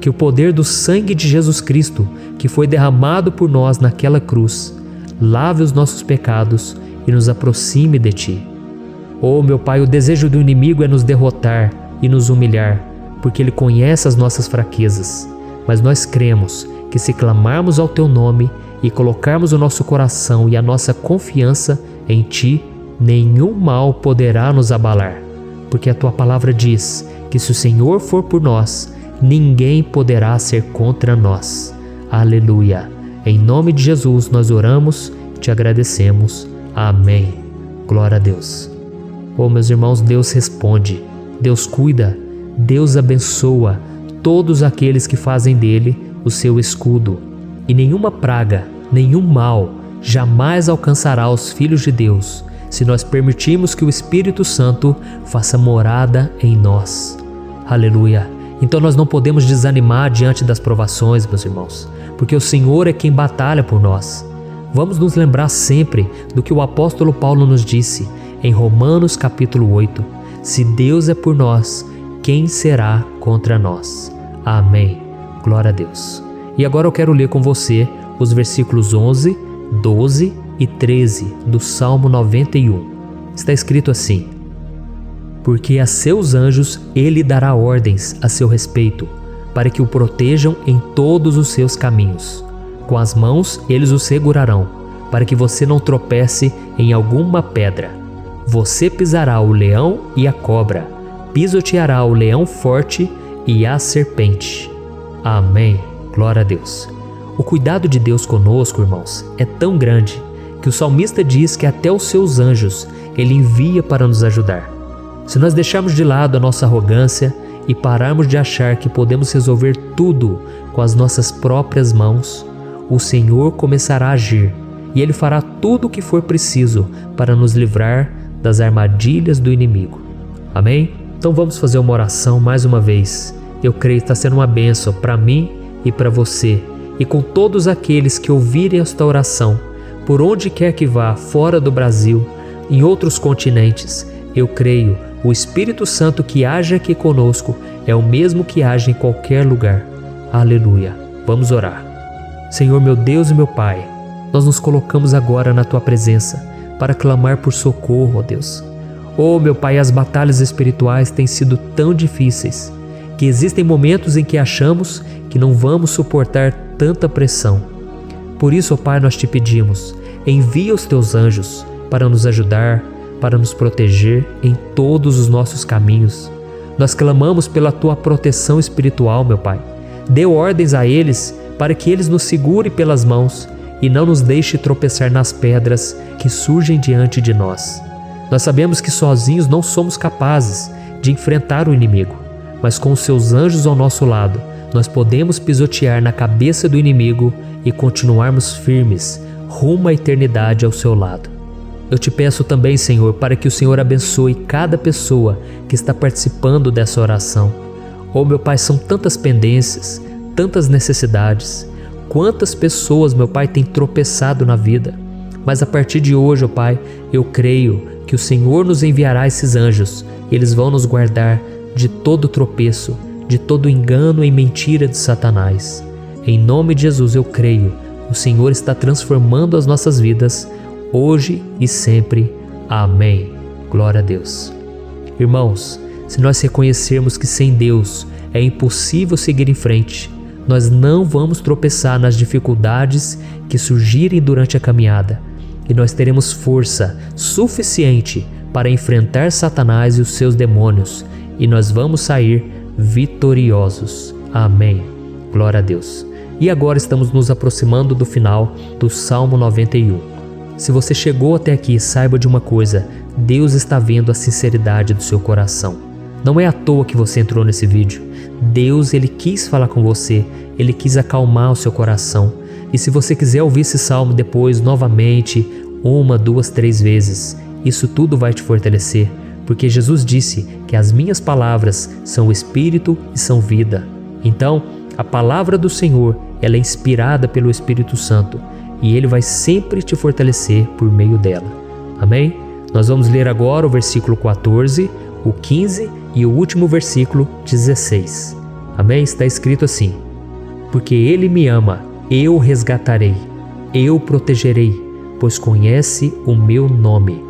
Speaker 1: Que o poder do sangue de Jesus Cristo, que foi derramado por nós naquela cruz, lave os nossos pecados e nos aproxime de Ti. Oh, meu Pai, o desejo do inimigo é nos derrotar e nos humilhar, porque ele conhece as nossas fraquezas. Mas nós cremos que se clamarmos ao Teu nome e colocarmos o nosso coração e a nossa confiança em Ti, nenhum mal poderá nos abalar, porque a Tua palavra diz que se o Senhor for por nós, ninguém poderá ser contra nós. Aleluia! Em nome de Jesus nós oramos e Te agradecemos. Amém. Glória a Deus. Oh, meus irmãos, Deus responde, Deus cuida, Deus abençoa todos aqueles que fazem dele o o seu escudo, e nenhuma praga, nenhum mal jamais alcançará os filhos de Deus, se nós permitirmos que o Espírito Santo faça morada em nós. Aleluia! Então nós não podemos desanimar diante das provações, meus irmãos, porque o Senhor é quem batalha por nós. Vamos nos lembrar sempre do que o apóstolo Paulo nos disse em Romanos capítulo 8: se Deus é por nós, quem será contra nós? Amém. Glória a Deus. E agora eu quero ler com você os versículos 11, 12 e 13 do Salmo 91. Está escrito assim: porque a seus anjos ele dará ordens a seu respeito, para que o protejam em todos os seus caminhos. Com as mãos eles o segurarão, para que você não tropece em alguma pedra. Você pisará o leão e a cobra, pisoteará o leão forte e a serpente. Amém. Glória a Deus. O cuidado de Deus conosco, irmãos, é tão grande que o salmista diz que até os seus anjos ele envia para nos ajudar. Se nós deixarmos de lado a nossa arrogância e pararmos de achar que podemos resolver tudo com as nossas próprias mãos, o Senhor começará a agir e Ele fará tudo o que for preciso para nos livrar das armadilhas do inimigo. Amém? Então vamos fazer uma oração mais uma vez. Eu creio que está sendo uma bênção para mim e para você, e com todos aqueles que ouvirem esta oração, por onde quer que vá, fora do Brasil, em outros continentes. Eu creio, o Espírito Santo que age aqui conosco é o mesmo que age em qualquer lugar. Aleluia. Vamos orar. Senhor, meu Deus e meu Pai, nós nos colocamos agora na Tua presença para clamar por socorro, ó Deus. Oh, meu Pai, as batalhas espirituais têm sido tão difíceis que existem momentos em que achamos que não vamos suportar tanta pressão. Por isso, ó Pai, nós te pedimos, envia os Teus anjos para nos ajudar, para nos proteger em todos os nossos caminhos. Nós clamamos pela Tua proteção espiritual, meu Pai. Dê ordens a eles para que eles nos segurem pelas mãos e não nos deixe tropeçar nas pedras que surgem diante de nós. Nós sabemos que sozinhos não somos capazes de enfrentar o inimigo, mas com os Seus anjos ao nosso lado, nós podemos pisotear na cabeça do inimigo e continuarmos firmes rumo à eternidade ao Seu lado. Eu te peço também, Senhor, para que o Senhor abençoe cada pessoa que está participando dessa oração. Oh, meu Pai, são tantas pendências, tantas necessidades. Quantas pessoas, meu Pai, têm tropeçado na vida. Mas a partir de hoje, oh Pai, eu creio que o Senhor nos enviará esses anjos. Eles vão nos guardar de todo tropeço, de todo engano e mentira de Satanás. Em nome de Jesus eu creio, o Senhor está transformando as nossas vidas, hoje e sempre. Amém. Glória a Deus. Irmãos, se nós reconhecermos que sem Deus é impossível seguir em frente, nós não vamos tropeçar nas dificuldades que surgirem durante a caminhada, e nós teremos força suficiente para enfrentar Satanás e os seus demônios, e nós vamos sair vitoriosos. Amém. Glória a Deus. E agora estamos nos aproximando do final do Salmo 91. Se você chegou até aqui, saiba de uma coisa: Deus está vendo a sinceridade do seu coração. Não é à toa que você entrou nesse vídeo. Deus, Ele quis falar com você, Ele quis acalmar o seu coração. E se você quiser ouvir esse salmo depois, novamente, 1, 2, 3 vezes, isso tudo vai te fortalecer, porque Jesus disse que as minhas palavras são espírito e são vida. Então, a palavra do Senhor, ela é inspirada pelo Espírito Santo, e Ele vai sempre te fortalecer por meio dela. Amém? Nós vamos ler agora o versículo 14, o 15 e o último versículo 16. Amém? Está escrito assim: porque Ele me ama, eu o resgatarei, eu o protegerei, pois conhece o meu nome.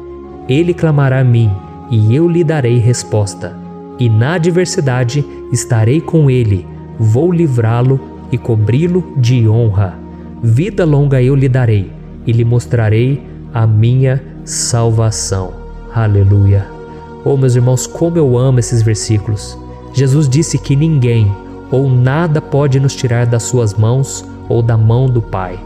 Speaker 1: Ele clamará a mim, e eu lhe darei resposta. E na adversidade estarei com ele, vou livrá-lo e cobri-lo de honra. Vida longa eu lhe darei, e lhe mostrarei a minha salvação. Aleluia. Oh, meus irmãos, como eu amo esses versículos. Jesus disse que ninguém ou nada pode nos tirar das suas mãos ou da mão do Pai.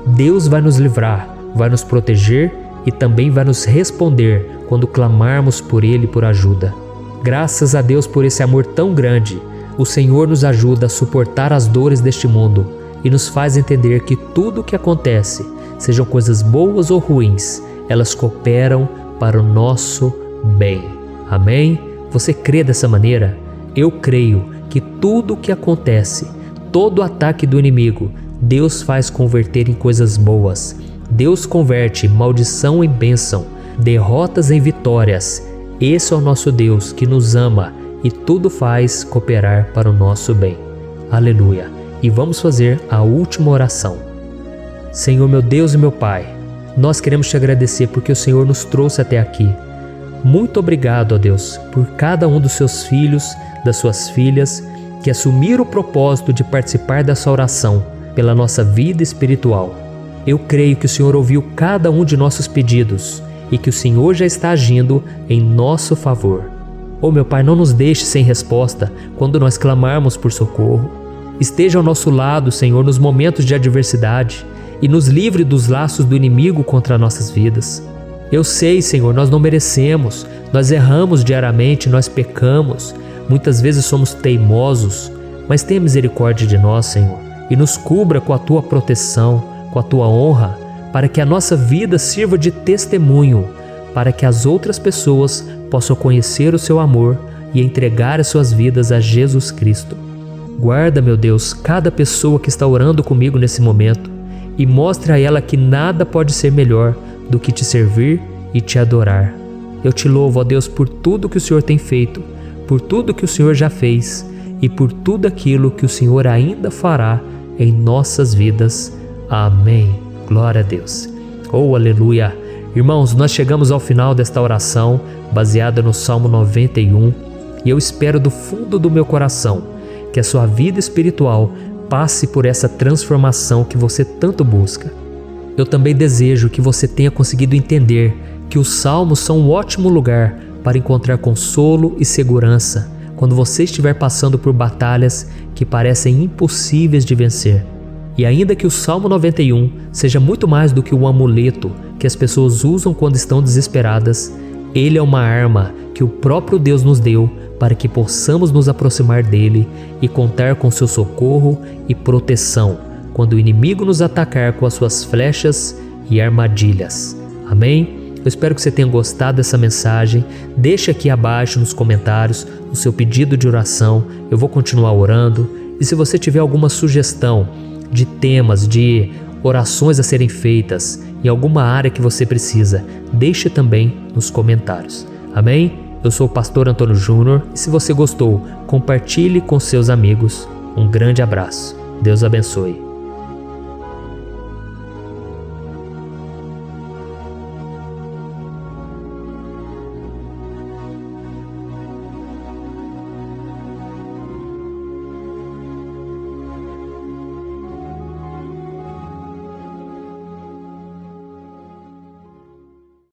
Speaker 1: Deus vai nos livrar, vai nos proteger e também vai nos responder quando clamarmos por Ele por ajuda. Graças a Deus por esse amor tão grande. O Senhor nos ajuda a suportar as dores deste mundo e nos faz entender que tudo o que acontece, sejam coisas boas ou ruins, elas cooperam para o nosso bem. Amém? Você crê dessa maneira? Eu creio que tudo o que acontece, todo ataque do inimigo, Deus faz converter em coisas boas. Deus converte maldição em bênção, derrotas em vitórias. Esse é o nosso Deus que nos ama e tudo faz cooperar para o nosso bem. Aleluia! E vamos fazer a última oração. Senhor, meu Deus e meu Pai, nós queremos te agradecer porque o Senhor nos trouxe até aqui. Muito obrigado, ó Deus, por cada um dos seus filhos, das suas filhas, que assumiram o propósito de participar dessa oração pela nossa vida espiritual. Eu creio que o Senhor ouviu cada um de nossos pedidos e que o Senhor já está agindo em nosso favor. Oh, meu Pai, não nos deixe sem resposta quando nós clamarmos por socorro. Esteja ao nosso lado, Senhor, nos momentos de adversidade e nos livre dos laços do inimigo contra nossas vidas. Eu sei, Senhor, nós não merecemos, nós erramos diariamente, nós pecamos, muitas vezes somos teimosos, mas tenha misericórdia de nós, Senhor, e nos cubra com a Tua proteção, com a Tua honra, para que a nossa vida sirva de testemunho, para que as outras pessoas possam conhecer o Seu amor e entregar as suas vidas a Jesus Cristo. Guarda, meu Deus, cada pessoa que está orando comigo nesse momento e mostre a ela que nada pode ser melhor do que te servir e te adorar. Eu te louvo, ó Deus, por tudo que o Senhor tem feito, por tudo que o Senhor já fez e por tudo aquilo que o Senhor ainda fará em nossas vidas. Amém. Glória a Deus. Oh, aleluia. Irmãos, nós chegamos ao final desta oração baseada no Salmo 91 e eu espero do fundo do meu coração que a sua vida espiritual passe por essa transformação que você tanto busca. Eu também desejo que você tenha conseguido entender que os salmos são um ótimo lugar para encontrar consolo e segurança quando você estiver passando por batalhas que parecem impossíveis de vencer. E ainda que o Salmo 91 seja muito mais do que um amuleto que as pessoas usam quando estão desesperadas, ele é uma arma que o próprio Deus nos deu para que possamos nos aproximar dele e contar com seu socorro e proteção quando o inimigo nos atacar com as suas flechas e armadilhas. Amém? Eu espero que você tenha gostado dessa mensagem. Deixe aqui abaixo nos comentários o seu pedido de oração. Eu vou continuar orando. E se você tiver alguma sugestão de temas, de orações a serem feitas em alguma área que você precisa, deixe também nos comentários. Amém? Eu sou o pastor Antônio Júnior e se você gostou, compartilhe com seus amigos. Um grande abraço. Deus abençoe.